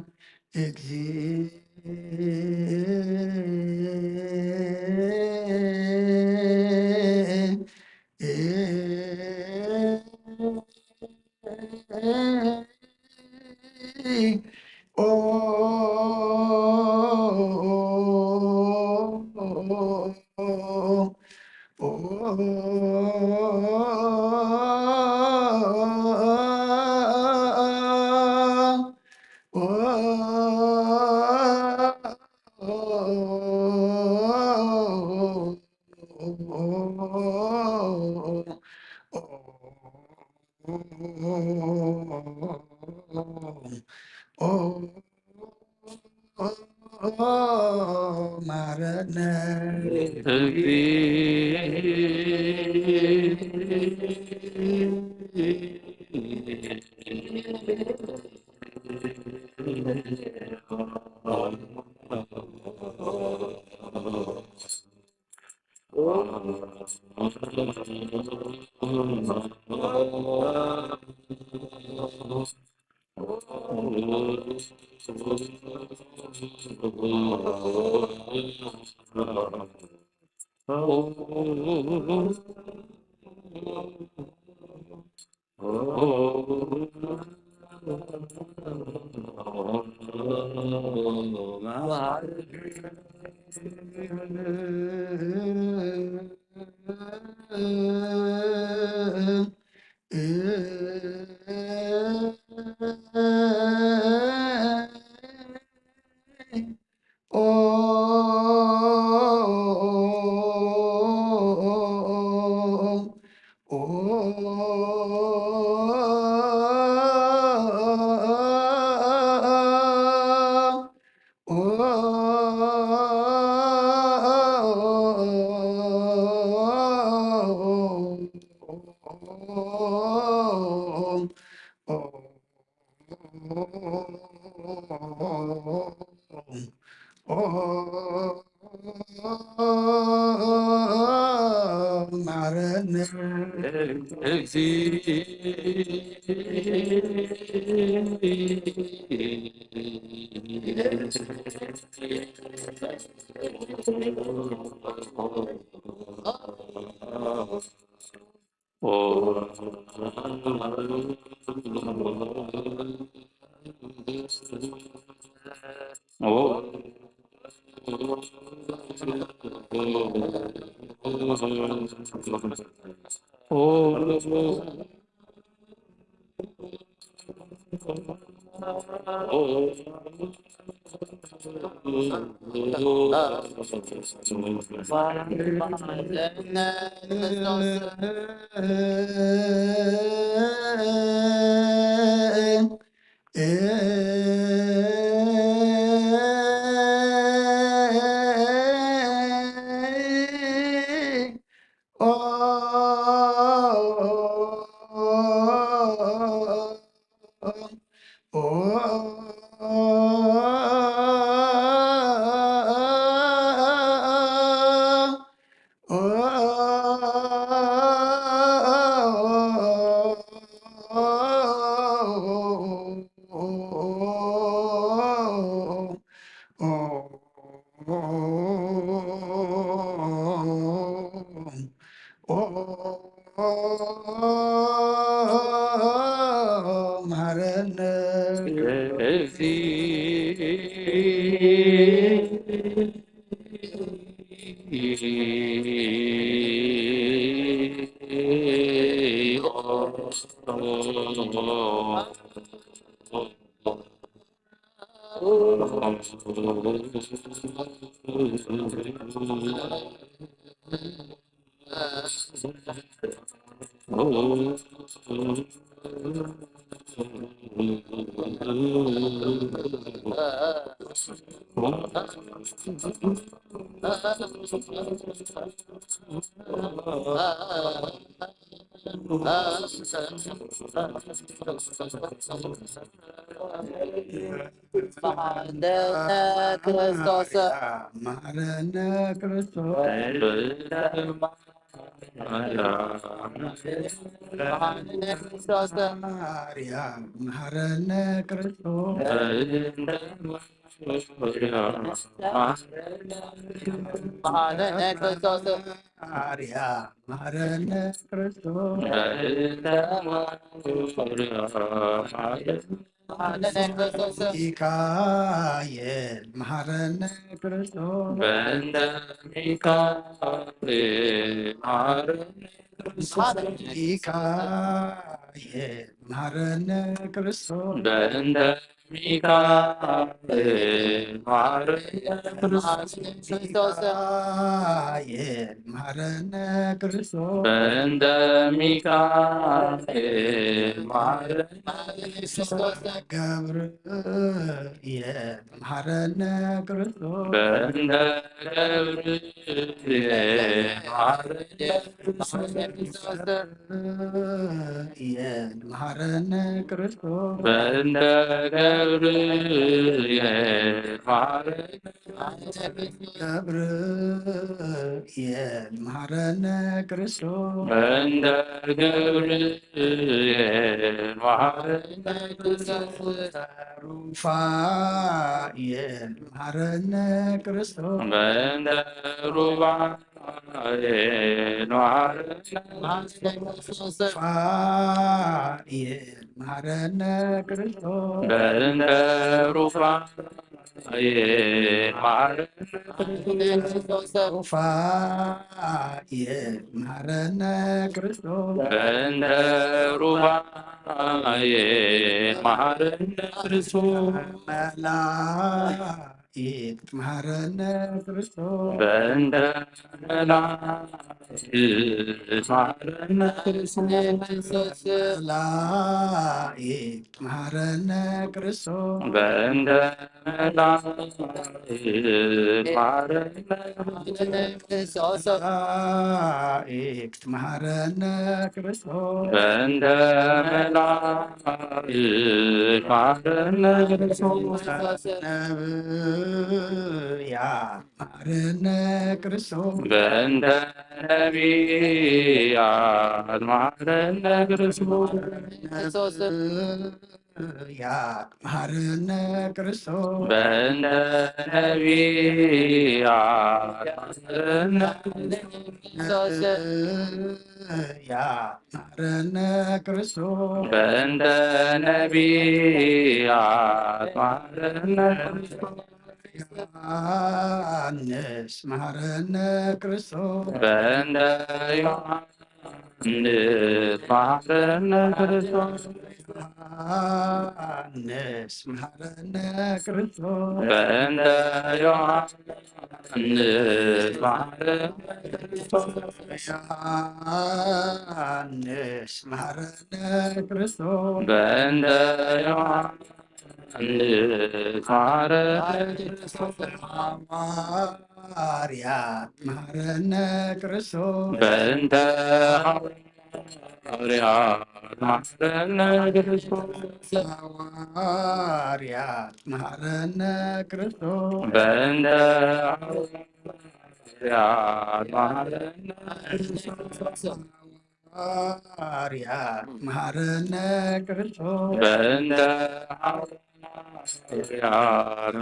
S1: ማረነ ሚካኤል መሐረነ ክርስቶስ ሚካኤል መሐረነ ክርስቶስ
S5: ሚካኤል ማረነ ክርስቶስ
S1: ሚካኤል መሐረነ ክርስቶስ
S5: በእንተ ሚካኤል ማረነ ክርስቶስ
S1: ገብርኤል መሐረነ ክርስቶስ
S5: በእንተ ገብርኤል ማረነ ክርስቶስ
S1: ገብርኤል መሐረነ ክርስቶስ
S5: በእንተ ገብርኤል ማረነ
S1: ገብርኤል መሐረነ ክርስቶስ
S5: በእንተ ገብርኤል ማረነ ክርስቶስ
S1: ሩፋኤል መሐረነ ክርስቶስ
S5: በእንተ ሩፋኤል ማረነ
S1: ሩፋኤል መሐረነ ክርስቶስ
S5: በእንተ ሩፋኤል ማረነ ክርስቶስ
S1: ሩፋኤል መሐረነ ክርስቶስ
S5: በእንተ ሩፋኤል ማረነ ክርስቶስ
S1: መላእክት መሐረነ ክርስቶስ
S5: በእንተ መላእክት ማረነ ክርስቶስ
S1: መላእክት መሐረነ ክርስቶስ
S5: በእንተ መላእክት ማረነ ክርስቶስ
S1: መላእክት መሐረነ ክርስቶስ
S5: በእንተ መላእክት ማረነ ክርስቶስ
S1: ነብያት መሐረነ ክርስቶስ
S5: በእንተ ነቢያት ማረነ ክርስቶስ
S1: ነብያት መሐረነ ክርስቶስ
S5: በእንተ ነቢያት ማረነ
S1: ነብያት መሐረነ ክርስቶስ
S5: በእንተ ነቢያት ማረነ ክርስቶስ
S1: ዮሐንስ መሐረነ ክርስቶስ
S5: በእንተ ዮሐንስ ማረነ ክርስቶስ
S1: ዮሐንስ መሐረነ ክርስቶስ
S5: በእንተ ዮሐንስ ማረነ ክርስቶስ
S1: ዮሐንስ መሐረነ ክርስቶስ
S5: በእንተ ዮሐንስ ማረነ ክርስቶስ
S1: ሐዋርያት መሐረነ ክርስቶስ
S5: በእንተ ሐዋርያት ማረነ ክርስቶስ
S1: ሐዋርያት መሐረነ ክርስቶስ
S5: በእንተ ሐዋርያት ማረነ ክርስቶስ
S1: ሐዋርያት መሐረነ ክርስቶስ
S5: በእንተ ሐዋርያት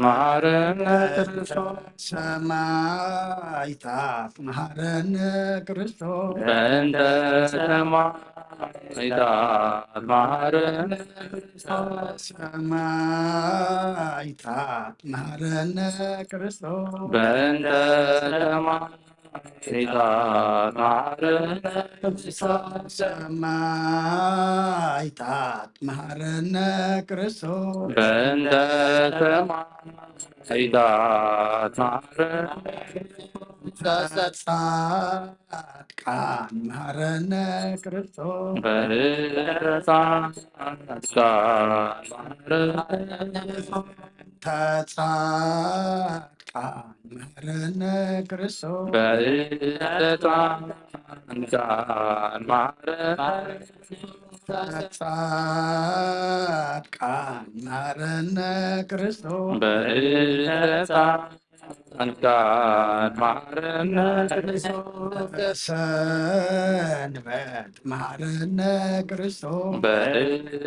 S5: ማረነ ክርስቶስ
S1: ሰማዕታት መሐረነ ክርስቶስ
S5: በእንተ ሰማዕታት ማረነ ክርስቶስ
S1: ሰማዕታት መሐረነ ክርስቶስ
S5: በእንተ ሰማዕታት ማረነ ክርስቶስ
S1: ሰማዕታት መሐረነ ክርስቶስ
S5: በእንተ ሰማዕታት ማረነ
S1: ጻድቃን መሐረነ ክርስቶስ
S5: በእንተ ጻድቃን ማረነ
S1: ተጻድቃን መሐረነ ክርስቶስ
S5: በእንተ ጻድቃን ማረነ
S1: ተጻድቃን መሐረነ ክርስቶስ
S5: በእንተ ጻድቃን ማረነ ክርስቶስ
S1: ሰንበት መሐረነ ክርስቶስ
S5: በእንተ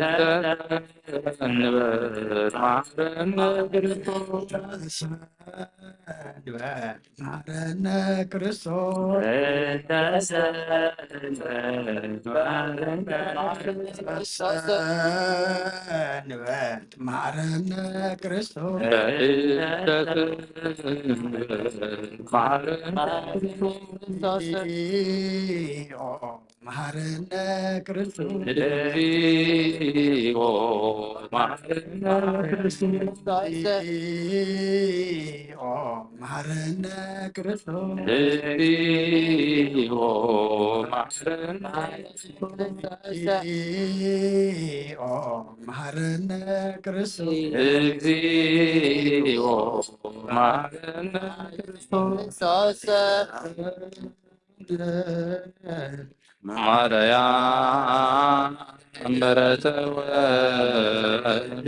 S5: ሰንበት ማረነ ክርስቶስ
S1: ሰንበት መሐረነ ክርስቶስ
S5: በእንተ ሰንበት ማረነ ክርስቶስ
S1: ሰንበት መሐረነ ክርስቶስ
S5: በእንተ ሰንበት ማረነ ክርስቶስ
S1: እግዚኦ መሐረነ ክርስቶስ
S5: እግዚኦ መሐረነ ክርስቶስ
S1: እግዚኦ መሐረነ ክርስቶስ
S5: እግዚኦ መሐረነ
S1: እግዚኦ መሐረነ ክርስቶስ
S5: እግዚኦ መሐረነ ክርስቶስ ማርያም ምሕረተ ወልድኪ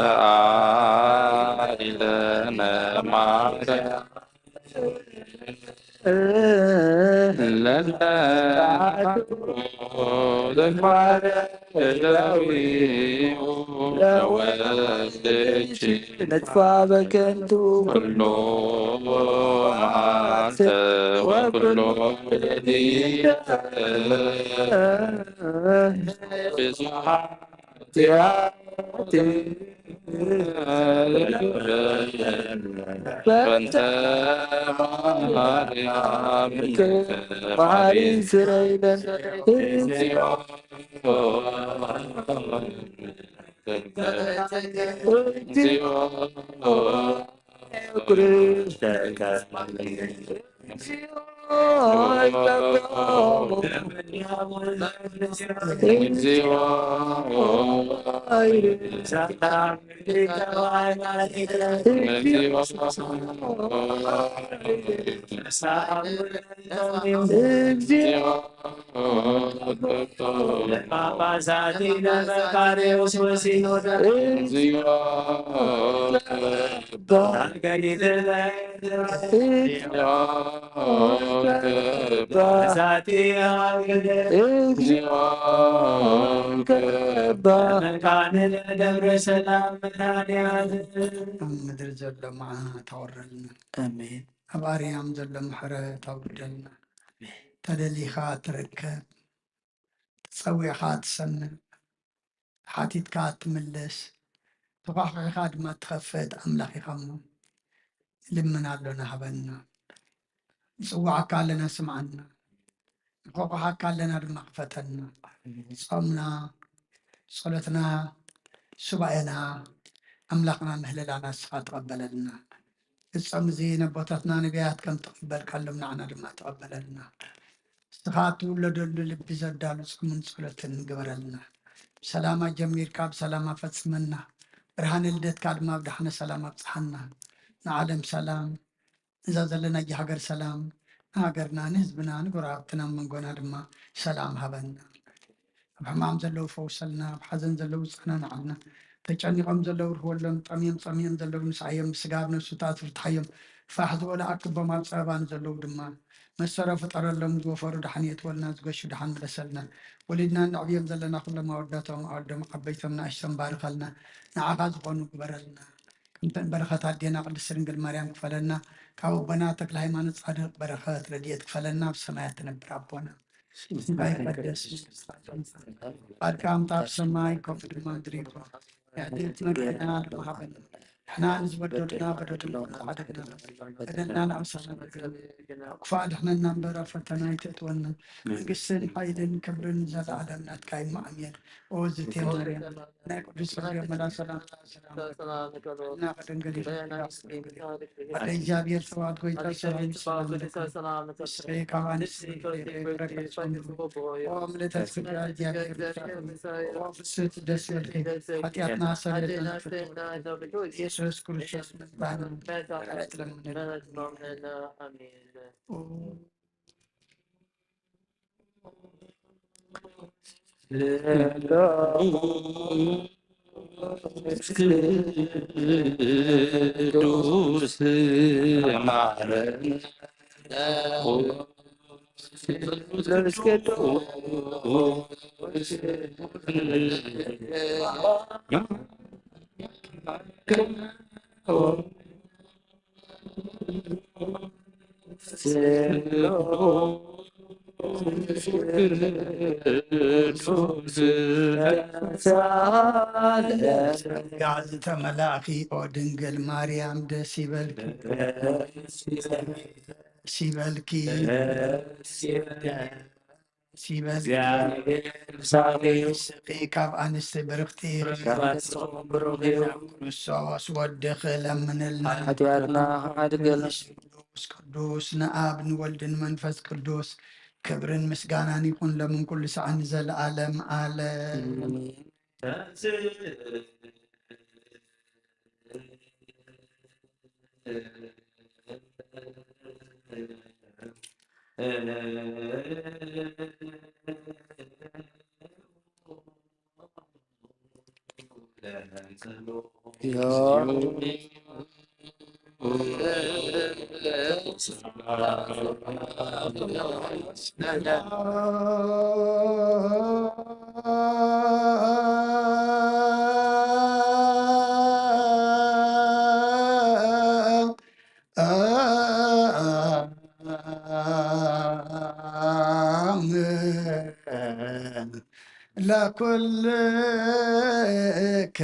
S5: ሰአሊለነ ማርያም ለነ ተግባረ እላዊው ለወልድኪ
S6: ነጥፋ በከንቱ
S5: ኩሎ መዓልተ ወኩሎ ሌሊተ ብዙኃት ኃጢአቲ በእንተ ማርያም
S6: ባህሪ ስረይለን
S5: እግዚኦ እግዚኦ እግዚኦ
S1: ኣብ ምድሪ ዘሎ መዓት ኣወረልና
S6: አሜን
S1: ኣብ ኣርያም ዘሎ ምሕረት ኣውርደልና ተደሊኻ ትርከብ ተፀዊዕኻ ትሰምዕ ሓቲትካ ትምለስ ተኳሕኩሕካ ድማ ትኸፍት ኣምላኽ ኢኻ እሞ ልምና ኣሎና ሃበና ንፅዋዓካ ኣለና ስምዓና ንኾኳሓካ ኣለና ድማ ክፈተና ጾምና ጸሎትና ሱባኤና ኣምላኽና ምህለላና ንስኻ ተቐበለልና እጾም እዚ ነቦታትና ነቢያት ከም ተቐበልካሎም ንዓና ድማ ተቐበለልና ንስኻ ትውለደሉ ልቢ ዘዳሉ ጾምን ጸሎትን ግበረልና ብሰላማ ጀሚርካ ብሰላማ ፈጽመና ብርሃነ ልደትካ ድማ ብዳሕነ ሰላም ኣብፅሓና ንዓለም ሰላም እዛ ዘለና ሃገር ሰላም ንሃገርና ንህዝብና ንጎረባብትና መንጎና ድማ ሰላም ሃበና ኣብ ሕማም ዘለው ፈውሰልና ኣብ ሓዘን ዘለው ፅዕናንዓልና ተጨኒቆም ዘለው ርህወሎም ጠምዮም ፀሚዮም ዘለው ንስዓዮም ብስጋ ብነፍስታት ፍርትሓዮም ፋሕ ዝበሉ ኣክቦም ኣብ ፀበባን ዘለው ድማ መሰረ ፈጠረሎም ዝወፈሩ ድሓን የትወልና ዝገሹ ድሓን መለሰልና ወሊድና ንዕብዮም ዘለና ኩሎም ኣወዳቶም ኣወዶም ዓበይቶም ንኣሽቶም ባርኸልና ንዓኻ ዝኾኑ ግበረልና ከምተን በረኸት ኣዴና ቅድስት ድንግል ማርያም ክፈለና ካብ ኣቦና ተክለ ሃይማኖት ጻድቅ በረኸት ረድኤት ክፈለና ብሰማያት ትነብር ኣቦና ይቀደስ ጻድቃ ኣምጣ ብሰማይ ከምኡ ድማ ምድሪ ይኹን ያዕድት መርሕና ድማ ሃበና ንሕና ንዝበደሉና በደልና ሓደግና በደልና ንዕሰና ክፉ ኣድሕነና እምበር ኣብ ፈተና ይተእትወና መንግስትን ሓይልን ክብርን ዘለዓለም ናትካ እዩ ኣሜን ኦ ዝቴ ማርያም ናይ ቅዱስ ገብርኤል መልአክ ሰላምታ እና ከደንገል ኣደ እግዚአብሔር ተዋሕዶ ጎይታ ሰላም ካብ ኣንስቲ ኦ ምልዕተ ጸጋ እግዚአብሔር ፍስሕት ደስ ይበልኪ ኃጢአትና ሰለልና ኢየሱስ ክርስቶስ ምስባና
S5: ቅዱስ ማረን
S1: ጋዝተ መላእኺ ኦ ድንግል ማርያም ደስ ይበልኪ ሲበልኪ ስቂ ካብ አንስቲ ብርክቲ ክርስቶስ ወድኽ ለምንልና
S6: ኃጢአትና አድገል
S1: ቅዱስ ቅዱስ ንአብ ንወልድን መንፈስ ቅዱስ ክብርን ምስጋናን ይኹን ለምን ኩሉ ሰዓን ዘለዓለም አለ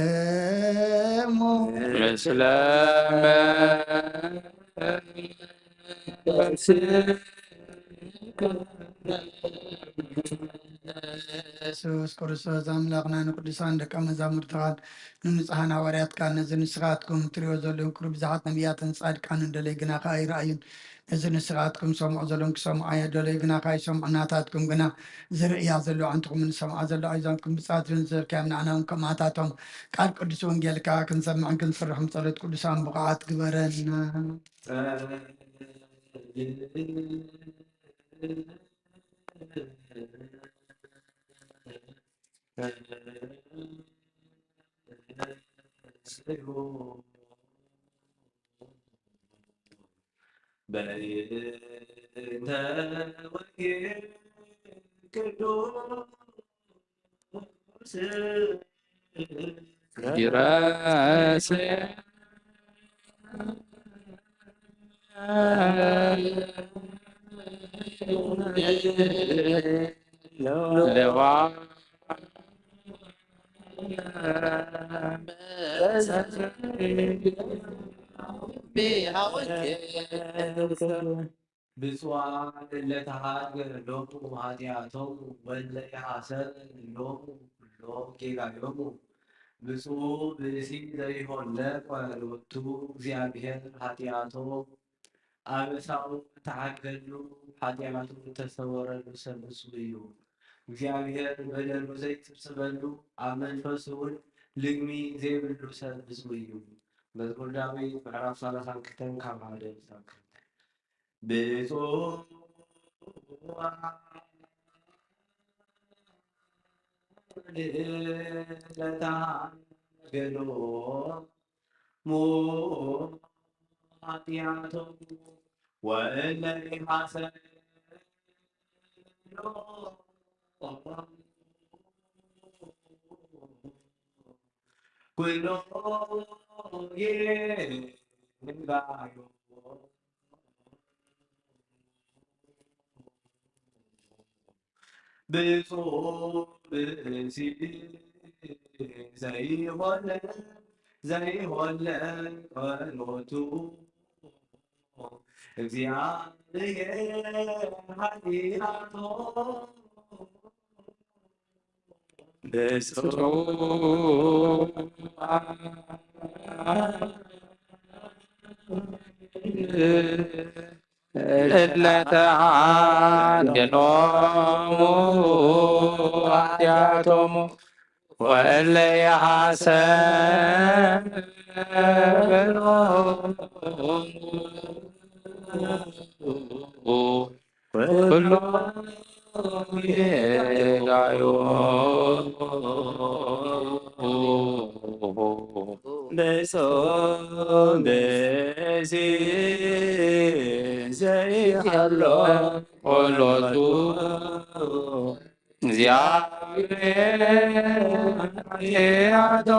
S1: ለኩልክሙ
S5: ምስለ
S1: ኢየሱስ ክርስቶስ አምላክና ንቅዱሳን ደቀ መዛሙርትኻን ንንጹሓን ሐዋርያትካ ነዚ ንስኻትኩም ትሪኦ ዘለኹም ክሩ ብዙሓት ነቢያትን ጻድቃን እንደለይ ግና ከዓ ይረአዩን እዚ ንስኻትኩም ሰምዑ ዘለኹም ክሰምዑ ኣየደለይ ግና ከዓ ይሰምዑ ናታትኩም ግና ዝርእያ ዘለዉ አንትኩም ንሰምዖ ዘሎ ኣይዛንኩም ብጻትን ዘርክያም ንዓና እውን ከምኣታቶም ቃል ቅዱስ ወንጌልካ ክንሰምዕን ክንፍርሕም ጸሎት ቅዱሳን ብቕዓት ግበረና
S5: ይራሴ ለዋ
S4: ብፁዓን ለተሃገሎሙ ኃጢአቶሙ ወለ ይሐሰሎሙ ኩሎም ጌጋዮሙ ብፁዕ ብእሲ ዘይሆለቆ ሎቱ እግዚአብሔር ኃጢአቶ አበሳው ተሐገሉ ኃጢአቱ ተሰወረሉ ሰብ ብፁዕ እዩ እግዚአብሔር በደሉ ዘይትስበሉ ኣብ መንፈሱ እውን ልግሚ ዘይብሉ ሰብ ብፁዕ እዩ መዝሙር ዳዊት ምዕራፍ 32 ካብ 1 እስካብ 2 ለታገሎሙ ኃጢአቶሙ ወእለ ይሐሰሎሙ ኩሎ ጌጋዮ ብፁዕ ብእሲ ዘይሆለቆ ሎቱ እግዚአብሔር ኃጢአቶ
S5: ለተሃገሎሙ ኃጢአቶሙ ወእለ ይሐሰሎሙ ኩሎ ጌጋዮ ብፁዕ ብእሲ ዘይሃለቆ ሎቱ እግዚአብሔር ኃጢአቶ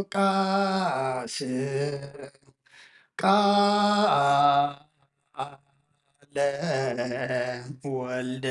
S1: ሉቃስ ቃለ ወልደ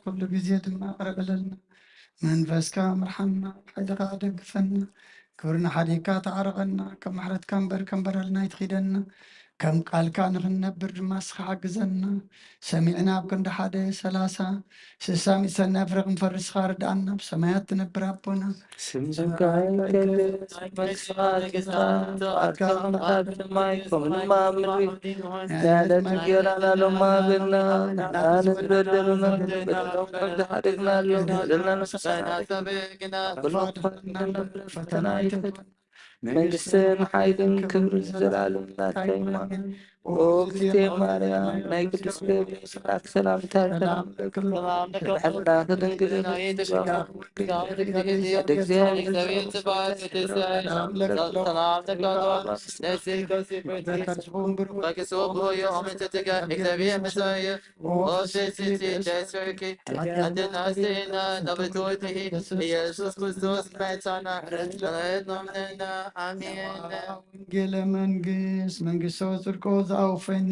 S1: ኩሉ ግዜ ድማ ቅረበለልና መንፈስካ ምርሓና ሓይልካ ደግፈና ክብርና ሓዲግካ ተዓረቐና ከም ማሕረትካ እምበር ከም በረልና ይትኺደና ከም ቃልካ ንክንነብር ድማ ስኻ ሓግዘና ሰሚዕና ኣብ ክንዲ 1 30 60 ሰናይ ፍረ ክንፈርስካ ርዳእና ብሰማያት ትነብር ኣቦና
S6: ስምካ ይቀደስ መንግሥትካ ትምጻእ ፈቃድካ ኣብ ሰማይ ከምኡ'ውን ኣብ ምድሪ ያለን እንጀራና ሎሚ ሃበና ንሕና ንዝበደሉ በደሎም ከም ዝሓደግና ሎም በደልና ንስሓደግና ፈተና ይፈትወና መንግስትን ሓይልን ክብርን ዘለዓለም ናትካ ኦ እግዝእትየ ማርያም ናይ ቅዱስ ገብርኤል መልኣክ ሰላምታ ሰላም ብሕና ክድንግልን
S3: ኢየሱስ ክርስቶስ መጻና አሜን
S1: ወንጌለ መንግስት ሰው ጽድቆ ዘአውፈኒ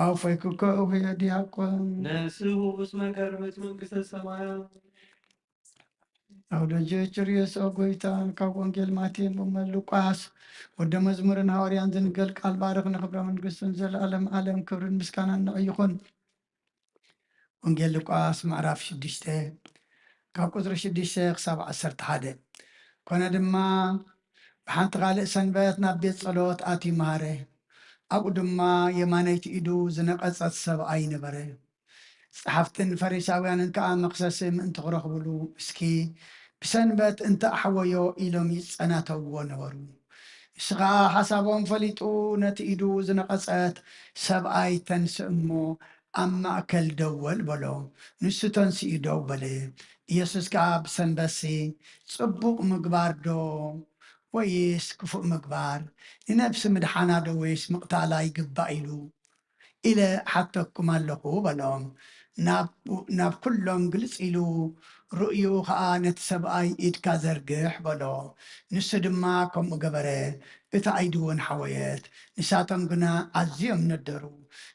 S1: አውፈይኩከ እሁየ ዲያቆን
S4: ነስሁስ መከርበት መንግሥተ ሰማያት
S1: አውደጀ ርየስ ጎይታ ካብ ወንጌል ማቴዎስ ሉቃስ ወደ መዝሙርን ሐዋርያን ዝንገል ቃል ባርኽ ንክብረ መንግስትን ዘለዓለም ዓለም ክብርን ምስጋናን ይኹን። ወንጌል ሉቃስ ምዕራፍ 6 ካብ ቁጥሪ 6 ክሳብ 11 ኮነ ድማ ብሓንቲ ካልእ ሰንበት ናብ ቤት ጸሎት ኣትዩ መሃረ ኣብኡ ድማ የማነይቲ ኢዱ ዝነቐጸት ሰብኣይ ነበረ። ጸሓፍትን ፈሪሳውያንን ከዓ መክሰሲ ምእንቲ ክረኽብሉ እስኪ ብሰንበት እንተ ኣሕወዮ ኢሎም ይጸናተውዎ ነበሩ። እሱ ከዓ ሓሳቦም ፈሊጡ ነቲ ኢዱ ዝነቐጸት ሰብኣይ ተንስእ እሞ ኣብ ማእከል ደወል በሎ። ንሱ ተንስኡ ደው በለ። ኢየሱስ ከዓ ብሰንበሲ ጽቡቕ ምግባር ዶ ወይስ ክፉእ ምግባር ንነፍሲ ምድሓና ዶ ወይስ ምቕታላ ይግባእ ኢሉ ኢለ ሓተኩም ኣለኹ በሎም። ናብ ኩሎም ግልጽ ኢሉ ርእዩ ከዓ ነቲ ሰብኣይ ኢድካ ዘርግሕ በሎ። ንሱ ድማ ከምኡ ገበረ። እታ ኢዱ እውን ሓወየት። ንሳቶም ግና ኣዝዮም ነደሩ።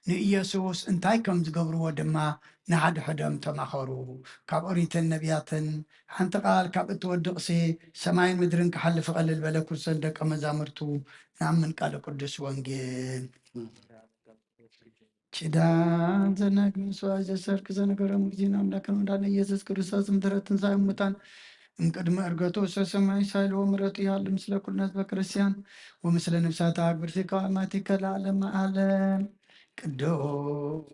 S1: ንኢየሱስ እንታይ ከም ዝገብርዎ ድማ ንሓድሕዶም ተማኸሩ። ካብ ኦሪትን ነቢያትን ሓንቲ ቃል ካብ እትወድቕሲ ሰማይን ምድርን ክሓልፍ ቀልል በለ ክርስቶስ ደቀ መዛሙርቱ ንኣምን ቃል ቅዱስ ወንጌል ኪዳን ዘናግን መስዋዕት ዘሰርክ ዘነገሮም ጊዜና አምላክን ወዳነ ኢየሱስ ክርስቶስ ምሕረት ትንሣኤ ሙታን እምቅድመ ዕርገቱ ሰማይ ሳይልዎ ምሕረቱ ይሃሉ ምስለ ኩሉ ሕዝበ ክርስቲያን ወምስለ ነፍሳት አግብርቲከ ወአማቲከ ለዓለመ ዓለም ቅዱስ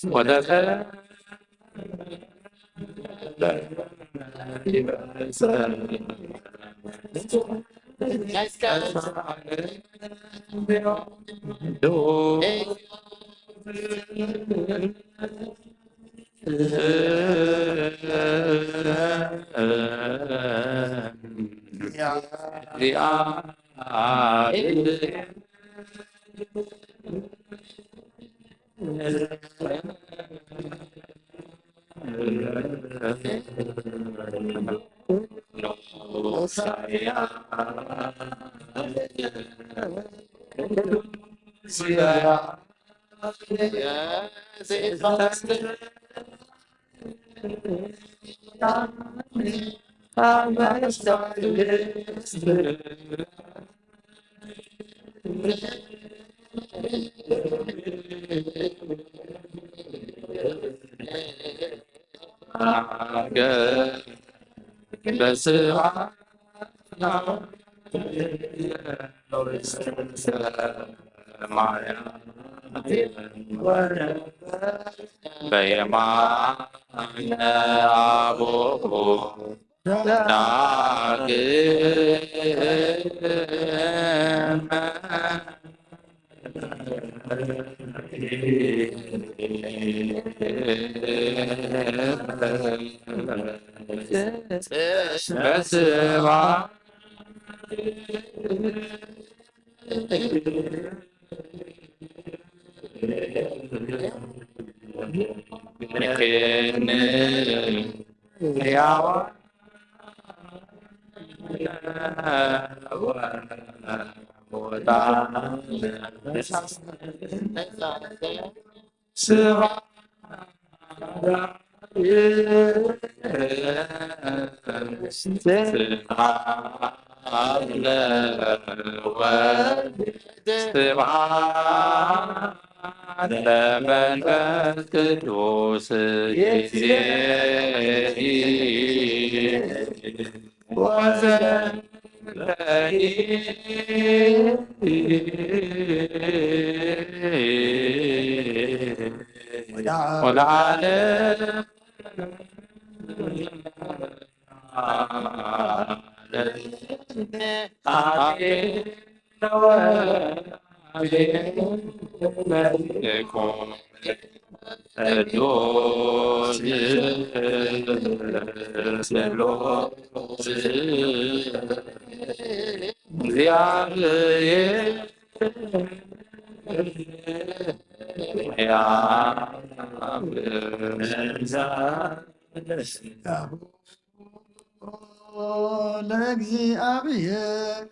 S5: ودخل بس بيما أبوه بس لمن القدوس والعالم
S1: ለእግዚአብሔር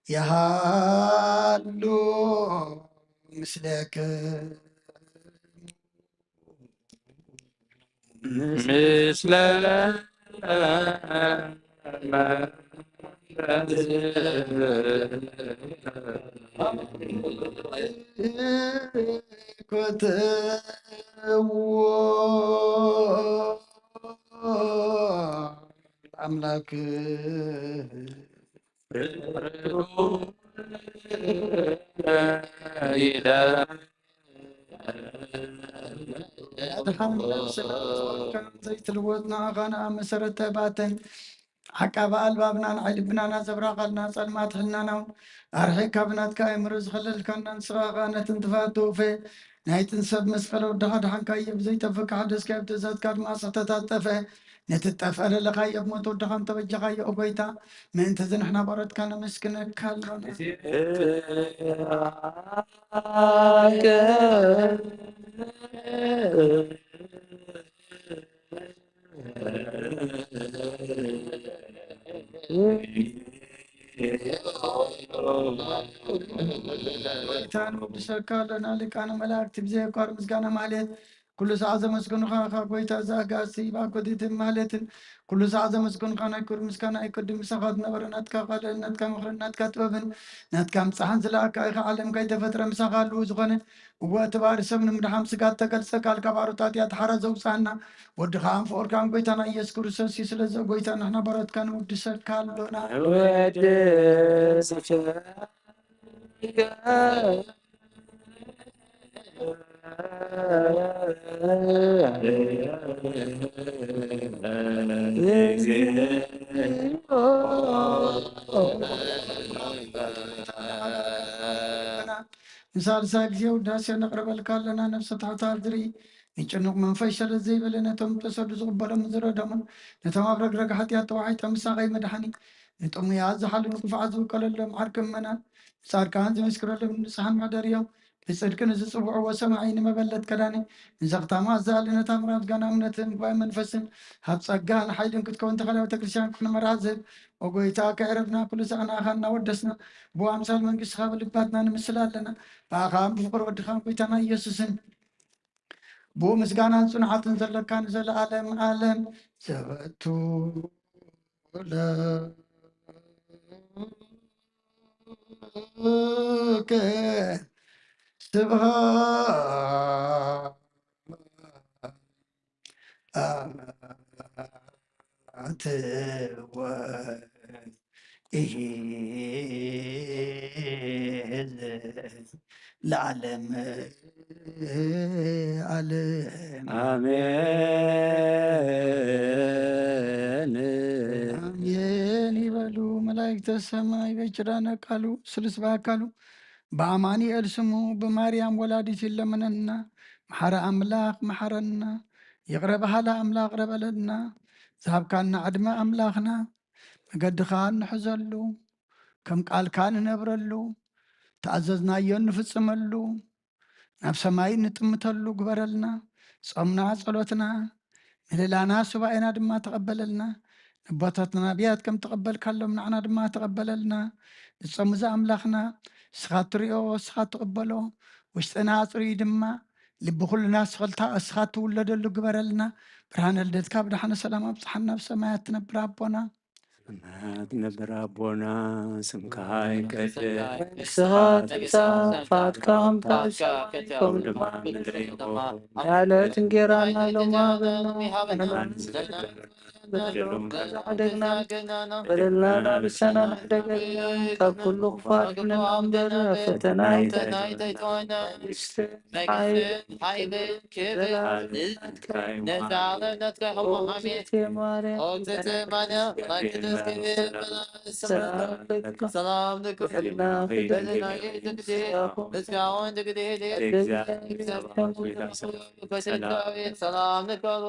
S1: ያሃሉ ምስለከ
S5: مثل
S1: ኮተዎ አምላክ ዘይትልወጥና ኣኻና መሰረተ ባተን ዓቃባ ኣልባብና ንዓይ ልብናና ዘብራቐልና ጸልማት ህልናናውን ኣርሒካ ብናትካ ኣእምሮ ዝኸለልካ ንስኻኻ ነትን ትፋትውፌ ናይትን ሰብ መስቀለ ወድኻ ድሓንካዮ ብዘይጠፍካ ሓደስካዮ ብትእዛዝካ ድማ ስሕተታት ነቲ ጠፍአለለኻዮ ብሞት ወድኻ እንተበጀኻዮ ጎይታ ምእንቲ ዝንሕና በረትካ ነመስክነካ ኣሎና ጎይታን ወድሰካ ኣለና ሊቃነ መላእክቲ ብዘየቋር ምስጋና ማለት ኩሉ ሰዓት ዘመስግኑኻ ጎይታ ዛጋሲ ባኮዲትን ማለትን ኩሉ ሰዓት ዘመስግኑኻ ናይ ክብሪ ምስጋና ይቅድም ምሳኻት ነበረ ናትካ ቃልን ናትካ ምክርን ናትካ ጥበብን ናትካ ምፅሓን ዝለኣካ ኢኻ ዓለም ከይተፈጥረ ምሳኻ ኣለዉ ዝኾነ እዋ ተባሪ ሰብ ንምድሓም ስጋ ተገልፀ ካልካ ባሮታት እያ ተሓረ ዘውፃና ወድኻ አንፈኦርካን ጎይታና ኢየሱስ ክርስቶስ ስለዘ ጎይታ ንሕና በረትካ ንወድሰካ ኣሎና ንሳልሳ ግዜ ውዳሴ ነቕርበልካ ኣለና ነፍሲ ታሕታ ድሪ ንጭኑቕ መንፈስ ሸረት ዘይበለ ነቶም ተሰዱ ዝቕበሎም ዝረዶምን ነቶም ኣብ ረግረግ ሓጢኣት ተዋሒጦም ምሳቐይ መድሓኒ ንጥሙያት ዝሓሉ ንክፉዓት ዝውቀለሎም ዓርቂ ምእመናን ጻድቃን ዝምስክረሎም ንስሓን ማሕደርዮም ብጽድቂ ንዝጽውዕዎ ሰማዒ ንመበለት ከዳኒ ንዘኽታማ ዝኣልነታ ምራብ ጋና እምነትን ጉባኤ መንፈስን ሃብ ጸጋን ሓይልን ክትከውን ተኸላ ቤተክርስትያን ክነመርሃ ዝህብ ወጎይታ ከዕረፍና ኩሉ ሰቕናኻ እናወደስና ብኣምሳል መንግሥትኻ ብልባትና ንምስል ኣለና ብኣኻን ብፍቕሪ ወድኻን ጎይታና ኢየሱስን ብኡ ምስጋናን ጽኑዓትን ዘለካ ንዘለዓለም ዓለም ዘበቱ ለከ ስብሃት ለዓለም ዓለም
S2: አሜን
S1: አሜን ይበሉ መላእክተ ሰማይ በጭራነ ቃሉ ስልስ በአካሉ በአማኑኤል ስሙ በማርያም ወላዲት ይለመነና መሐረ አምላክ መሐረና ይቅረበሃላ አምላክ ረበለና ዝሃብካና ዕድመ አምላክና መገድኻ እንሕዘሉ ከም ቃልካ ንነብረሉ ተኣዘዝናዮ ንፍጽመሉ ናብ ሰማይ ንጥምተሉ ግበረልና ጾምና ጸሎትና ንልላና ሱባኤና ድማ ተቐበለልና ንቦታትና ነቢያት ከም ተቐበልካሎም ንዓና ድማ ተቐበለልና ንጸሙዛ ኣምላኽና እስኻ ትሪኦ እስኻ ትቕበሎ ውሽጥና ጽሩይ ድማ ልቢ ኩልና እስኻ ትውለደሉ ግበረልና ብርሃነ ልደትካ ብድሓነ ሰላም ኣብፅሓና ብሰማያት ትነብር ኣቦና
S2: ትነብር ኣቦና ስምካ ይቀድስ
S6: ንስኻ ትምጻእ ፈቃድካ ከም ድማ ምድሪ ኢኹም ንዕለት እንጀራና ሎሚ ሃበና በደሎም ከዘሓደግና በደልና ናብሰና ንሕደገልና ካብ ኩሉ ክፋት ኩልና እምበር ፈተና ይተይተወና ሓይልን ክብርን ነፃነትካ ይኸውን ኣሜን ሰላም ንክፍልና በደልና ምስጋውን ትግዴ ሰላም ንከሉ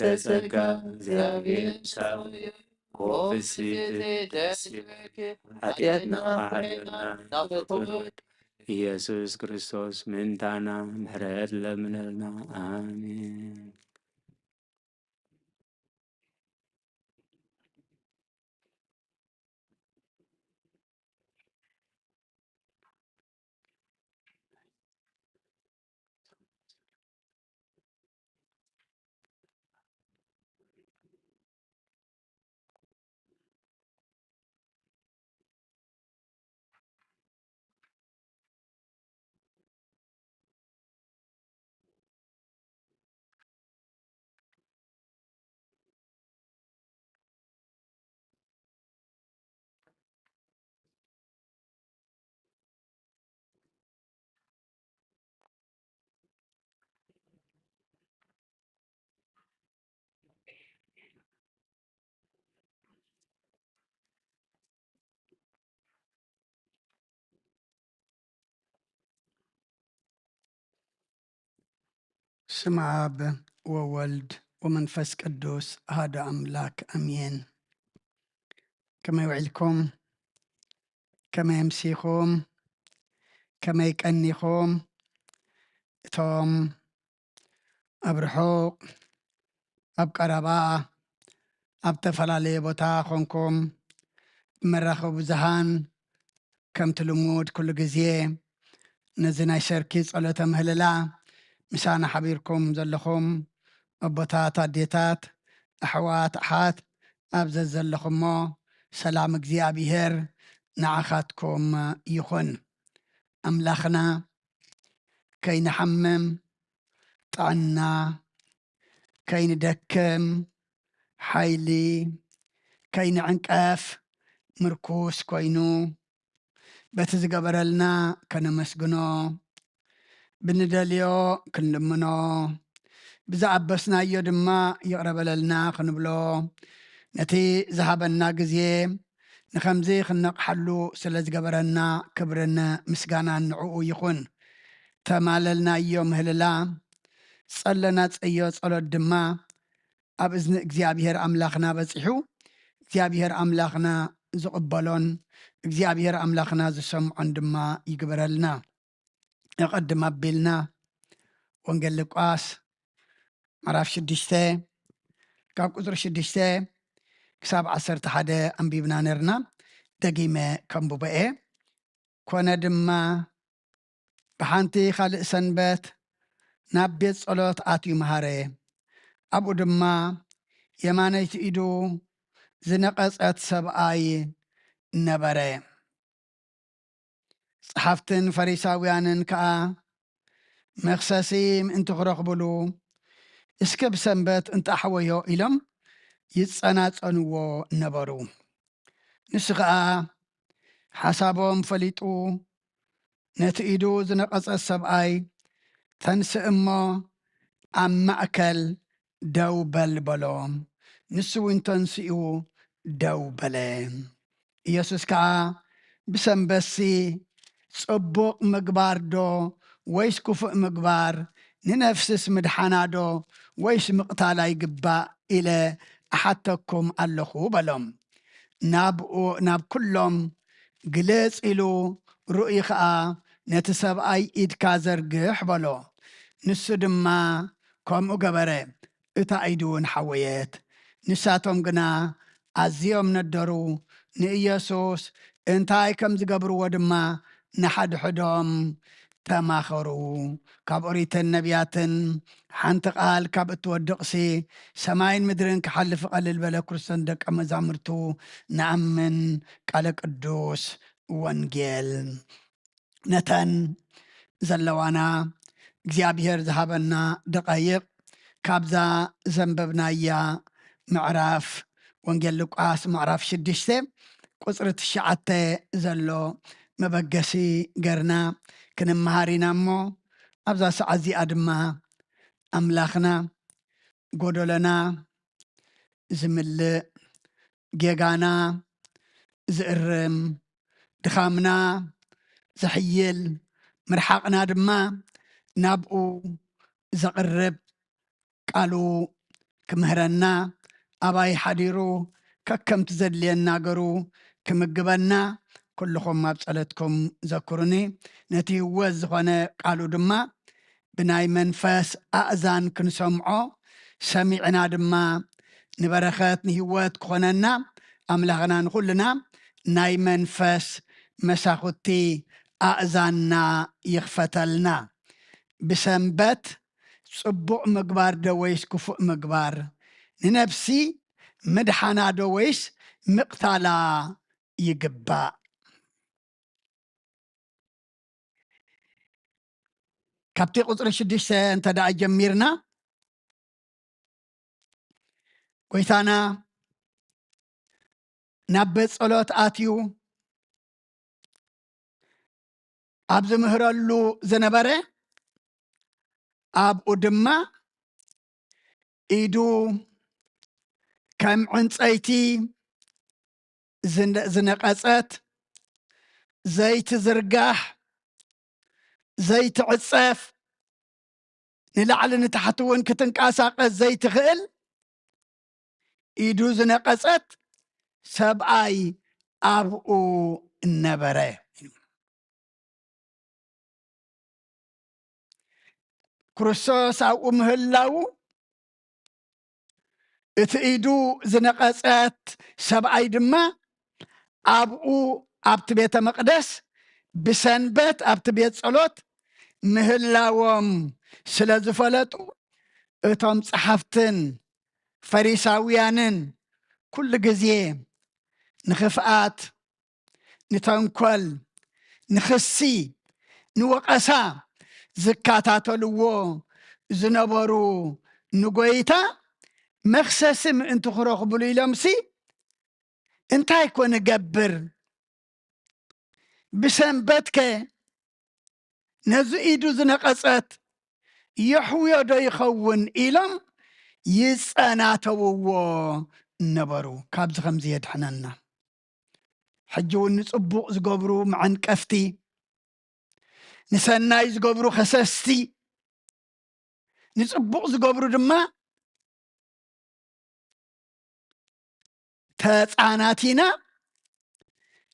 S6: ተጸጋ እግዚአብሔር ኃጢአትና
S2: ኢየሱስ ክርስቶስ ምንታና ምሕረት ለምነልና አሜን።
S1: ስመ አብ ወወልድ ወመንፈስ ቅዱስ አሐዱ አምላክ አሜን። ከመይ ውዒልኩም? ከመይ ኣምሲኹም? ከመይ ቀኒኹም? እቶም ኣብ ርሑቕ ኣብ ቀረባ ኣብ ተፈላለየ ቦታ ኾንኩም ብመራኸቢ ብዙሃን ከምቲ ልሙድ ኩሉ ግዜ ነዚ ናይ ሸርኪ ጸሎተ ምህልላ ምሳና ሓቢርኩም ዘለኹም ኣቦታት ኣዴታት ኣሕዋት ኣሓት ኣብ ዘለኹሞ ሰላም እግዚኣብሔር ንዓኻትኩም ይኹን። ኣምላኽና ከይንሓምም ጥዕና ከይንደክም ሓይሊ ከይንዕንቀፍ ምርኩስ ኮይኑ በትዝገበረልና ከነመስግኖ ብንደልዮ ክንልምኖ ብዛዕበስናዮ ድማ ይቕረበለልና ክንብሎ ነቲ ዝሃበና ግዜ ንኸምዚ ክነቕሓሉ ስለ ዝገበረና ክብርን ምስጋናን ንዕኡ ይኹን። ተማለልናዮ ምህልላ ጸለና ጸዮ ጸሎት ድማ ኣብ እዝኒ እግዚኣብሔር ኣምላኽና በፂሑ እግዚኣብሔር ኣምላኽና ዝቕበሎን እግዚኣብሔር ኣምላኽና ዝሰምዖን ድማ ይግበረልና። ይቐድም ኣቢልና ወንጌል ሉቃስ ምዕራፍ 6 ካብ ቁፅሪ 6 ክሳብ 11 ኣንቢብና ነርና። ደጊመ ከምብበአ ኮነ ድማ ብሓንቲ ካልእ ሰንበት ናብ ቤት ጸሎት ኣትዩ መሃረ። ኣብኡ ድማ የማነይቲ ኢዱ ዝነቐጸት ሰብኣይ ነበረ። ጸሓፍትን ፈሪሳውያንን ከዓ መክሰሲ ምእንቲ ክረኽብሉ እስከ ብሰንበት እንተኣሕወዮ ኢሎም ይጸናጸንዎ ነበሩ። ንሱ ከዓ ሓሳቦም ፈሊጡ ነቲ ኢዱ ዝነቐጸት ሰብኣይ ተንስእ እሞ ኣብ ማእከል ደው በል በሎ። ንሱ እውን ተንስኡ ደው በለ። ኢየሱስ ከዓ ብሰንበሲ ጽቡቕ ምግባር ዶ ወይስ ክፉእ ምግባር ንነፍስስ ምድሓናዶ ወይስ ምቕታል ይግባእ ኢለ ኣሓተኩም ኣለኹ በሎም። ናብ ኩሎም ግለጽ ኢሉ ርእዩ ከዓ ነቲ ሰብኣይ ኢድካ ዘርግሕ በሎ። ንሱ ድማ ከምኡ ገበረ። እታ ኢዱ እውን ሓወየት። ንሳቶም ግና ኣዝዮም ነደሩ። ንኢየሱስ እንታይ ከም ዝገብርዎ ድማ ንሓድሕዶም ተማኸሩ። ካብ ኦሪትን ነቢያትን ሓንቲ ቃል ካብ እትወድቕሲ ሰማይን ምድርን ክሓልፍ ቀልል በለ ክርስቶስ ደቀ መዛሙርቱ ንኣምን ቃለ ቅዱስ ወንጌል ነተን ዘለዋና እግዚኣብሔር ዝሃበና ደቃይቕ ካብዛ ዘንበብናያ ምዕራፍ ወንጌል ሉቃስ ምዕራፍ 6 ቁፅሪ 9 ዘሎ መበገሲ ገርና ክንመሃሪና እሞ ኣብዛ ሰዓት እዚኣ ድማ ኣምላኽና ጎደለና ዝምልእ ጌጋና ዝእርም ድኻምና ዘሕይል ምርሓቕና ድማ ናብኡ ዘቕርብ ቃሉ ክምህረና ኣባይ ሓዲሩ ከከምቲ ዘድልየና ገሩ ክምግበና ኩልኹም ኣብ ጸለትኩም ዘክሩኒ። ነቲ ህይወት ዝኾነ ቃሉ ድማ ብናይ መንፈስ ኣእዛን ክንሰምዖ ሰሚዕና ድማ ንበረኸት ንህይወት ክኾነና ኣምላኽና ንኹልና ናይ መንፈስ መሳኹቲ ኣእዛንና ይኽፈተልና። ብሰንበት ጽቡቕ ምግባር ዶ ወይስ ክፉእ ምግባር ንነፍሲ ምድሓና ዶ ወይስ ምቕታላ ይግባእ? ካብቲ ቁፅሪ 6 እንተደኣ ጀሚርና ጎይታና ናብ ቤት ጸሎት ኣትዩ ኣብ ዝምህረሉ ዝነበረ ኣብኡ ድማ ኢዱ ከም ዕንፀይቲ ዝነቐጸት ዘይቲ ዝርጋሕ ዘይትዕፀፍ ንላዕሊ ንታሕቲ እውን ክትንቃሳቐስ ዘይትኽእል ኢዱ ዝነቐጸት ሰብኣይ ኣብኡ ነበረ። ክርስቶስ ኣብኡ ምህላው እቲ ኢዱ ዝነቐጸት ሰብኣይ ድማ ኣብኡ ኣብቲ ቤተ መቅደስ ብሰንበት ኣብቲ ቤት ጸሎት ምህላዎም ስለ ዝፈለጡ እቶም ጸሓፍትን ፈሪሳውያንን ኩሉ ግዜ ንኽፍኣት ንተንኰል ንኽሲ ንወቐሳ ዝካታተልዎ ዝነበሩ ንጎይታ መክሰሲ ምእንቲ ክረኽብሉ ኢሎምሲ እንታይ ኮ ንገብር بسنبتك نزئيدو زنقصت يحوي دو يخون إلم يسأناتو نبرو كابز خمزي يدحننا حجو نصبوق زقبرو معن كفتي نسناي زقبرو خسستي نصبوق زقبرو دما تاصاناتينا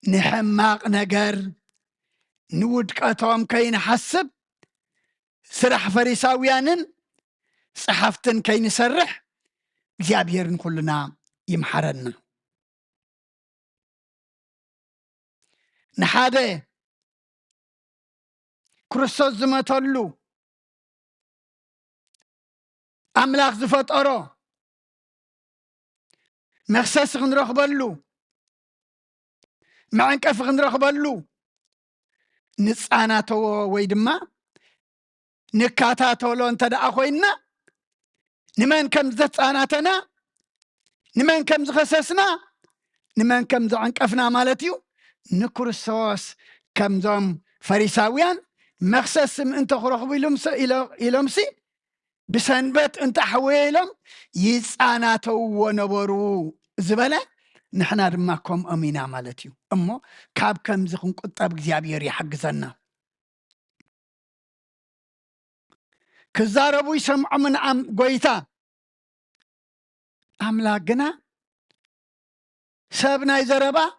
S1: نحماق نجر نودقاتهم كاين حسب سرح فريساويانن صحفتن كاين سرح እግዚአብሔርን ኩልና ይምሐረና ንሓደ ክርስቶስ ዝመተሉ ኣምላኽ ዝፈጠሮ መክሰስ ክንረኽበሉ መዕንቀፍ ክንረኽበሉ ንፃናተዎ ወይ ድማ ንካታተሎ እንተደኣ ኮይና نمن كم زتصاناتنا نمن كم زخسسنا نمن كم زعنقفنا مالتيو نكرسوس كم زم فريساويان مخسسم انت خرخبو إلومسي بسنبت انت حويلم يصاناتو ونبرو زبله نحنا دماكم امينا مالتيو امو كاب كم زخن قطاب እግዚአብሔር يحجزنا كزاربو يسمع من قويتا أملاقنا سابنا يزربا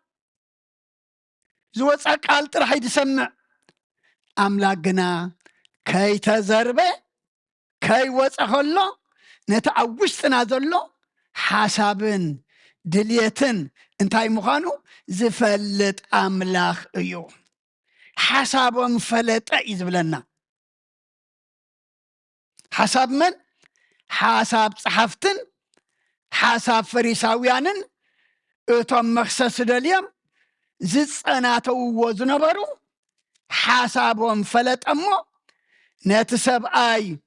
S1: زوصق قال طرح يسمع أملاقنا كي تزربه كي وصخلو نتعوشتنا زلو حسابن دليتن انتاي مخانو زفلت أملاخ ايو حسابهم فلت يزبلنا حساب من حساب صحفتن حساب فريساويانن اتم مخسس دليم زصناتو وزنبرو حسابهم فلت امو نتسب اي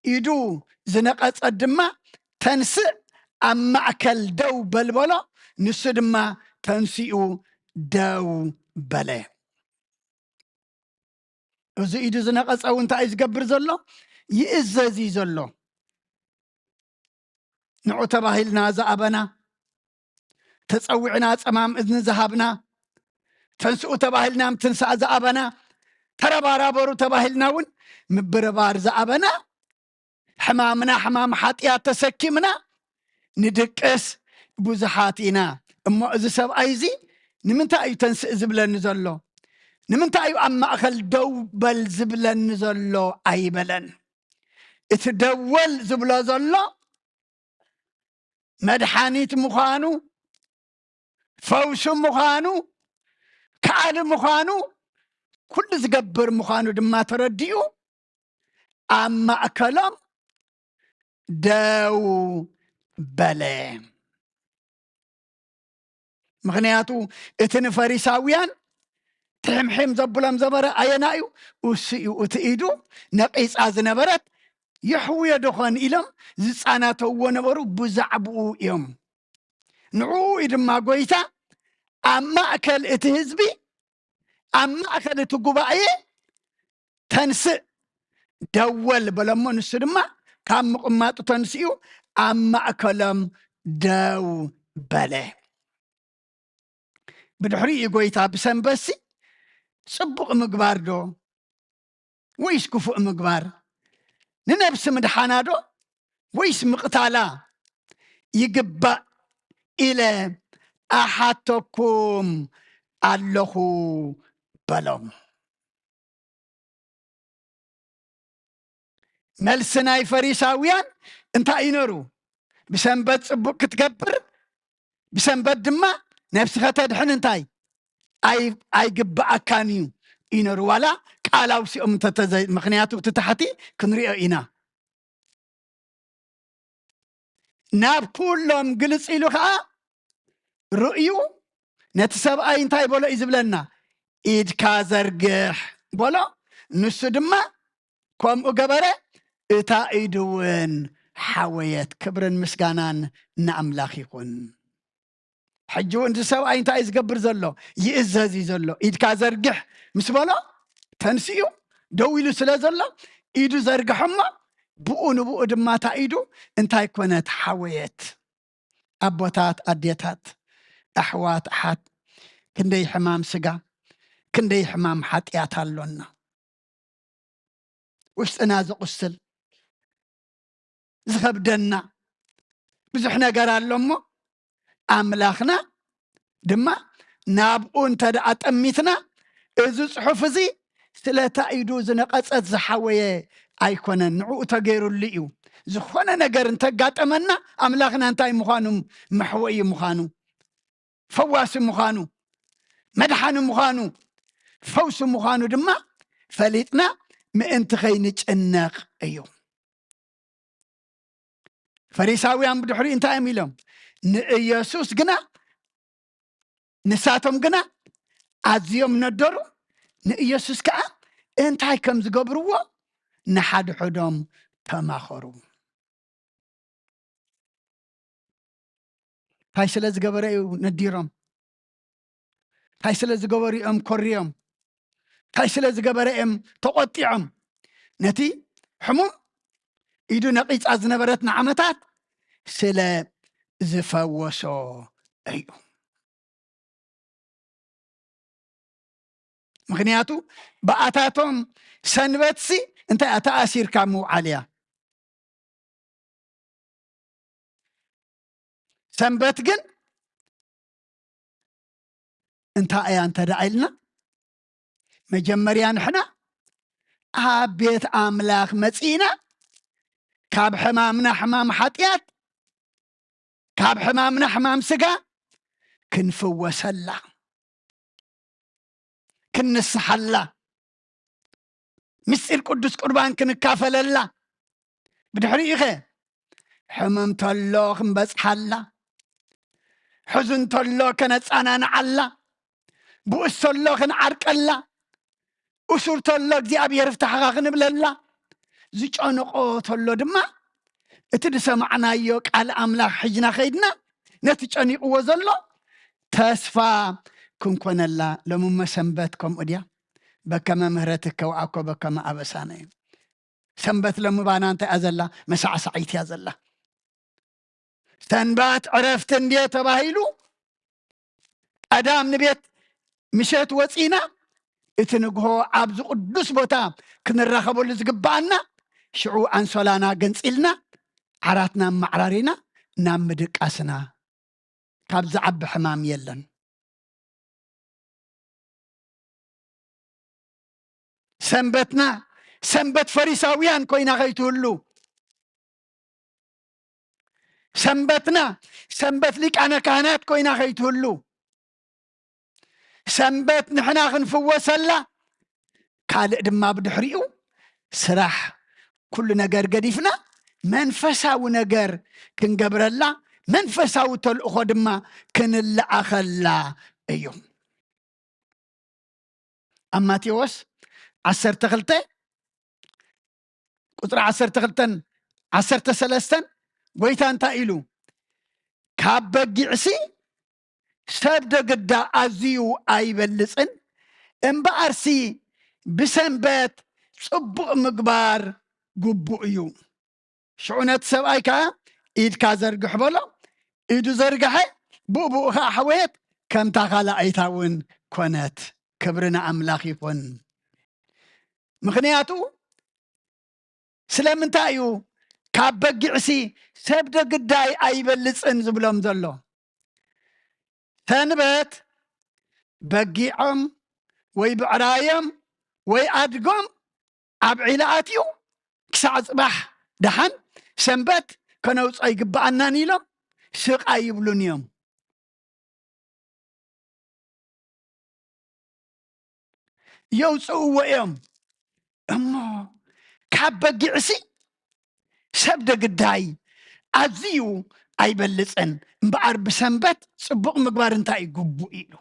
S1: يدو زنقص دما تنسئ امعكل دو بلبلا نسدما تنسئو دو بلا وزي يدو زنقص او انت عايز قبر زلو يئززي زلو نعو تباهلنا زعبنا تصوعنا صمام اذن ذهبنا تنسؤ تباهلنا تنسى زعبنا تربارابرو تباهلنا ون مبربار زعبنا حمامنا حمام حاطيات تسكمنا ندقس بوزحاتنا اما اذا سب ايزي نمنتا اي تنسئ زبلن زلو نمنتا اي اما اخل دو بل زبلن زلو اي بلن اتدول زبلا زلو مدحانيت مخانو فوش مخانو كعال مخانو كل زقبر مخانو دما ترديو اما اكلم داو بلا مغنياتو اتن فريساويان تحمحم زبلم زبرة اينايو وسيو اتئيدو نقيس ازنبرت يحوي دخان إلم زصاناتو ونبرو بزعبو يوم نعو إدما قويتا أما أكل اتهزبي أما أكل اتقبائي تنسئ دول بلما نسرما كام مقماتو تنسئو أما أكلم داو بلا بدحري قويتا بسنبسي صبق مقبار دو ويسكفو مقبار ننبس مدحانادو ويس مقتالا يقبأ إلى أحدكم اللهو بلوم ملسناي فريساويان انتا ينرو بسنبت صبق كتقبر بسنبت دما نفسها تدحن انتاي اي قبأ كانيو ينرو ولا قالاو سيوم تتزي مخنياتو تتحتي كنريو إنا ناب كلهم قلص إلو خا رؤيو نتساب أي انتاي بولو إزبلنا إيد كازرقح بولو نسو دما كوم أقبرة إتا إيدوين حويت كبرن مسكانان نأملاخ يكون حجو انت سبعي انت عايز قبر زلو يئزازي زلو إيدكا زرقح مسبلا تنسيو دويلو سلا زلو إيدو زرقح حما بؤو نبؤو دماتا إيدو انتاي كونت حويت أبوتات أديتات أحوات أحات كندي حمام سقا كندي حمام حاتيات هالونا وش تنازق السل زخبدنا بزحنا قرار لأمو أملاخنا دما نابقو انت دعات أميتنا إذو صحفزي سلاتا إيدو زنقات زحاوية أيكونا نعو تغيرو الليو زخوانا نقر انت قات أمنا أملاخنا انتاي مخانو محوي مخانو فواس مخانو مدحان مخانو فوس مخانو دما فليتنا مئنت خينج الناق أيو فريساويان بدحري انت أميلهم يسوس قنا نساتهم قنا عزيهم ندرو يسوس كأ انت هاي كم زقبروا نحد حدهم تماخروا هاي سلا زقبروا نديرهم هاي سلا زقبروا كوريهم هاي سلا زقبروا تقطيعهم نتي حموم إيدو نقيت أزنبرتنا عمتات سلا زفوسو أيو مغنياتو بأتاتهم سنبتسي انت أتأثير كامو عليا سنبتقن انت ايا انت دعيلنا مجمريان احنا بيت أملاخ مسينا كاب حمامنا حمام حطيات كاب حمامنا حمام سقا كنفوس الله كنسح الله مسير قدس قربان كنكافل الله بدحريخه حمم تلوخ مبسح الله حزن تلوخ كنتسانان الله بؤس تلوخ نعرق الله أسور تلوخ دي أبي يرفتح غاغن بالله زيج أنقو تلو دما اتدسا معنا يوك على أملاح حجنا خيدنا نتجاني قوزالله تسفى كن الله لمما سنبتكم أديا بكما مهرتك وعاكو بكما أبسانين سنبت لمبانا انت أزلا مسع سعيتي أزلا سنبات عرفت انديه تباهيلو أدام نبيت مشيت وصينا اتنقهو عبز قدس بوتا كنرخبو لزقبانا شعو أنسولانا قنسئلنا عراتنا معرارينا نامدك أسنا كابز عب حمام يلن سنبتنا سنبت فريساويان كوينا غيتولو سنبتنا سنبت لك أنا كانت كوينا غيتولو سنبت نحنا غنفوس الله قال دما بدحريو سراح كل نجار قديفنا منفساو نجار كن قبر الله منفساو تلقو دما كن اللي أخلا أيوم أما تيوس 10 قطر 10 13 ويتان تايلو كابقعسي سبدا قدا أزيو أي بلسن انبارسي بسنبات صبق مقبار قبو ايو شعونات سبايكا إيد كازرق حبلا إيدو زرقحي بوبو حويت كم تخالا ايتاون كونات كبرنا أملاخي كون مخنياتو سلام تايو كابقعسي سبدا قداي أي بلسن زبلهم زلو تنبت بقيعم وي بعرايم وي أدقم عبعيلاتيو كساع صباح دحن سنبت كانوا أي قبعنا نيلم سيق أيبلون يوم يوصوا ويوم أما كابقعسي سبدا قداي أزيو أي بلسن مبعر بسنبت صبق مقبار انتاي قبو إيلو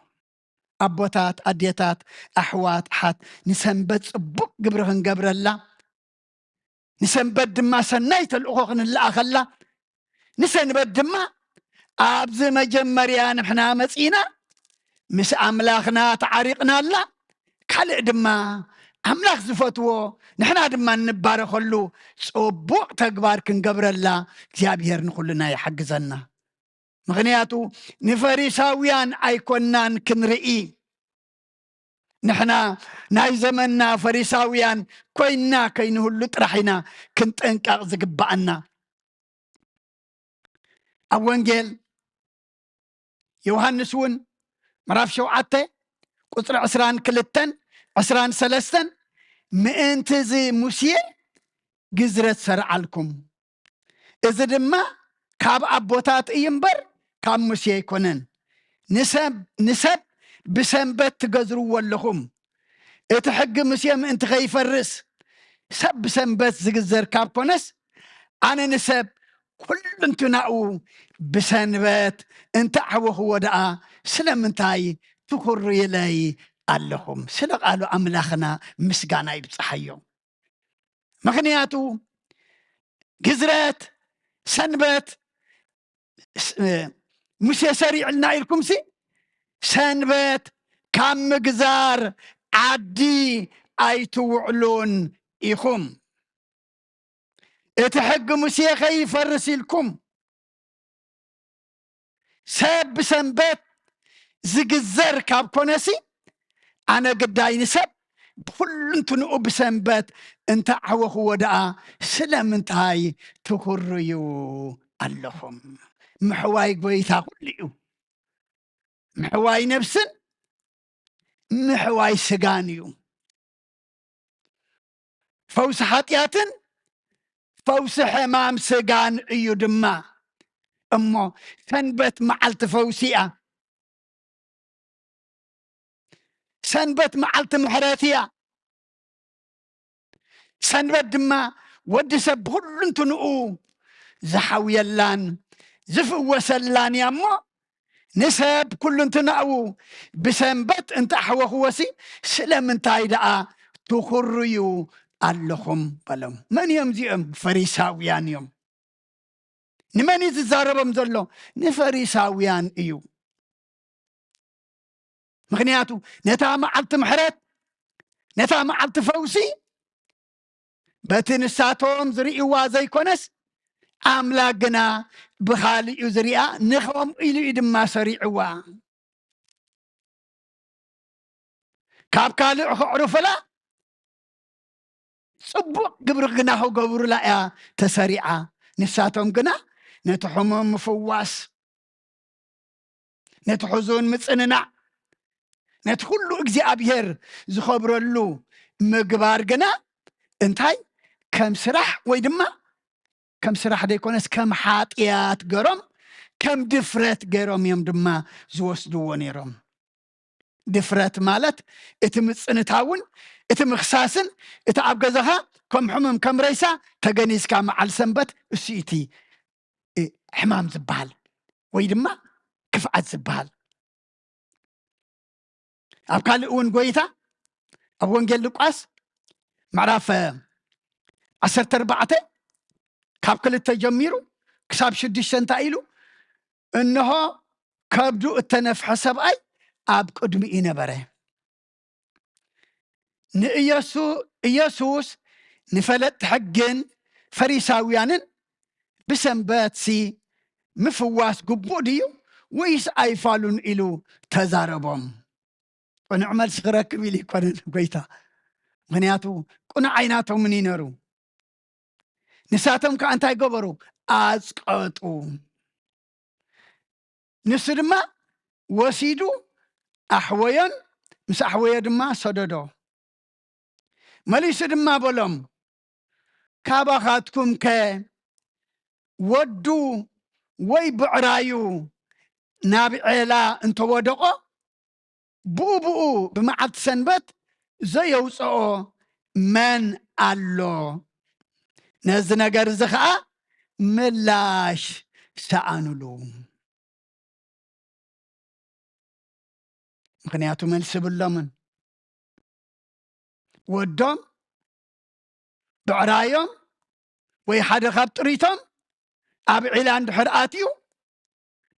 S1: أبوتات أديتات أحوات حات نسنبت صبق قبرهن قبر الله نسنبت دما سنايت الأخوخن اللي أخلا نسنبت دما أبز مجمريا نحنا مسينا مس أملاخنا تعريقنا لا كل دما أملاخ زفتوه نحنا دما نبار خلو صبوع تكبار كنقبر الله زيابير نخلنا يحجزنا مغنياتو نفريساويان أيكونان كنرئي نحنا ناي زمننا فريساويان كوينا كينه اللي طرحنا كنت انقاق زقبأنا أوانجيل يوحنس ون مراف شوعته قصر عسران كلتن عسران سلستن مئنتزي موسيه جزرت سرعلكم إذا دما كاب أبوتات ينبر كاب موسيه يكونن نسب بسنبت تقزروا واللهم اتحق مسيام انت غيف الرس سب سنبت زقزر كاب كونس أنا نسب كل انتو ناقو بسنبت انت عوه ودعا سلم انتاي تخر يلاي اللهم سلق قالوا أملاخنا مسقانا يبصحيو مغنياتو جزرات سنبت مش يسريع لنا إلكم سي سنبت كم مقزار عدي أي توعلون إيكم اتحق مسيخي يفرسي لكم سب سنبت زقزر كاب كونسي أنا قداي نسب بكل انتو نقو بسنبت انت عوه ودعا سلام انت هاي تخريو اللهم محواي قويتا كليو محواي نفسن محواي سقانيو فوس حاتياتن فوس حمام سقان ايو دما امو سنبت معلت فوسية سنبت معلت محراتية سنبت دما ودي سبهل انتو نقو زحاوي اللان زفوس اللان يا امو نسب كل انت نقو بسنبت انت حوه وسي سلام انت عيدا تخريو اللهم بلهم من يمزيهم فريساويان يوم نمن يتزاربهم زلو نفريساويان ايو مغنياتو نتا معلت محرت نتا معلت فوسي بتنساتهم زريئي وازي كونس أملاقنا بخالي يزريئا نخوم إلو إدما سريعوا كاب كالي عرف لا صبو قبر قناهو قبر لا تسريعا نساتهم قنا نتحمم مفواس نتحزون متصننا نتخلو اكزي أبيهر زخبر اللو مقبار قنا انتاي كم سرح ويدما كم سرح ديكونس كم حاطيات قرم كم دفرت قرم يوم دما زوسدو ونيرم دفرت مالت اتمصنتاون اتمخساسن اتعبغزها كم حمم كم ريسا تغنيس كام على سنبت اسيتي حمام زبال ويدما كفعت زبال ابقال اون قويتا ابوان قال لقاس معرف 14 كاب كل التجميرو كساب شديش تنتايلو انه كابدو التنف حسب اي اب قدمي نبره يسوس نفلت حقن فريساويانن بسنبات سي مفواس قبو ديو ويس ايفالون إلو تزاربهم ونعمل صغرك بيلي كونن بيتا منياتو كنا عيناتو من ينرو نساتهم كأنتاي قبرو أسقطو نسدما وسيدو أحويا مس أحويا دما صددو مليس دما بولم كاباخاتكم كي ودو وي بعرايو نابي عيلا انتو ودقو بؤو بمعد سنبت زي يوصعو من اللو نزنا قرزخاء ملاش سأنلو مخنياتو ملس باللمن ودهم بعرايهم ويحد خاب طريتهم أبعيلان دحر آتيو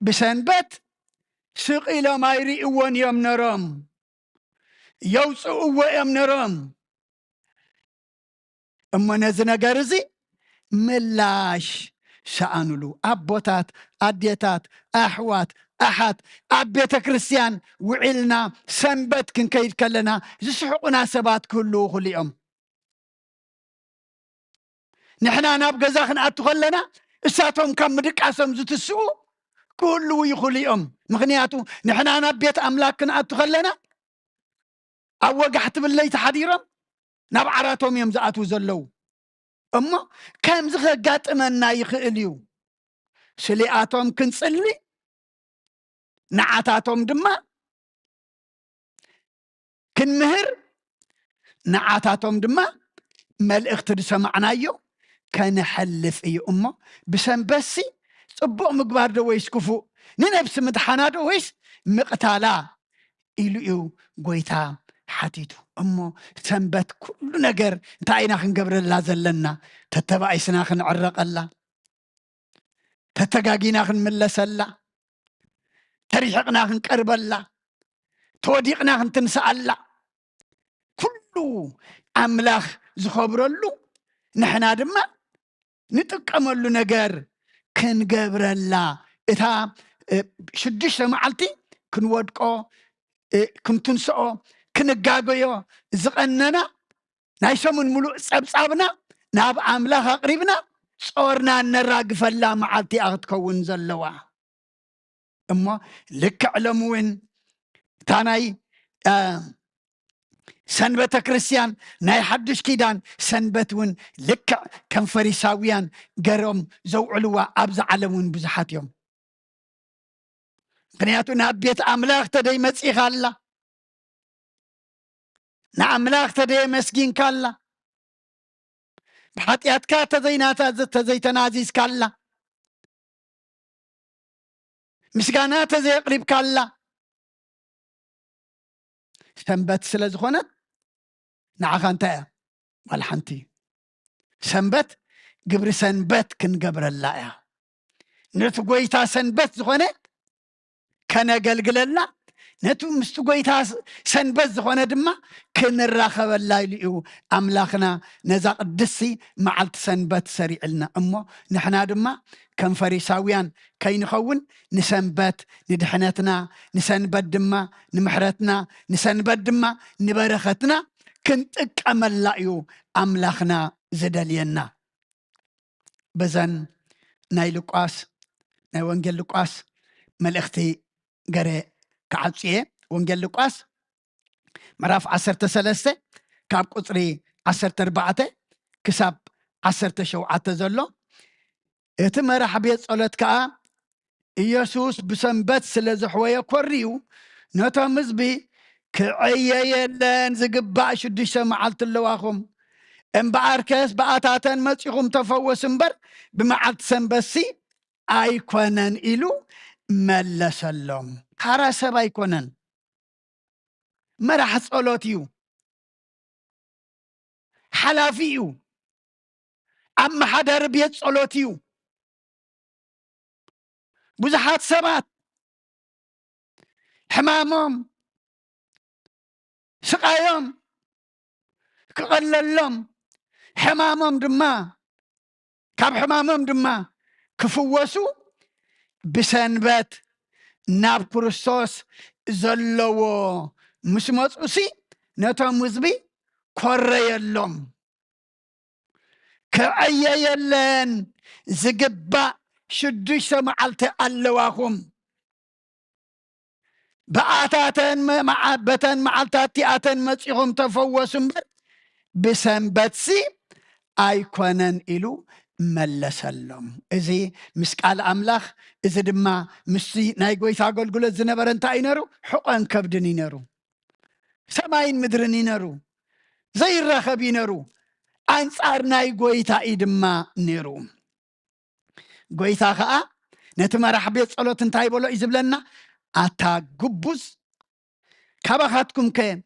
S1: بسنبت سقيل ما يريئون يوم نرام يوصوا يوم نرام أما نزنا قرزي ملاش شأنلو أبوتات أديتات أحوات أحد أبيت كريستيان وعلنا سنبت كن كيد كلنا زسحقنا سبات كله خليهم نحنا نبقى زاخن أتخلنا إساتهم كم مدك عسم زت السوء كله يخليهم مغنياتو نحنا نبيت أملاكنا أتخلنا أوقعت باللي تحديرهم نبعراتهم يمزعتو زلو أما كم زغقات أمنا يخيليو سلياتهم كنسلي نعاتاتهم دما كنمهر نعاتاتهم دما ملئخت سمعنايو كان حلف اي امه بسنبسي صبو مقبار دو ويس كفو ننبس مدحانا دو ويس مقتالا إلو قويتا حتيتو امه سنبت كل نقر انتاينا خنقبر الله زلنا تتبعيسنا خنعرق الله تتقاقينا خنملس الله تريحقنا خنقرب الله توديقنا خنتنسى الله كله أملاخ زخبرلو نحنا دما نتقملو نجار كن قبر الله إتا شدش معلتي كن ودقو كن تنسقو كن قاقيو زقننا نايسمون ملو صابنا ناب أملاخ قريبنا صورنا نراقف الله معلتي أغتكون زلوا أما لك علموين تاناي سنبت كريستيان ناي حدش كيدان سنبتون لك كم فريساويان قرم زوعلوا أبز علمون بزحات يوم قنياتو نابيت أملاخ تدي مسيخ الله نأملاخ تدي مسكين كالله بحاتيات كاتا زي تنازيز كالله مسكانات زي قريب كالله سنبت سلازخونت نعخانتا والحنتي سنبت قبر سنبت كن قبر الله نتو قويتا سنبت زخونت كان قلقل الله نتو مستو قويتا سنبت زخونت دما كن الراخب الله يليو أملاخنا نزاق الدسي معلت سنبت سريع لنا أمو نحنا دما كم فريساويان كي نخون نسنبت ندحنتنا نسنبت دما نمحرتنا نسنبت دما نبرختنا كنت أكمل لأيو أملاخنا زدالينا بزن ناي لقاس ناي وانجل لقاس ملأختي قري كعبسيه وانجل لقاس مراف 13 كاب قطري 14 كساب 17 زلو اتمر حبيت صلت كا يسوس بسنبت سلازحوية كوريو نتا مزبي كعيا يلان زقبع شدش معلت اللواخم انبعاركس بقاتاتن مصيخم تفوس انبر بمعلت سنبسي ايكونن إلو ملسلم حراسب ايكونن مرح صلوتيو حلافيو أما حدر بيت صلوتيو بزحات سبات حمامهم سقايهم كقللهم حمامهم دما كاب حمامهم دما كفوسو بسنبت ناب كريستوس زلو مسموت أسي نتو مزبي كوري اللهم كأي يلن زقبا شدش معلت اللواهم بآتاتن معبتن معلتاتياتن مسيهم تفوسن بسنبتسي أيكونن إلو ملسلم إذي مسكال أملاخ إذا دما مسي نايقوي ثاقل قول الزنبرن تاينرو حقان كبدن ينرو سماين مدرن ينرو زي الرخب ينرو أنصار نايقوي تايدما نيرو قوي ثاقا نتما رحبيت صلوة تايبولو إزبلنا أتا قبوز كابخاتكم كين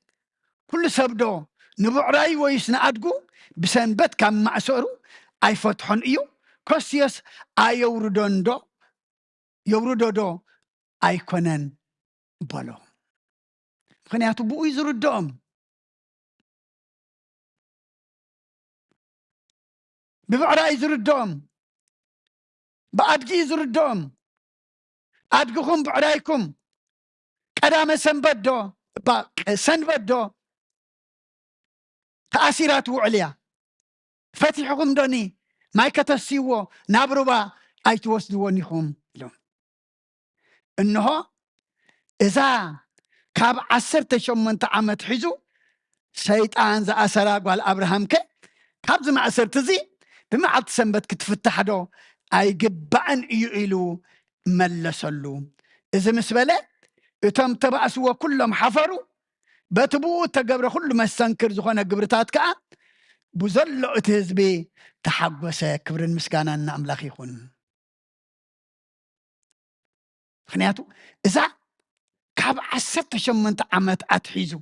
S1: كل سبدو نبعراي ويسنا أدقو بسنبت كام معسورو أي فتحون إيو كوسيس أي يوردو دو ኣይኮነን በሎ ምክንያቱ ብኡ ይዝርድኦም ብብዕራይ ይዝርድኦም ብኣድጊ ይዝርድኦም ኣድግኹም ብዕራይኩም ቀዳመ ሰንበት ዶ ሰንበት ዶ ተኣሲራት ውዕል እያ ፈቲሕኩም ዶኒ ማይ ከተስይዎ ናብ ሩባ ኣይትወስድዎን ኢኹም ኢሎም እንሆ እዛ ካብ 18 ዓመት ሒዙ ሰይጣን ዝኣሰራ ጓል ኣብርሃም ከ ካብዚ ማእሰርቲ እዚ ብመዓልቲ ሰንበት ክትፍታሕ ዶ ኣይግባእን እዩ ኢሉ መለሰሉ እዚ ምስ በለ እቶም ተባእስዎ ኩሎም ሓፈሩ በቲ ብኡ ተገብረ ኩሉ መስተንክር ዝኾነ ግብርታት ከዓ ብዘሎ እቲ ህዝቢ ተሓጎሰ ክብርን ምስጋናን ንኣምላኽ ይኹን ምክንያቱ እዛ ካብ 18 ዓመት ኣትሒዙ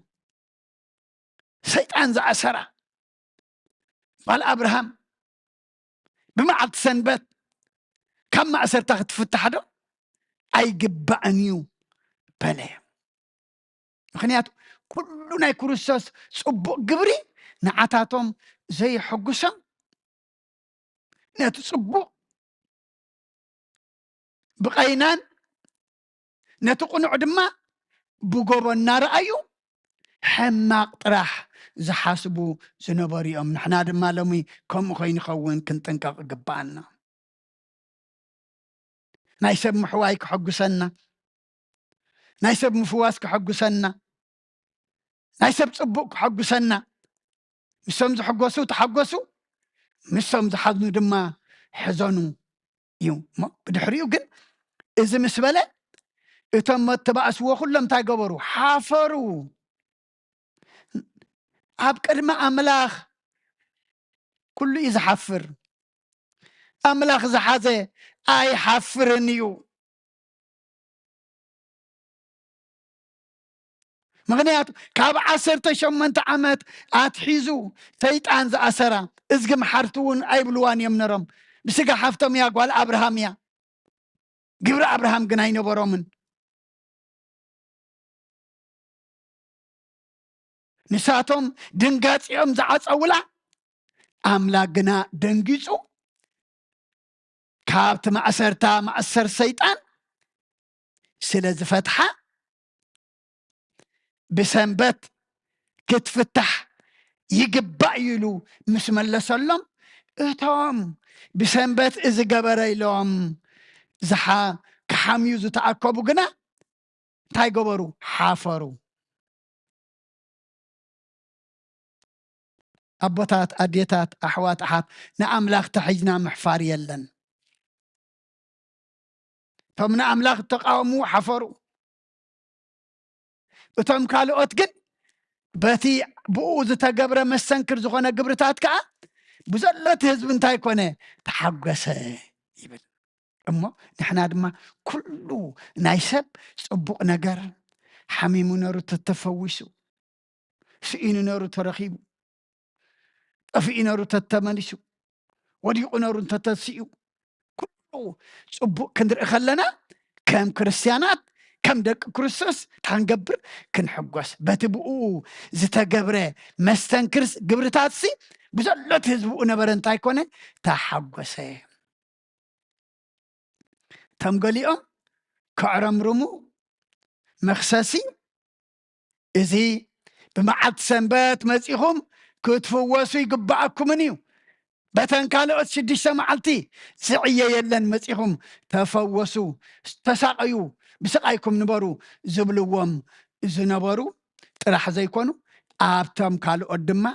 S1: ሰይጣን ዝኣሰራ ጓል ኣብርሃም ብመዓልቲ ሰንበት ካብ ማእሰርታ ክትፍታሕ ዶ ኣይግባእን እዩ በለ ምክንያቱ ኩሉ ናይ ክርስቶስ ፅቡቅ ግብሪ ንዓታቶም ዘይሐጉሶም ነቲ ፅቡቅ ብቀይናን ነቲ ቁኑዕ ድማ ብጎቦ እናረኣዩ ሕማቅ ጥራሕ ዝሓስቡ ዝነበሩ እዮም ንሕና ድማ ሎሚ ከምኡ ኮይኑ ይኸውን ክንጥንቀቕ ግባአና ናይ ሰብ ምሕዋይ ክሐጉሰና ናይ ሰብ ምፍዋስ ክሐጉሰና ናይ ሰብ ፅቡቅ ክሐጉሰና ምሶም ዝሕጎሱ ተሓጎሱ ምሶም ዝሓዝኑ ድማ ሕዘኑ እዩ ብድሕሪኡ ግን እዚ ምስ በለ እቶም ተባእስዎ ኩሎም እንታይ ገበሩ ሓፈሩ ኣብ ቅድሚ ኣምላኽ ኩሉ እዩ ዝሓፍር ኣምላኽ ዝሓዘ ኣይሓፍርን እዩ ምክንያቱ ካብ 18 ዓመት ኣትሒዙ ሰይጣን ዝኣሰራ እዝጊ መሓርቲ እውን ኣይብልዋን እዮም ነሮም ብስጋ ሓፍቶም እያ ጓል ኣብርሃም እያ ግብሪ ኣብርሃም ግን ኣይነበሮምን ንሳቶም ድንጋፂኦም ዝዓፀውላ ኣምላክ ግና ደንጊፁ ካብቲ ማእሰርታ ማእሰር ሰይጣን ስለ ዝፈትሓ ብሰንበት ክትፍታሕ ይግባእ ኢሉ ምስ መለሰሎም እቶም ብሰንበት እዚ ገበረ ኢሎም ክሓምዩ ዝተኣከቡ ግና እንታይ ገበሩ ሓፈሩ ኣቦታት ኣዴታት ኣሕዋት ኣሓት ንኣምላኽ ተሒዝና ምሕፋር የለን እቶም ንኣምላኽ ተቃወሙ ሓፈሩ እቶም ካልኦት ግን በቲ ብኡ ዝተገብረ መሰንክር ዝኾነ ግብርታት ከዓ ብዘሎት ህዝቢ እንታይ ኮነ ተሓጎሰ ይብል እሞ ንሕና ድማ ኩሉ ናይ ሰብ ፅቡቅ ነገር ሓሚሙ ነሩ ተተፈዊሱ ስኢኑ ነሩ ተረኺቡ ጠፊኡ ነሩ ተተመሊሱ ወዲቁ ነሩ ተተስኡ ኩሉ ፅቡቅ ክንርኢ ከለና ከም ክርስቲያናት ከም ደቂ ክርስቶስ ታንገብር ክንሕጎስ በቲ ብኡ ዝተገብረ መስተንክር ግብርታት ሲ ብዘሎት ህዝብኡ ነበረ እንታይ ኮነ ተሓጎሰ ቶም ገሊኦም ክዕረምርሙ መክሰሲ እዚ ብመዓልቲ ሰንበት መፂኹም ክትፍወሱ ይግባአኩምን እዩ በተን ካልኦት 6 መዓልቲ ዝዕየ የለን መፂኹም ተፈወሱ ተሳቀዩ ብስቃይኩም ንበሩ ዝብልዎም ዝነበሩ ጥራሕ ዘይኮኑ ኣብቶም ካልኦት ድማ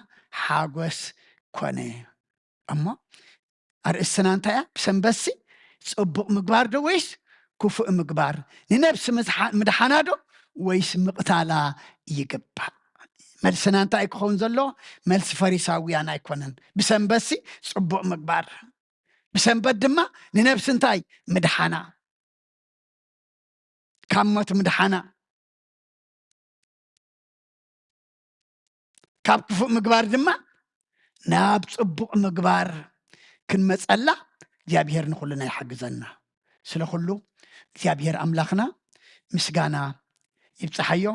S1: ሓጎስ ኮነ እሞ ኣርእስትና እንታይ እያ ብሰንበሲ ፅቡቅ ምግባር ዶ ወይስ ክፉእ ምግባር ንነብሲ ምድሓና ዶ ወይስ ምቕታላ ይግባእ መልስና እንታይ ክኸውን ዘሎ መልሲ ፈሪሳውያን ኣይኮነን ብሰንበሲ ፅቡቅ ምግባር ብሰንበት ድማ ንነብሲ እንታይ ምድሓና ካብ ሞት ምድሓና ካብ ክፉእ ምግባር ድማ ናብ ፅቡቅ ምግባር ክንመፀላ እግዚአብሔር ንኩሉና ይሓግዘና ስለኩሉ እግዚአብሔር ኣምላኽና ምስጋና ይብፅሓዮ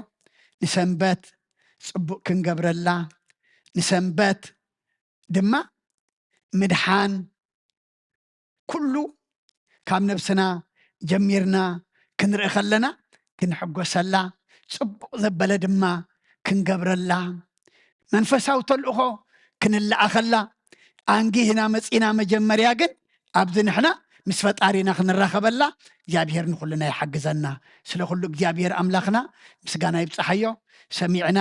S1: ንሰንበት ፅቡቅ ክንገብረላ ንሰንበት ድማ ምድሓን ኩሉ ካብ ነብስና ጀሚርና ክንርኢ ከለና ክንሕጎሰላ ፅቡቅ ዘበለ ድማ ክንገብረላ መንፈሳዊ ተልእኾ ክንለኣኸላ ኣንጊህና መፂና መጀመርያ ግን ኣብዚ ንሕና ምስ ፈጣሪና ክንራኸበላ እግዚኣብሔር ንኩሉና ይሓግዘና ስለ ኩሉ እግዚኣብሔር ኣምላኽና ምስጋና ይብፅሓዮ ሰሚዕና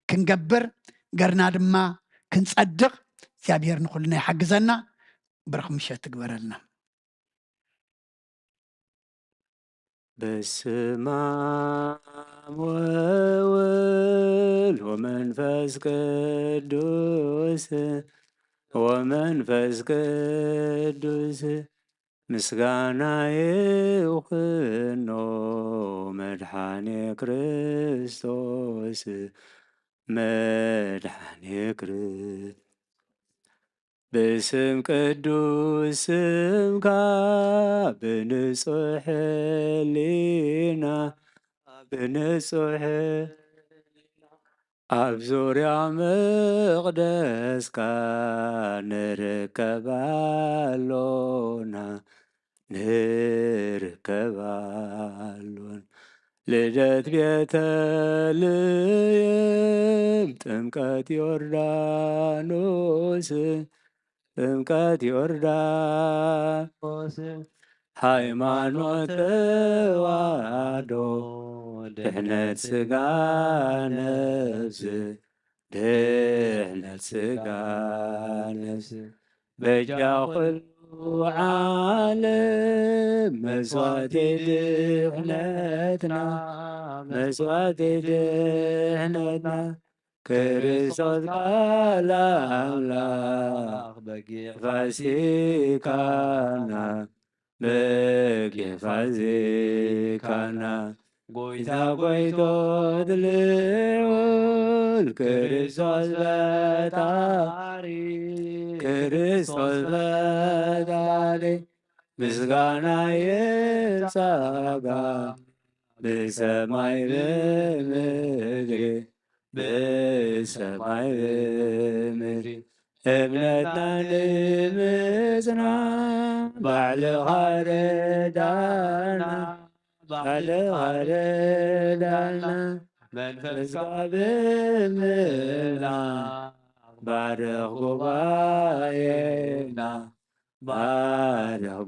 S1: ክንገብር ገርና ድማ ክንፀድቕ እግዚኣብሔር ንኩሉና ይሓግዘና ብርኽ ምሸት ትግበረልና
S2: በስመ አብ ወወልድ ወመንፈስ ቅዱስ ምስጋና ይኹኖ መድኃኔ ክርስቶስ መድኃኔ ክርስቶስ በስም ቅዱስ ስምካ ብንጹሕ ሕሊና ኣብ ዙርያ መቕደስካ ንርከባሎን ልደት ቤተልሔም ጥምቀት ዮርዳኖስ ሃይማኖት ተዋህዶ ድሕነት ሥጋ ነፍስ በጃ ኩሉ ዓለም መስዋዕቲ ድሕነትና ክርስቶስ ቃል አምላክ ፋሲካና ጎይታ ጎይቶት ልዑል ክርስቶስ ፈጣሪ ምስጋና ይብዛጋ በሰማይ በምድሪ እምነትና ንምጽና ባዕልኻ ረዳና መንፈስካ ብምላእ ባርኽ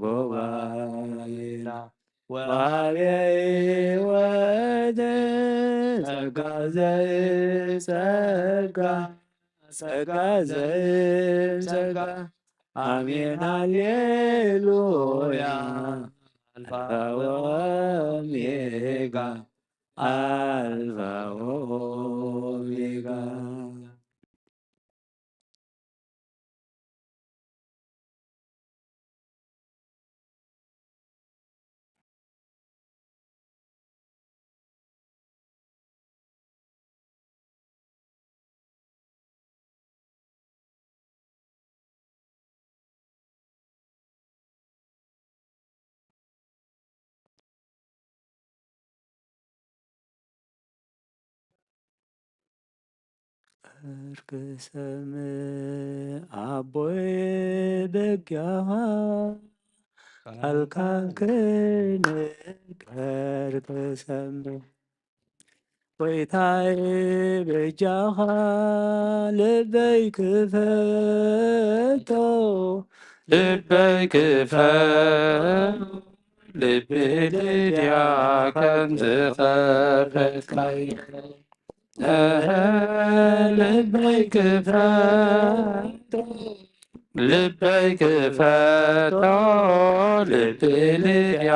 S2: ጉባኤና ወሃቤ ሕይወት ጸጋ ዘእምጸጋ አሜን ሃሌሉያ አልፋ ወኦሜጋ እርክሰም አቦይ በጊያኻ ቃልካን ክንገር ክሰምዕ ጎይታዬ በጃኻ ልበይ ክፈቶ ልቤ ልድያ ከም ዝኸፈትካይ ልበይ ክፈቶ ልቤ ልድያ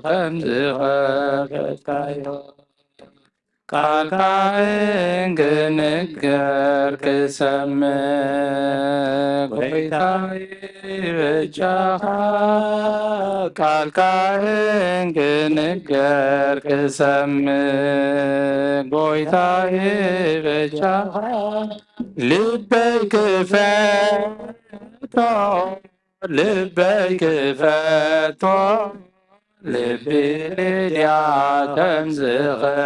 S2: ከም ዝኸፈትካይ ቃልካን ክንገር ክሰምዕ ጎይታዬ በጃኻ ቃልካን ክንገር ክሰምዕ ጎይታዬ በጃኻ ልበይ ክፈቶ
S5: لبلديا تمزغفتايو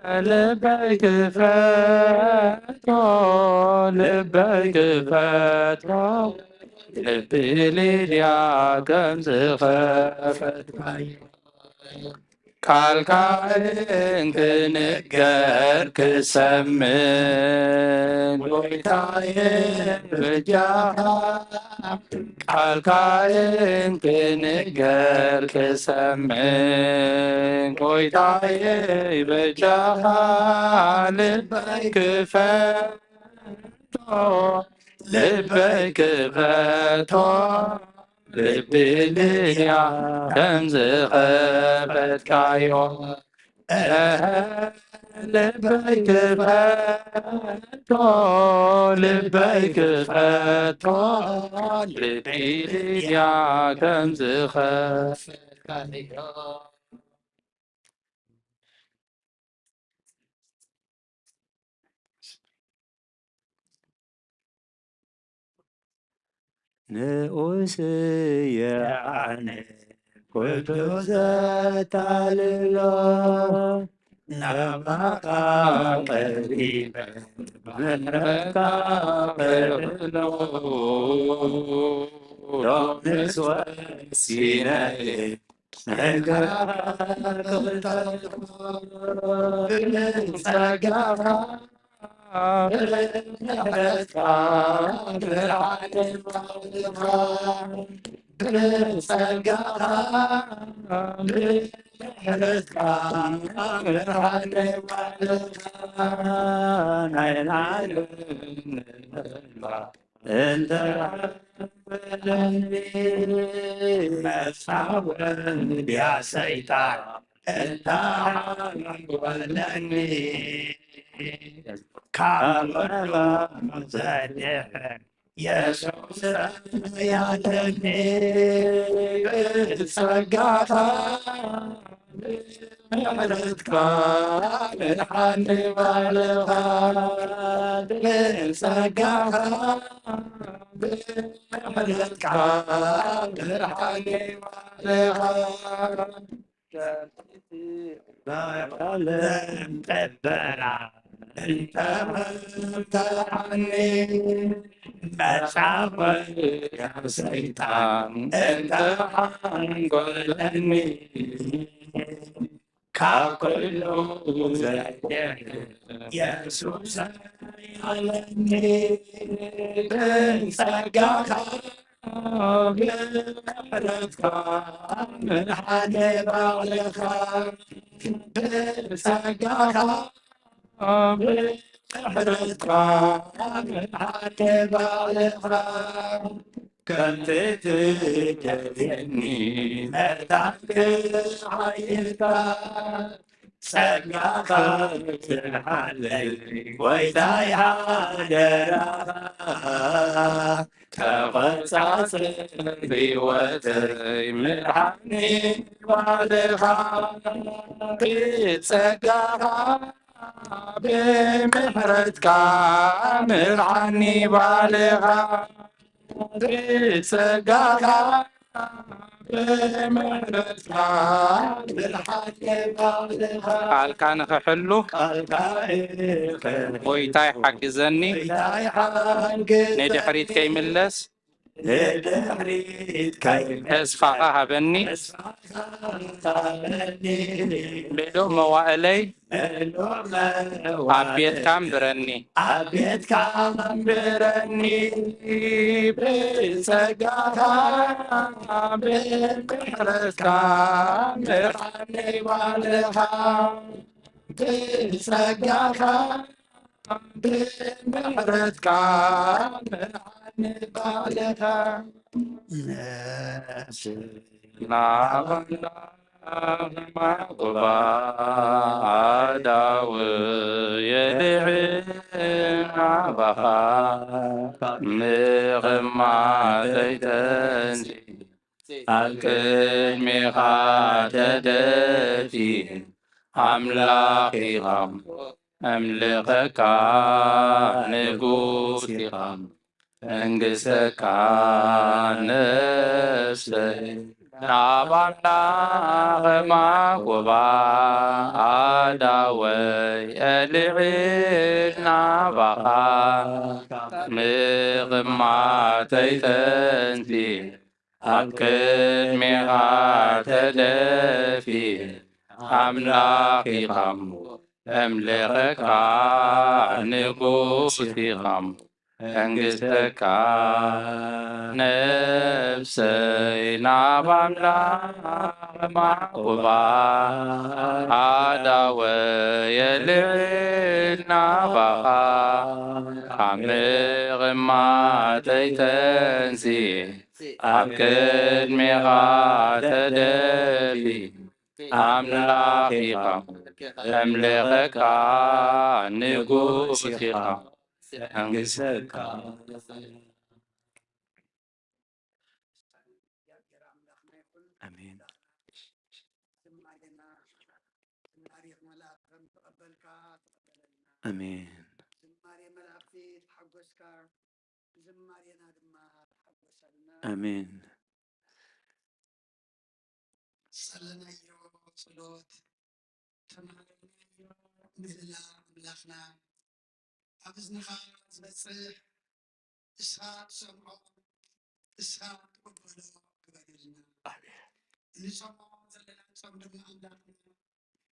S5: لبيك فتو لبيك فتو لبلديا تمزغفتايو ካልካይን ክንገር ክሰምን ጎይታዬን ብጃኻ ካልካይን ክንገር ክሰምን ጎይታዬ ብጃኻ ልበይ ክፈቶ ልበይ ክፈቶ ልብልያ ከምዝኸፈትካዮ ልበይ ክፈቶ ልበይ ክፈቶ ልብልያ ከምዝኸፈትካዮ
S2: ንኡስየ ኣነ ኩሉ ዘታልሎ ናባኻ ቀሪበ ምሕረትካ ክሕሎ ሎምስ ወሲነ ብጸጋኻ ምሕረትካ ብርሃነ ባልኻ ብጸጋኻ ምሕረትካ ብርሃነ ባልኻ ናይ ላዕልን እንተ በለኒ መሳወን ያ ሰይጣን እንተ ሓንጎለኒ ካመላ ዘድሕ የሱስ ያለኒ ብጸጋኻ ምሕረትካ ብርሃነ ባልኻ ብጸጋኻ ምሕረትካ ብርሃነ ባልኻ ባለም ጠበራ انت ممتعني مشاعر يا سيطان انت حنقلني ككل زيك يسوس يعلني بنسقاك بمحرتك من حالي بعلك بنسقاك بمحرتك من حالي بعلك كنت تجلني مدعك عيدك سقاك علي ويداي حاجرك كغصاص بوتي مرحني بعدك بتسقاك بمحرتك مرحني بعدك بتسقاك بمحرتك بالحق بعدك
S5: قال كان خحلو ويتاي حجزني ندي حريت كي ملس اسفاقا هبني بلو موالي عبيت كام برني بسقاها بمحرتك مرحني والها بسقاها بمحرتك مرحني والها ما قبا داو يدعينا بها مغمى تيتنزي أكل مخاتدتي أملاقي غم أملقك نقوتي غم መንግሥትከ ነፍሰይ ናባና ኸማኩባ አዳወይ ኤልዒል ናባኻ ምቕማተይ ተንሲ ኣብ ቅድሜኻ ተደፊ ኣምላኺኻ ኣምልኸካ ንጉሲኻ መንግሥትከ ነፍሰይ ናብ ኣምላኽ ማዕቁባ ኣዳወየ ልዕል ናባኻ ካብ ምቕማተይ ተንሲ ኣብ ቅድሜኻ ተደፊ ኣምላኺኻ ኣምልኸካ ንጉሲኻ መንግሥትከ
S2: አሜን። አሜን። አሜን።
S1: ጸለናዮ ጸሎት ተማሃርናዮ ምህላ ኣምላኽና ኣብ እዝንኻ ዝበጽሕ እስኻ ትሰምዖ እስኻ ትቕበሎ ግበረልና ንሰምዖ ዘለና ጾም ድማ ኣምላኽና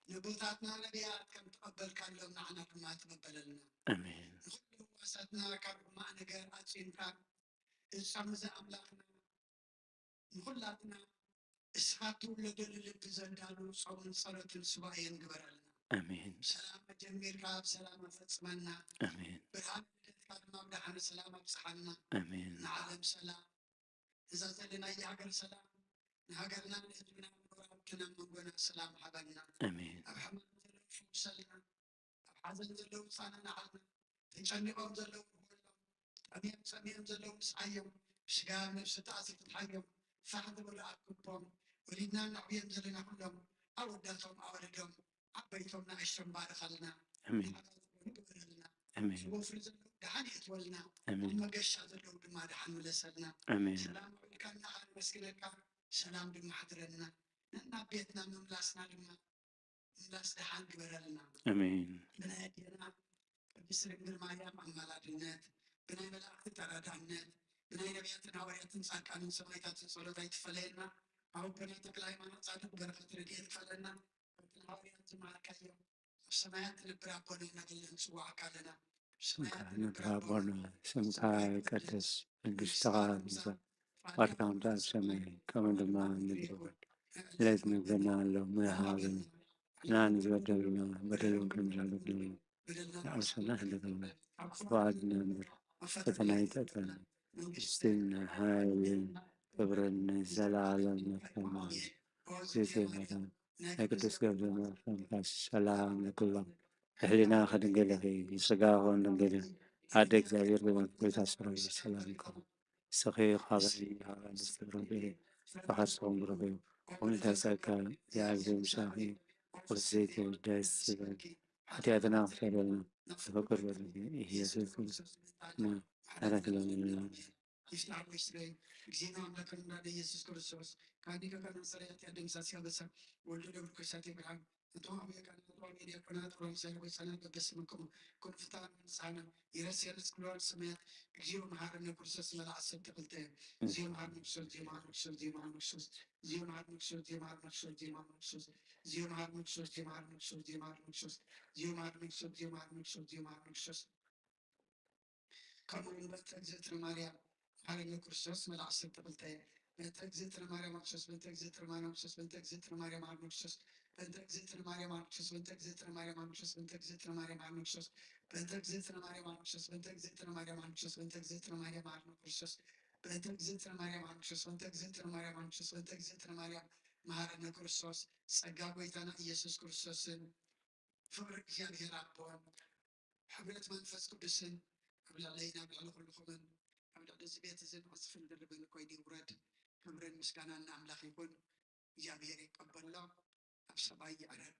S1: ንቦታትና ነቢያት ከም ትቐበልካሎም ንዓና ድማ ትቐበለልና
S2: አሜን።
S1: ንኹሉ ዋሳትና ካብ ሕማቕ ነገር ኣፂንካ እጾም እዚ ኣምላኽና ንኹላትና እስኻ ትውለደሉ ልቢ ዘዳሉ ጾምን ጸሎትን ሱባኤን ግበረልና
S2: አሜን።
S1: ሰላም ጀሚርካ ብሰላም ኣፈጽመና
S2: አሜን።
S1: ብርሃን ልደትካ ድማ ብድሓነ ሰላም ኣብጽሓና
S2: አሜን።
S1: ንዓለም ሰላም እዛ ዘለና የሃገር ሰላም ንሃገርና ንህዝብና ንወራብትና መንጎና ሰላም ሓበና
S2: አሜን።
S1: ኣብ ሕማም ዘለዉ ፍውሰልና ኣብ ሓዘን ዘለዉ ፃናናዓልና ተጨኒቆም ዘለዉ ንኩሎም ጠምዮም ፀሚዮም ዘለዉ ንስዓዮም ብስጋ ነፍሲ ተኣሲር ትሓዮም ፋሕ ዝበሉ ኣብ ክቦም ወሊድና ናዕብዮም ዘለና ኩሎም ኣወዳቶም ኣወለዶም ዓበይቶም ንኣሽቶም ባርኻልና
S2: አሜን።
S1: ግበረልና
S2: አሜን።
S1: ዝወፍሪ ዘለዉ ድሓን የትወልና
S2: አሜን።
S1: መገሻ ዘለዉ ድማ ድሓን መለሰልና
S2: አሜን።
S1: ሰላም ውልካ እናኻ ንመስግነካ ሰላም ድማ ሓድረና ነና ቤትና መምላስና ድማ ምላስ ድሓን ግበረልና
S2: አሜን።
S1: ብናይ ኣዴና ቅድስት ድንግል ማርያም ኣማላድነት ብናይ መላእክቲ ተራዳእነት ብናይ ነቢያትን ሃዋርያትን ጻድቃንን ሰማዕታትን ጸሎት ኣይትፈለየና ኣብ ብናይ ተክለ ሃይማኖት ጻድቅ በረኸት ረድኤት ትፈለና ኣብትን ሃዋርያት ዝመሃርካዮም ኣብ ሰማያት ትነብር ኣቦና እናበልና ንጽዋዓካ ኣለና
S2: ንብር ኣቦና ስምካ ይቀደስ መንግሥትኻ ትምጻእ ፈቃድካ ምጽእ ኣብ ሰማይ ከምኡ ድማ ምድሪ ዕለት ምግብና ሎሚ ሃበና ንሕና ንዝበደሉና በደሉን ከም ዝኣለፍና ንዓውሰና ሕለፈና ዋዕድና እምበር ፈተና ይጠቕመና እስቲና ሃይልን ክብርን ዘለዓለም ነፍሰና ዜዜመና ናይ ቅዱስ ገብርኤል መንፈስ ሰላም ለኩሎም ሕሊና ከድንገለኺ ስጋ ኾን ድንገለ ኣደ እግዚአብሔር በመንፈስ ሰራዊት ሰላም ይኩን ስኺ ኻባይ ሃባን ዝተብረበ ተኻስኹም ብረበ ወንታ ጸካ የአብዘ ምሳኺ ቁርዘይት ደስ ይበል ኃጢአትና ክፈለልና ተፈቅር በለኒ ኢየሱስ ክርስቶስ ና አራት ለምንና
S1: ይፍታሕ ወይስረይ እግዚእና አምላክን እንዳለ ኢየሱስ ክርስቶስ ካዲከ ከናሰሪያት ያደምሳት ሲያበሳ ወልዶ ደብር ክርስቲያን ይብርሃን እቶም አብየ ካናት ዋሚ ዲያቆናት ሮምሳይ ወሰናት በበስምክሙ ኩን ፍታን ንስሓና ይረስ የርስ ክሏል ስማያት እግዚኦ መሃረነ ክርስቶስ መላእ ሰብ ተክልተ እግዚኦ መሃረነ ክርስቶስ እግዚኦ መሃረነ ክርስቶስ እግዚኦ መሃረነ ክርስቶስ እግዚኦ መሃረነ ክርስቶስ እግዚኦ መሃረነ ክርስቶስ እግዚኦ መሃረነ ክርስቶስ እግዚኦ መሃረነ ክርስቶስ እግዚኦ መሃረነ ክርስቶስ እግዚኦ መሃረነ ክርስቶስ እግዚኦ መሃረነ ክርስቶስ እግዚኦ መሃረነ ክርስቶስ እግዚኦ መሃረነ ክርስቶስ ከምኡውን በእንተ እግዝእትነ ማርያም መሃረነ ክርስቶስ መላእ ሰብ ተክልተ በእንተ እግዝእትነ ማርያም ክርስቶስ በእንተ እግዝእትነ ማርያም ክርስቶስ በእንተ እግዝእትነ ማርያም መሃረነ ክርስቶስ በእንተ እግዝእትነ ማርያም ክርስቶስ በእንተ እግዝእትነ ማርያም ክርስቶስ በእንተ እግዝእትነ ማርያም ክርስቶስ በእንተ እግዝእትነ ማርያም ክርስቶስ በእንተ እግዝእትነ ማርያም ክርስቶስ በእንተ እግዝእትነ ማርያም ክርስቶስ በእንተ እግዝእትነ ማርያም ክርስቶስ በእንተ እግዝእትነ ማርያም ክርስቶስ በእንተ እግዝእትነ ማርያም መሃረነ ክርስቶስ ጸጋ ጎይታና ኢየሱስ ክርስቶስን ፍቅሪ እግዚአብሔር አቦን ሕብረት መንፈስ ቅዱስን ኣብ ላዕለይና ኣብ ላዕሊ ኩልኩምን ኣብ ላዕሊ እዚ ቤት እዚ ንቅፅፍን ድርብን ኮይኑ ይውረድ ክብርን ምስጋናን ንኣምላኽ ይኩን እግዚአብሔር ይቀበሎ ኣብ ሰማይ ይዕረግ